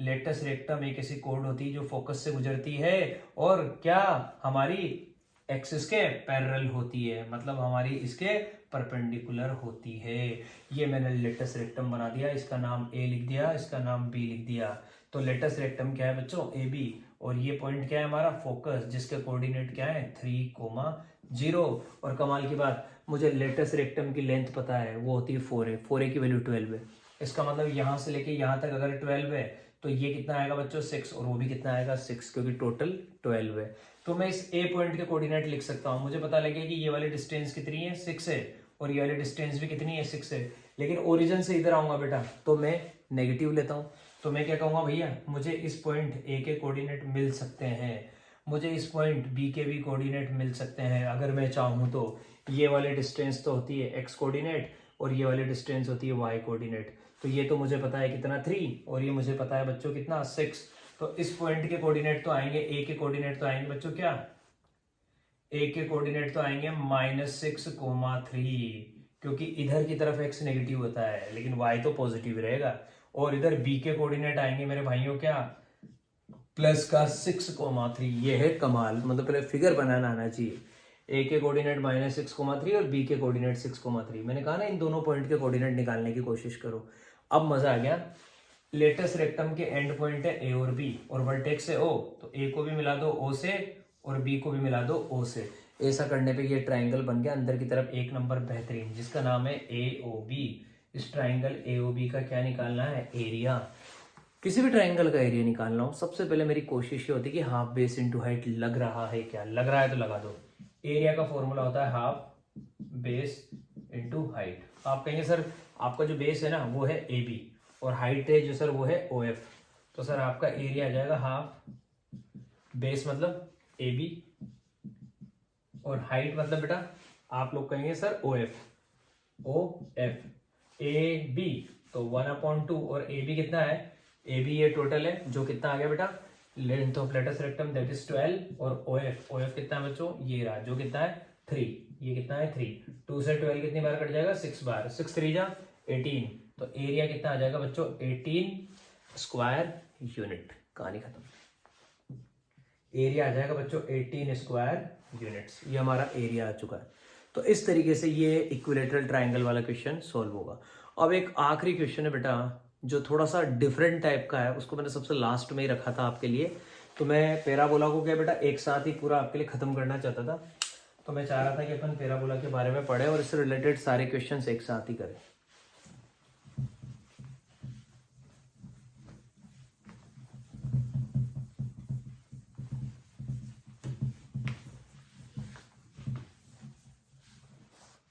लेटस रेक्टम एक ऐसी कोड होती है जो फोकस से गुजरती है और क्या हमारी एक्सिस के पैरेलल होती है, मतलब हमारी इसके परपेंडिकुलर होती है। ये मैंने लेटस रेक्टम बना दिया, इसका नाम ए लिख दिया, इसका नाम बी लिख दिया। तो लेटस रेक्टम क्या है बच्चों, ए बी, और ये पॉइंट क्या है हमारा फोकस, जिसके कोऑर्डिनेट क्या है 3,0। और कमाल की बात, मुझे लेटस रेक्टम की लेंथ पता है, वो होती है 4a। 4a की वैल्यू 12 है। इसका मतलब यहाँ से लेके यहाँ तक अगर 12 है तो ये कितना आएगा बच्चों 6, और वो भी कितना आएगा 6, क्योंकि टोटल 12 है। तो मैं इस ए पॉइंट के कोऑर्डिनेट लिख सकता हूँ। मुझे पता लगे कि ये वाली डिस्टेंस कितनी है 6 है, और ये वाली डिस्टेंस भी कितनी है 6 है। लेकिन ओरिजिन से इधर आऊंगा बेटा तो मैं नेगेटिव लेता हूँ। तो मैं क्या कहूँगा, भैया मुझे इस पॉइंट ए के कोऑर्डिनेट मिल सकते हैं, मुझे इस पॉइंट बी के भी कोऑर्डिनेट मिल सकते हैं अगर मैं चाहूँ तो। ये वाली डिस्टेंस तो होती है एक्स कोऑर्डिनेट और ये वाली डिस्टेंस होती है वाई कोऑर्डिनेट। तो ये तो मुझे पता है कितना 3 और ये मुझे पता है बच्चों कितना 6। तो इस पॉइंट के कोऑर्डिनेट तो आएंगे, ए के कोऑर्डिनेट तो आएंगे बच्चों क्या, ए के कोऑर्डिनेट तो आएंगे -6,3, क्योंकि इधर की तरफ x नेगेटिव होता है लेकिन y तो पॉजिटिव रहेगा। और इधर b के कोऑर्डिनेट आएंगे मेरे भाइयों क्या, प्लस का 6,3। ये है कमाल, मतलब पहले फिगर बनाना आना चाहिए। a के कोऑर्डिनेट -6,3 और b के कोऑर्डिनेट 6,3। मैंने कहा ना इन दोनों पॉइंट के कोऑर्डिनेट निकालने की कोशिश करो। अब मजा आ गया। लेटेस्ट रेक्टम के एंड पॉइंट है a और b और वर्टेक्स है o, तो a को भी मिला दो o से और b को भी मिला दो o से। ऐसा करने पे ये ट्राइंगल बन गया अंदर की तरफ 1 नंबर बेहतरीन, जिसका नाम है AOB। इस ट्राइंगल AOB का क्या निकालना है, एरिया। किसी भी ट्राइंगल का एरिया निकालना हो सबसे पहले मेरी कोशिश ये होती है कि हाफ बेस इनटू हाइट लग रहा है क्या, लग रहा है तो लगा दो। एरिया का फॉर्मूला होता है हाफ बेस इनटू हाइट। आप कहेंगे सर आपका जो बेस है ना वो है AB और हाइट है जो सर वो है OF, तो सर आपका एरिया आ जाएगा हाफ बेस मतलब AB और हाइट मतलब बेटा आप लोग कहेंगे सर OF AB तो 1/2 और AB कितना है, AB ये टोटल है जो कितना आ गया बेटा, length of latus rectum that is 12 और OF कितना है बच्चों, ये रहा जो कितना है 3, ये कितना है 3। 2 से 12 कितनी बार कट जाएगा, 6 बार, 6 3 जा 18। तो एरिया कितना आ जाएगा बच्चों 18 स्क्वायर यूनिट। कहानी खत्म। एरिया आ जाएगा बच्चों 18 स्क्वायर यूनिट्स, ये हमारा एरिया आ चुका है। तो इस तरीके से ये इक्विलेटरल ट्राइंगल वाला क्वेश्चन सॉल्व होगा। अब एक आखिरी क्वेश्चन है बेटा जो थोड़ा सा डिफरेंट टाइप का है, उसको मैंने सबसे लास्ट में ही रखा था आपके लिए। तो मैं पैराबोला को क्या बेटा एक साथ ही पूरा आपके लिए खत्म करना चाहता था। तो मैं चाह रहा था कि अपन पैराबोला के बारे में पढ़े और इससे रिलेटेड सारे क्वेश्चन एक साथ ही करें।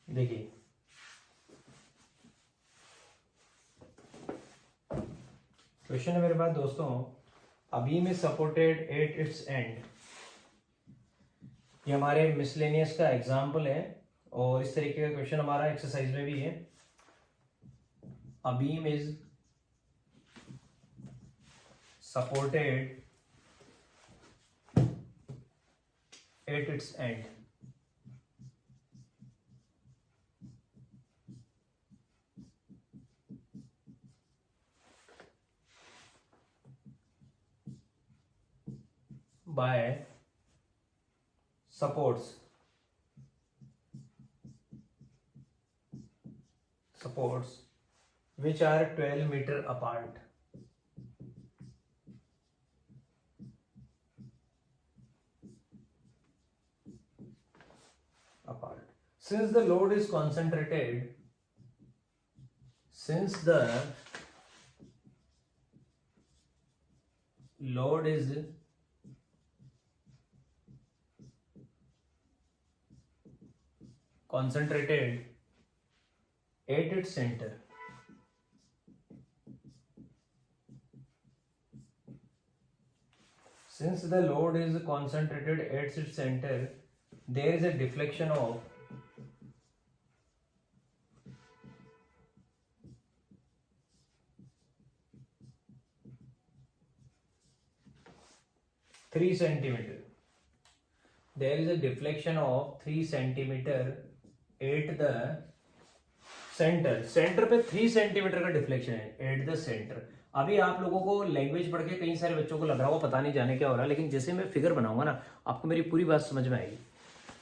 देखिए क्वेश्चन है मेरे पास दोस्तों, अ beam is supported at its and. ये हमारे मिसलेनियस का एग्जाम्पल है और इस तरीके का क्वेश्चन हमारा एक्सरसाइज में भी है। A beam is supported at its and by supports which are 12 meter apart. Since the load is concentrated, concentrated at its center, there is a deflection of 3 centimeter. There is a deflection of 3 centimeter at the center. Centre पे 3 centimetre का deflection है eight the centre. अभी आप लोगों को language पढ़ के कई सारे बच्चों को लग रहा हो पता नहीं जाने क्या हो रहा है, लेकिन जैसे मैं फिगर बनाऊंगा ना आपको मेरी पूरी बात समझ में आएगी।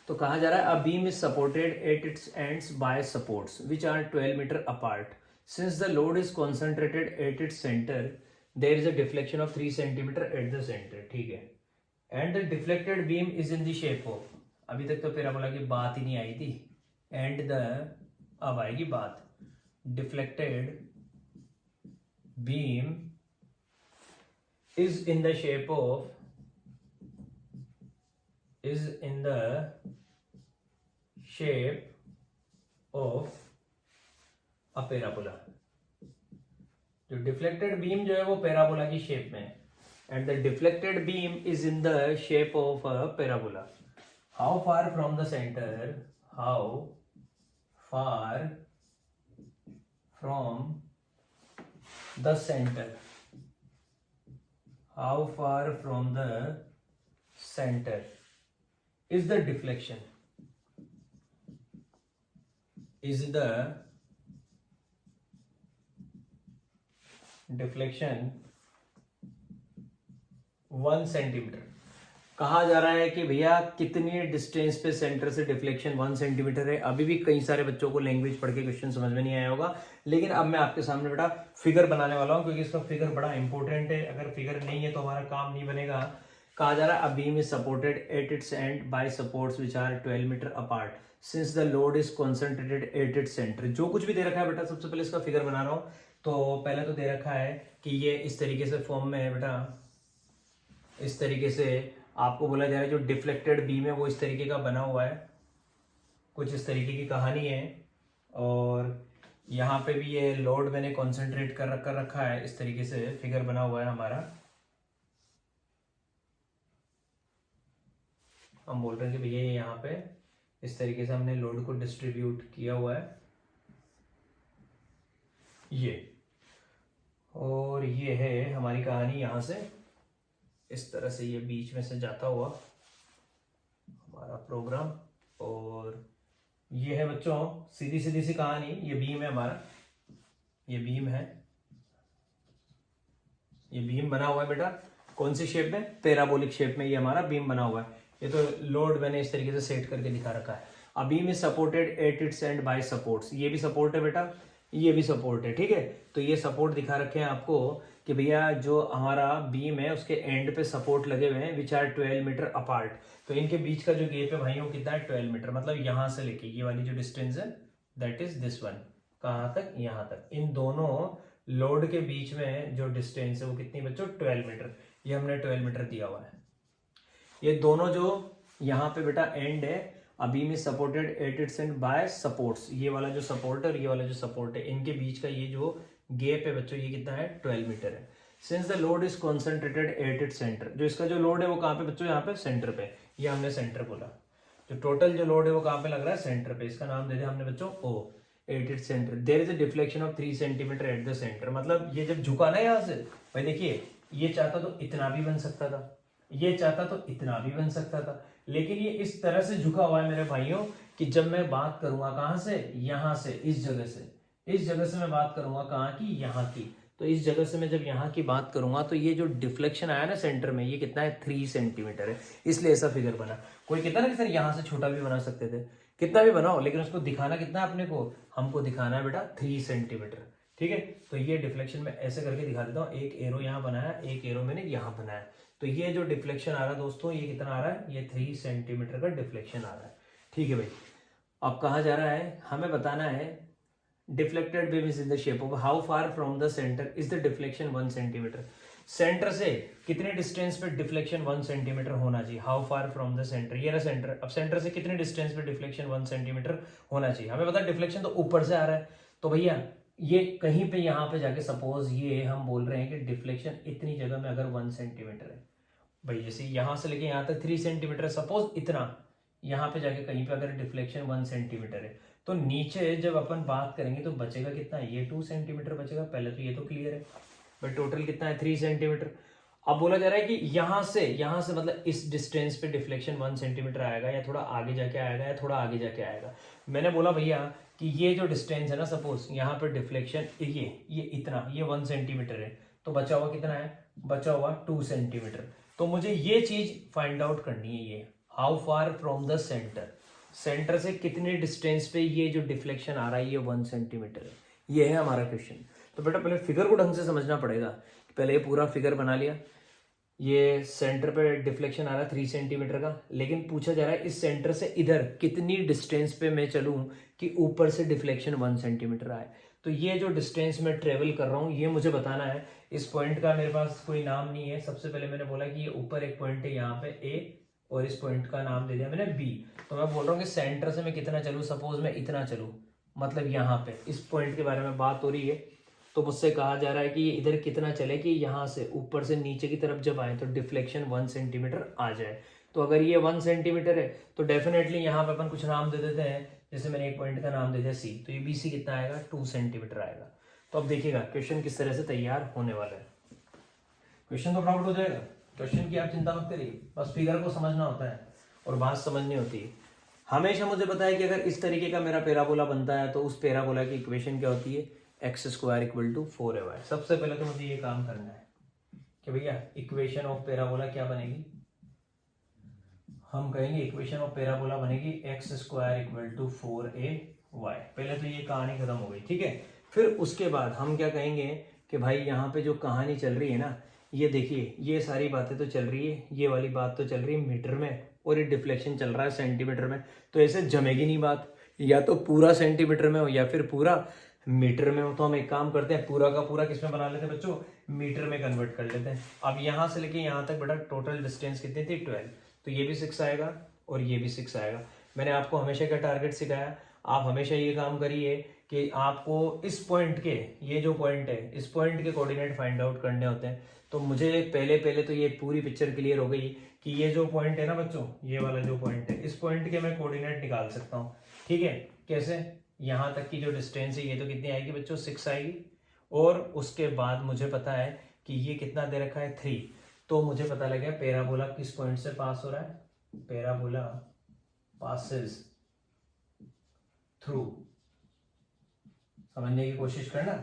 तो कहा जा रहा है a beam is supported at its ends by supports which are 12 metre apart. Since the load is concentrated at its centre there is a deflection of 3 centimetre at the centre, ठीक है। And the deflected beam is in the shape of, अभी तक तो parabola की बात ही नहीं आई थी, and the अब आएगी बात, deflected beam is in the shape of a parabola। जो डिफ्लेक्टेड बीम जो है वो पैराबोला की शेप में है, and the deflected beam is in the shape of a parabola. How far from the centre how far from the centre, how far from the centre is the deflection, is the deflection 1 centimetre. कहा जा रहा है कि भैया कितनी distance पे centre से deflection 1 centimetre है। अभी भी कई सारे बच्चों को लैंग्वेज पढ़ के क्वेश्चन समझ में नहीं आया होगा, लेकिन अब मैं आपके सामने बेटा फिगर बनाने वाला हूं, क्योंकि इसका फिगर बड़ा इंपॉर्टेंट है। अगर फिगर नहीं है तो हमारा काम नहीं बनेगा। कहा जा रहा है, a beam is supported at its end by supports which are 12 metre apart since the load is concentrated at its centre. जो कुछ भी दे रखा है बेटा, सबसे पहले इसका फिगर बना रहा हूं। तो पहले तो दे रखा है कि ये इस तरीके से फॉर्म में है बेटा, इस तरीके से आपको बोला जा रहा है जो डिफ्लेक्टेड बीम है वो इस तरीके का बना हुआ है, कुछ इस तरीके की कहानी है। और यहाँ पे भी ये लोड मैंने कॉन्सेंट्रेट कर रखा है, इस तरीके से फिगर बना हुआ है हमारा। हम बोल रहे हैं कि भैया यहाँ पे इस तरीके से हमने लोड को डिस्ट्रीब्यूट किया हुआ है ये, और ये है हमारी कहानी। यहाँ से इस तरह से ये बीच में से जाता हुआ हमारा प्रोग्राम, और ये है बच्चों सीधी सीधी सी कहानी। ये बीम है हमारा, ये बीम है, ये बीम बना हुआ है बेटा कौन सी शेप में, पैराबोलिक शेप में ये हमारा बीम बना हुआ है। ये तो लोड मैंने इस तरीके से सेट करके दिखा रखा है। अब beam is supported at its end by supports, ये भी सपोर्ट है बेटा, ये भी सपोर्ट है, ठीक है। तो ये सपोर्ट दिखा रखे हैं आपको कि भैया जो हमारा बीम है उसके एंड पे सपोर्ट लगे हुए हैं विच आर 12 मीटर अपार्ट। तो इनके बीच का जो गैप है भाई वो कितना है 12 मीटर, मतलब यहां से लेके ये वाली जो डिस्टेंस है दैट इज दिस वन, कहां तक, यहां तक। इन दोनों लोड के बीच में जो डिस्टेंस है वो कितनी बच्चों 12 मीटर, ये हमने 12 मीटर दिया हुआ है। ये दोनों जो यहाँ पे बेटा एंड है, अभी में supported at its end by supports, ये वाला जो सपोर्ट है और ये वाला जो सपोर्ट है, इनके बीच का ये जो गैप है बच्चों ये कितना है 12 मीटर है। Since the load is concentrated at its centre, जो इसका जो लोड है वो कहाँ पे बच्चों, यहाँ पे सेंटर पे, ये हमने सेंटर बोला। जो टोटल जो लोड है वो कहाँ पे लग रहा है, सेंटर पे। इसका नाम दे दिया हमने बच्चों O, at its centre. There is a deflection of 3 centimetre at the centre, मतलब ये जब झुका ना यहाँ से, भाई देखिए ये चाहता तो इतना भी बन सकता था, ये चाहता तो इतना भी बन सकता था, लेकिन ये इस तरह से झुका हुआ है मेरे भाइयों कि जब मैं बात करूंगा कहां से, यहां से, इस जगह से, इस जगह से मैं बात करूंगा कहां की, यहां की। तो इस जगह से मैं जब यहाँ की बात करूंगा तो ये जो डिफ्लेक्शन आया ना सेंटर में, ये कितना है 3 सेंटीमीटर है, इसलिए ऐसा फिगर बना। कोई कितना ना सर यहाँ से छोटा भी बना सकते थे, कितना भी बनाओ, लेकिन उसको दिखाना कितना है अपने को, हमको दिखाना है बेटा 3 सेंटीमीटर, ठीक है। तो ये डिफ्लेक्शन में ऐसे करके दिखा देता हूँ, एक एरो यहाँ बनाया, एक एरो मैंने यहाँ बनाया। तो ये जो डिफ्लेक्शन आ रहा है दोस्तों, ये कितना आ रहा है, ये 3 सेंटीमीटर का डिफ्लेक्शन आ रहा है, ठीक है भाई। अब कहा जा रहा है, हमें बताना है deflected beam is in the shape of, how far from the centre is the deflection 1 centimetre. Centre से कितने डिस्टेंस पे डिफ्लेक्शन 1 सेंटीमीटर होना चाहिए, how far from the centre, ये रहा सेंटर। अब सेंटर से कितने डिस्टेंस पे डिफ्लेक्शन 1 सेंटीमीटर होना चाहिए, हमें पता डिफ्लेक्शन तो ऊपर से आ रहा है, तो भैया ये कहीं पे यहाँ पे जाके सपोज ये हम बोल रहे हैं कि डिफ्लेक्शन इतनी जगह में अगर 1 सेंटीमीटर है, भाई जैसे यहाँ से लेके यहाँ तक 3 सेंटीमीटर, सपोज इतना यहाँ पे जाके कहीं पे अगर डिफ्लेक्शन 1 सेंटीमीटर है, तो नीचे जब अपन बात करेंगे तो बचेगा कितना, ये 2 सेंटीमीटर बचेगा। पहले तो ये तो क्लियर है, बट टोटल कितना है 3 सेंटीमीटर। अब बोला जा रहा है कि यहाँ से मतलब इस डिस्टेंस पे डिफ्लेक्शन 1 सेंटीमीटर आएगा, या थोड़ा आगे जाके आएगा, या थोड़ा आगे जाके आएगा। मैंने बोला भैया कि ये जो डिस्टेंस है ना, सपोज यहाँ पे डिफ्लेक्शन ये इतना, ये 1 सेंटीमीटर है, तो बचा हुआ कितना है, बचा हुआ 2 सेंटीमीटर। तो मुझे ये चीज फाइंड आउट करनी है, ये how far from the centre, centre से कितने डिस्टेंस पे ये जो डिफ्लेक्शन आ रहा है ये 1 सेंटीमीटर है, ये है हमारा क्वेश्चन। तो बेटा पहले फिगर को ढंग से समझना पड़ेगा। पहले ये पूरा फिगर बना लिया, ये सेंटर पे डिफ्लेक्शन आ रहा है 3 सेंटीमीटर का, लेकिन पूछा जा रहा है इस सेंटर से इधर कितनी डिस्टेंस पे मैं चलूं कि ऊपर से डिफ्लेक्शन 1 सेंटीमीटर आए। तो ये जो डिस्टेंस मैं ट्रेवल कर रहा हूँ ये मुझे बताना है। इस पॉइंट का मेरे पास कोई नाम नहीं है। सबसे पहले मैंने बोला कि ये ऊपर एक पॉइंट है यहाँ पे ए, और इस पॉइंट का नाम दे दिया मैंने बी। तो मैं बोल रहा हूँ कि सेंटर से मैं कितना चलूँ, सपोज मैं इतना चलूँ, मतलब यहाँ पे इस पॉइंट के बारे में बात हो रही है। तो मुझसे कहा जा रहा है कि ये इधर कितना चले कि यहाँ से ऊपर से नीचे की तरफ जब आए तो डिफ्लेक्शन 1 सेंटीमीटर आ जाए। तो अगर ये 1 सेंटीमीटर है तो डेफिनेटली यहाँ पे अपन कुछ नाम दे देते हैं, जैसे मैंने एक पॉइंट का नाम दे दिया सी, तो ये बी सी कितना आएगा 2 सेंटीमीटर आएगा। तो अब देखिएगा क्वेश्चन किस तरह से तैयार होने वाला है। क्वेश्चन तो फटाफट हो जाएगा, क्वेश्चन की आप चिंता मत करिए, बस फिगर को समझना होता है और बात समझनी होती है। हमेशा मुझे पता है कि अगर इस तरीके का मेरा पैराबोला बनता है तो उस पैराबोला की इक्वेशन क्या होती है, x square equal to 4ay। सबसे पहले तो मुझे ये काम करना है कि भैया इक्वेशन ऑफ पैराबोला क्या बनेगी, हम कहेंगे इक्वेशन ऑफ पैराबोला बनेगी x square equal to 4ay। पहले तो ये कहानी खत्म हो गई, ठीक है। फिर उसके बाद हम क्या कहेंगे कि भाई यहाँ पे जो कहानी चल रही है ना, ये देखिए ये सारी बातें तो चल रही है, ये वाली बात तो चल रही है मीटर में और ये डिफ्लेक्शन चल रहा है सेंटीमीटर में, तो ऐसे जमेगी नहीं बात, या तो पूरा सेंटीमीटर में हो या फिर पूरा मीटर में हो। तो हम एक काम करते हैं, पूरा का पूरा किस में बना लेते हैं बच्चों, मीटर में कन्वर्ट कर लेते हैं। अब यहाँ से लेके यहाँ तक बेटा टोटल डिस्टेंस कितनी थी 12, तो ये भी 6 आएगा और ये भी 6 आएगा। मैंने आपको हमेशा क्या टारगेट सिखाया, आप हमेशा ये काम करिए कि आपको इस पॉइंट के, ये जो पॉइंट है इस पॉइंट के कोऑर्डिनेट फाइंड आउट करने होते हैं। तो मुझे पहले तो ये पूरी पिक्चर क्लियर हो गई कि ये जो पॉइंट है ना बच्चों, ये वाला जो पॉइंट है, इस पॉइंट के मैं कोऑर्डिनेट निकाल सकता हूँ, ठीक है। कैसे, यहाँ तक की जो डिस्टेंस है ये तो कितनी आएगी बच्चों 6 आएगी, और उसके बाद मुझे पता है कि ये कितना दे रखा है 3, तो मुझे पता लग गया पैराबोला किस पॉइंट से पास हो रहा है, पैराबोला पासेस थ्रू, समझने की कोशिश करना।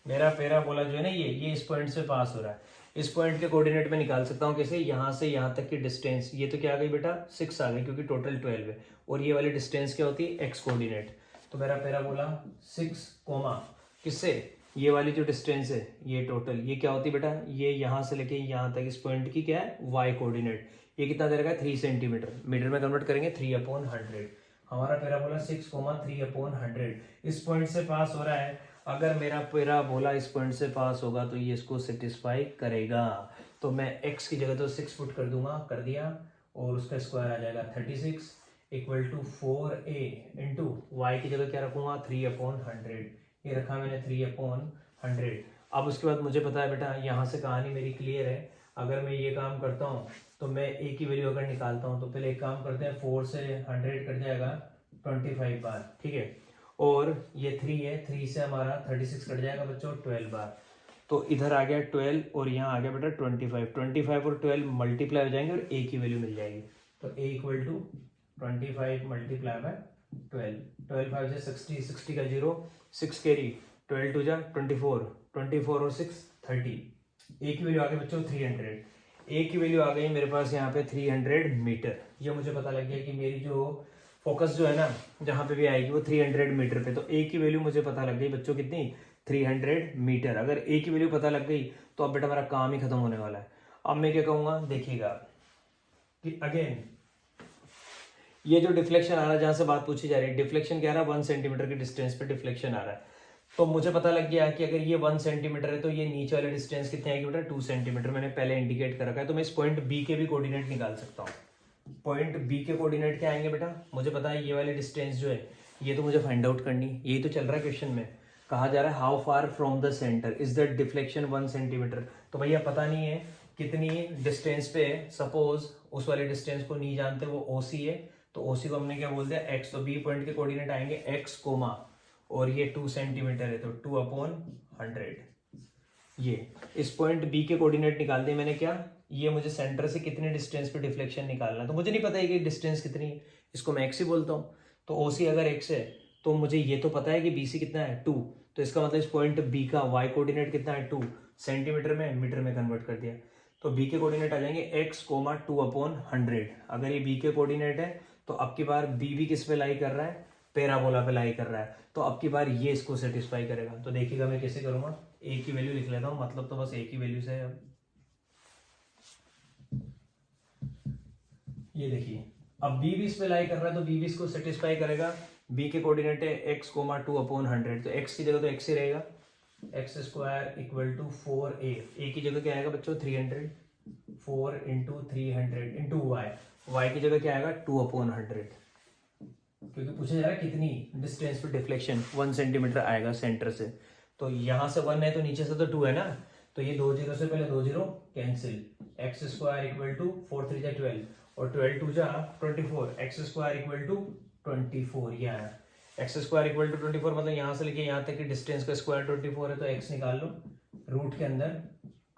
मेरा पैराबोला जो है ना ये इस पॉइंट से पास हो रहा है, इस पॉइंट के कोऑर्डिनेट में निकाल सकता हूँ कैसे, यहाँ से यहाँ तक की डिस्टेंस, ये तो क्या आ गई बेटा 6 आ गई क्योंकि टोटल 12 है, और ये वाली डिस्टेंस क्या होती है एक्स कोऑर्डिनेट। तो मेरा पैराबोला 6 कोमा किससे, ये वाली जो डिस्टेंस है ये टोटल, ये क्या होती है बेटा, ये यहाँ से लेके यहाँ तक इस पॉइंट की क्या है वाई कोऑर्डिनेट, ये कितना दे रखा है 3 सेंटीमीटर, मीटर में कन्वर्ट करेंगे 3/100। हमारा पैराबोला 6,3/100 इस पॉइंट से पास हो रहा है। अगर मेरा पैराबोला इस पॉइंट से पास होगा तो ये इसको सेटिस्फाई करेगा, तो मैं x की जगह तो 6 पुट कर दूंगा, कर दिया, और उसका स्क्वायर आ जाएगा 36 equal to 4a into Y की जगह क्या रखूंगा 3/100, ये रखा मैंने 3/100। अब उसके बाद मुझे पता है बेटा यहाँ से कहानी मेरी क्लियर है। अगर मैं ये काम करता हूँ तो मैं a की वैल्यू अगर निकालता हूँ तो पहले एक काम करते हैं, 4 से 100 कट जाएगा 25 बार, ठीक है, और ये 3 है, 3 से हमारा 36 कट जाएगा बच्चों 12 बार, तो इधर आ गया 12 और यहाँ आ गया बेटा 25 और 12 मल्टीप्लाई हो जाएंगे और a की वैल्यू मिल जाएगी। तो a equal to 25 multiply by 12, 5 से 60, 60 का 0, 6 कैरी, 12 टू जा 24 और 6 30, a की वैल्यू आ गई बच्चों 300, a की वैल्यू आ गई मेरे पास यहाँ पे 300 मीटर। ये मुझे पता लग गया कि मेरी जो फोकस जो है ना जहाँ पे भी आएगी वो 300 मीटर पे, तो a की वैल्यू मुझे पता लग गई बच्चों कितनी 300 मीटर। अगर a की वैल्यू पता लग गई तो अब बेटा मेरा काम ही खत्म होने वाला है। अब मैं क्या कहूँगा, देखिएगा कि अगेन ये जो डिफ्लेक्शन आ रहा है, जहाँ से बात पूछी जा रही है, डिफ्लेक्शन क्या आ रहा है 1 सेंटीमीटर की डिस्टेंस पे डिफ्लेक्शन आ रहा है, तो मुझे पता लग गया कि अगर ये 1 सेंटीमीटर है तो ये नीचे वाली डिस्टेंस कितनी आएगी बेटा 2 सेंटीमीटर, मैंने पहले इंडिकेट कर रखा है। तो मैं इस पॉइंट बी के भी कोऑर्डिनेट निकाल सकता हूँ। पॉइंट बी के कोऑर्डिनेट क्या आएंगे बेटा, मुझे पता है ये वाली डिस्टेंस जो है ये तो मुझे फाइंड आउट करनी, यही तो चल रहा है क्वेश्चन में, कहा जा रहा है how far from the centre is the deflection 1 centimetre. तो भैया पता नहीं है कितनी डिस्टेंस पे, सपोज उस वाले डिस्टेंस को नहीं जानते, वो ओसी है, तो ओसी को हमने क्या बोल दिया एक्स, तो बी पॉइंट के कोऑर्डिनेट आएंगे एक्स कोमा, और ये 2 सेंटीमीटर है तो 2/100। ये इस पॉइंट बी के कोऑर्डिनेट निकाल दिए मैंने, क्या ये मुझे सेंटर से कितने डिस्टेंस पे डिफ्लेक्शन निकालना है, तो मुझे नहीं पता है कि डिस्टेंस कितनी है, इसको मैं एक्स ही बोलता हूँ। तो ओसी अगर एक्स है तो मुझे ये तो पता है कि बीसी कितना है 2, तो इसका मतलब इस पॉइंट बी का वाई कोऑर्डिनेट कितना है 2, सेंटीमीटर में मीटर में कन्वर्ट कर दिया, तो बी के कोऑर्डिनेट आ जाएंगे एक्स कोमा 2/100। अगर ये बी के कोऑर्डिनेट है तो अब की बार बी भी किस पे लाई कर रहा है, पैराबोला पे लाई कर रहा है, तो अब की बार ये इसको सेटिस्फाई करेगा। तो देखिएगा मैं कैसे करूंगा, ए की वैल्यू लिख लेता हूँ, मतलब तो बस ए की वैल्यू से अब ये देखिए अब बी भी इस पे लाई कर रहा है तो बी भी इसको सेटिस्फाई करेगा। बी के कोऑर्डिनेट है एक्स कोमा 2/100, तो एक्स की जगह तो एक्स ही रहेगा, x square equal to 4a, a की जगह क्या आएगा बच्चों 300, 4 इंटू 300 इंटू वाई की जगह क्या आएगा 2/100, क्योंकि पूछा जा रहा है कितनी डिस्टेंस पे डिफ्लेक्शन 1 सेंटीमीटर आएगा सेंटर से, तो यहाँ से 1 है तो नीचे से तो 2 है ना, तो ये 2 0 से पहले 2 0 cancel, x square equal to 4 3 12, और 12 टू जा 24, एक्स स्क्वायर इक्वल टू 24, ये आया। एक्स स्क्वायर इक्वल टू 24 मतलब यहाँ से लेके यहाँ तक की डिस्टेंस का स्क्वायर 24 है, तो एक्स निकाल लो रूट के अंदर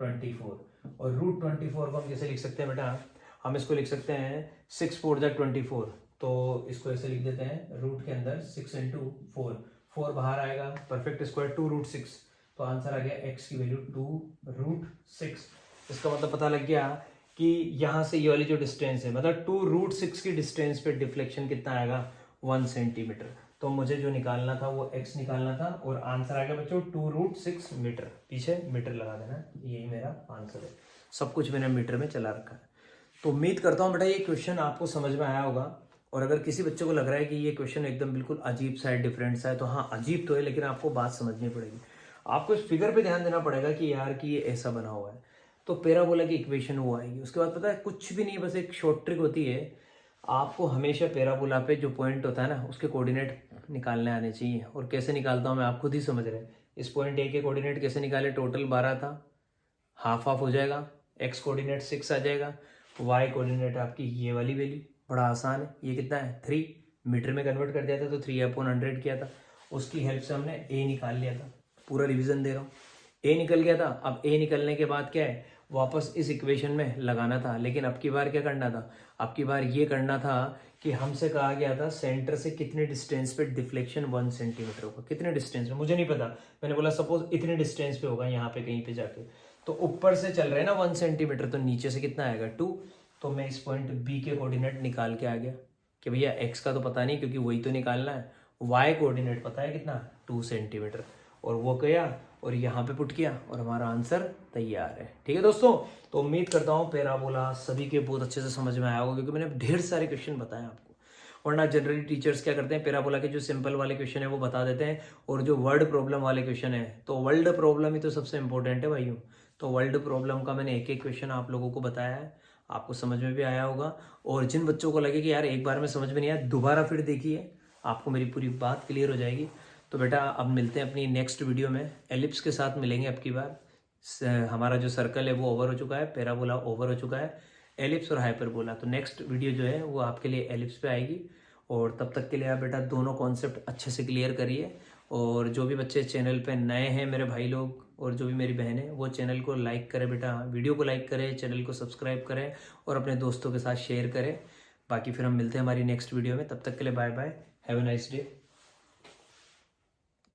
24। और रूट 24 को हम कैसे लिख सकते हैं बेटा, हम इसको लिख सकते हैं 6 4 जा 24, तो इसको ऐसे लिख देते हैं रूट के अंदर 6 इंटू 4, 4 बाहर आएगा, परफेक्ट स्क्वायर 2 रूट 6, तो आंसर आ गया एक्स की वैल्यू 2 रूट 6। इसका मतलब पता लग गया कि यहाँ से ये वाली जो डिस्टेंस है, मतलब 2 रूट 6 की डिस्टेंस पे डिफ्लेक्शन कितना आएगा 1 सेंटीमीटर। तो मुझे जो निकालना था वो x निकालना था, और आंसर आ गया बच्चों 2 रूट 6 मीटर। पीछे मीटर लगा देना, यही मेरा आंसर है। सब कुछ मैंने मीटर में चला रखा है। तो उम्मीद करता हूँ बेटा ये क्वेश्चन आपको समझ में आया होगा। और अगर किसी बच्चे को लग रहा है कि ये क्वेश्चन एकदम बिल्कुल अजीब सा है, डिफरेंट सा है, तो हाँ अजीब तो है, लेकिन आपको बात समझनी पड़ेगी। आपको इस फिगर पे ध्यान देना पड़ेगा कि यार कि ये ऐसा बना हुआ है, तो पैराबोला की इक्वेशन वो आएगी। उसके बाद पता है कुछ भी नहीं, बस एक शॉर्ट ट्रिक होती है, आपको हमेशा पैराबोला पे जो पॉइंट होता है ना उसके कोऑर्डिनेट निकालने आने चाहिए। और कैसे निकालता हूँ मैं, आप खुद ही समझ रहे हैं। इस पॉइंट ए के कोऑर्डिनेट कैसे निकाले, टोटल 12 था, हाफ हाफ हो जाएगा, एक्स कोऑर्डिनेट 6 आ जाएगा, वाई कोऑर्डिनेट आपकी ये वाली वैल्यू, बड़ा आसान है। ये कितना है 3, मीटर में कन्वर्ट कर दिया था तो 3/100 किया था, उसकी हेल्प से हमने ए निकाल लिया था। पूरा रिवीजन दे रहा हूँ, ए निकल गया था। अब ए निकलने के बाद क्या है, वापस इस इक्वेशन में लगाना था। लेकिन अब की बार क्या करना था, अब की बार ये करना था कि हमसे कहा गया था सेंटर से कितने डिस्टेंस पे डिफ्लेक्शन 1 सेंटीमीटर होगा। कितने डिस्टेंस पे मुझे नहीं पता, मैंने बोला सपोज इतने डिस्टेंस पे होगा यहाँ पे कहीं पे जाके, तो ऊपर से चल रहे हैं ना 1 सेंटीमीटर, तो नीचे से कितना आएगा 2। तो मैं इस पॉइंट बी के कोऑर्डिनेट निकाल के आ गया कि भैया एक्स का तो पता नहीं क्योंकि वही तो निकालना है, वाई कोऑर्डिनेट पता है कितना 2 सेंटीमीटर, और वो गया और यहाँ पे पुट किया और हमारा आंसर तैयार है। ठीक है दोस्तों, तो उम्मीद करता हूँ पैराबोला सभी के बहुत अच्छे से समझ में आया होगा, क्योंकि मैंने ढेर सारे क्वेश्चन बताए आपको। वरना जनरली टीचर्स क्या करते हैं, पैराबोला के जो सिंपल वाले क्वेश्चन है वो बता देते हैं, और जो वर्ड प्रॉब्लम वाले क्वेश्चन है, तो वर्ल्ड प्रॉब्लम ही तो सबसे इंपॉर्टेंट है भाइयों। तो वर्ल्ड प्रॉब्लम का मैंने एक एक क्वेश्चन आप लोगों को बताया है, आपको समझ में भी आया होगा। और जिन बच्चों को लगे कि यार एक बार में समझ में नहीं आया, दोबारा फिर देखिए, आपको मेरी पूरी बात क्लियर हो जाएगी। तो बेटा अब मिलते हैं अपनी नेक्स्ट वीडियो में, एलिप्स के साथ मिलेंगे अब की बार। हमारा जो सर्कल है वो ओवर हो चुका है, पैराबोला ओवर हो चुका है, एलिप्स और हाइपरबोला। तो नेक्स्ट वीडियो जो है वो आपके लिए एलिप्स पे आएगी। और तब तक के लिए आप बेटा दोनों कॉन्सेप्ट अच्छे से क्लियर करिए। और जो भी बच्चे चैनल पे नए हैं मेरे भाई लोग, और जो भी मेरी बहन है, वो चैनल को लाइक करें बेटा, वीडियो को लाइक करें, चैनल को सब्सक्राइब करें और अपने दोस्तों के साथ शेयर करें। बाकी फिर हम मिलते हैं हमारी नेक्स्ट वीडियो में, तब तक के लिए bye bye, have a nice day.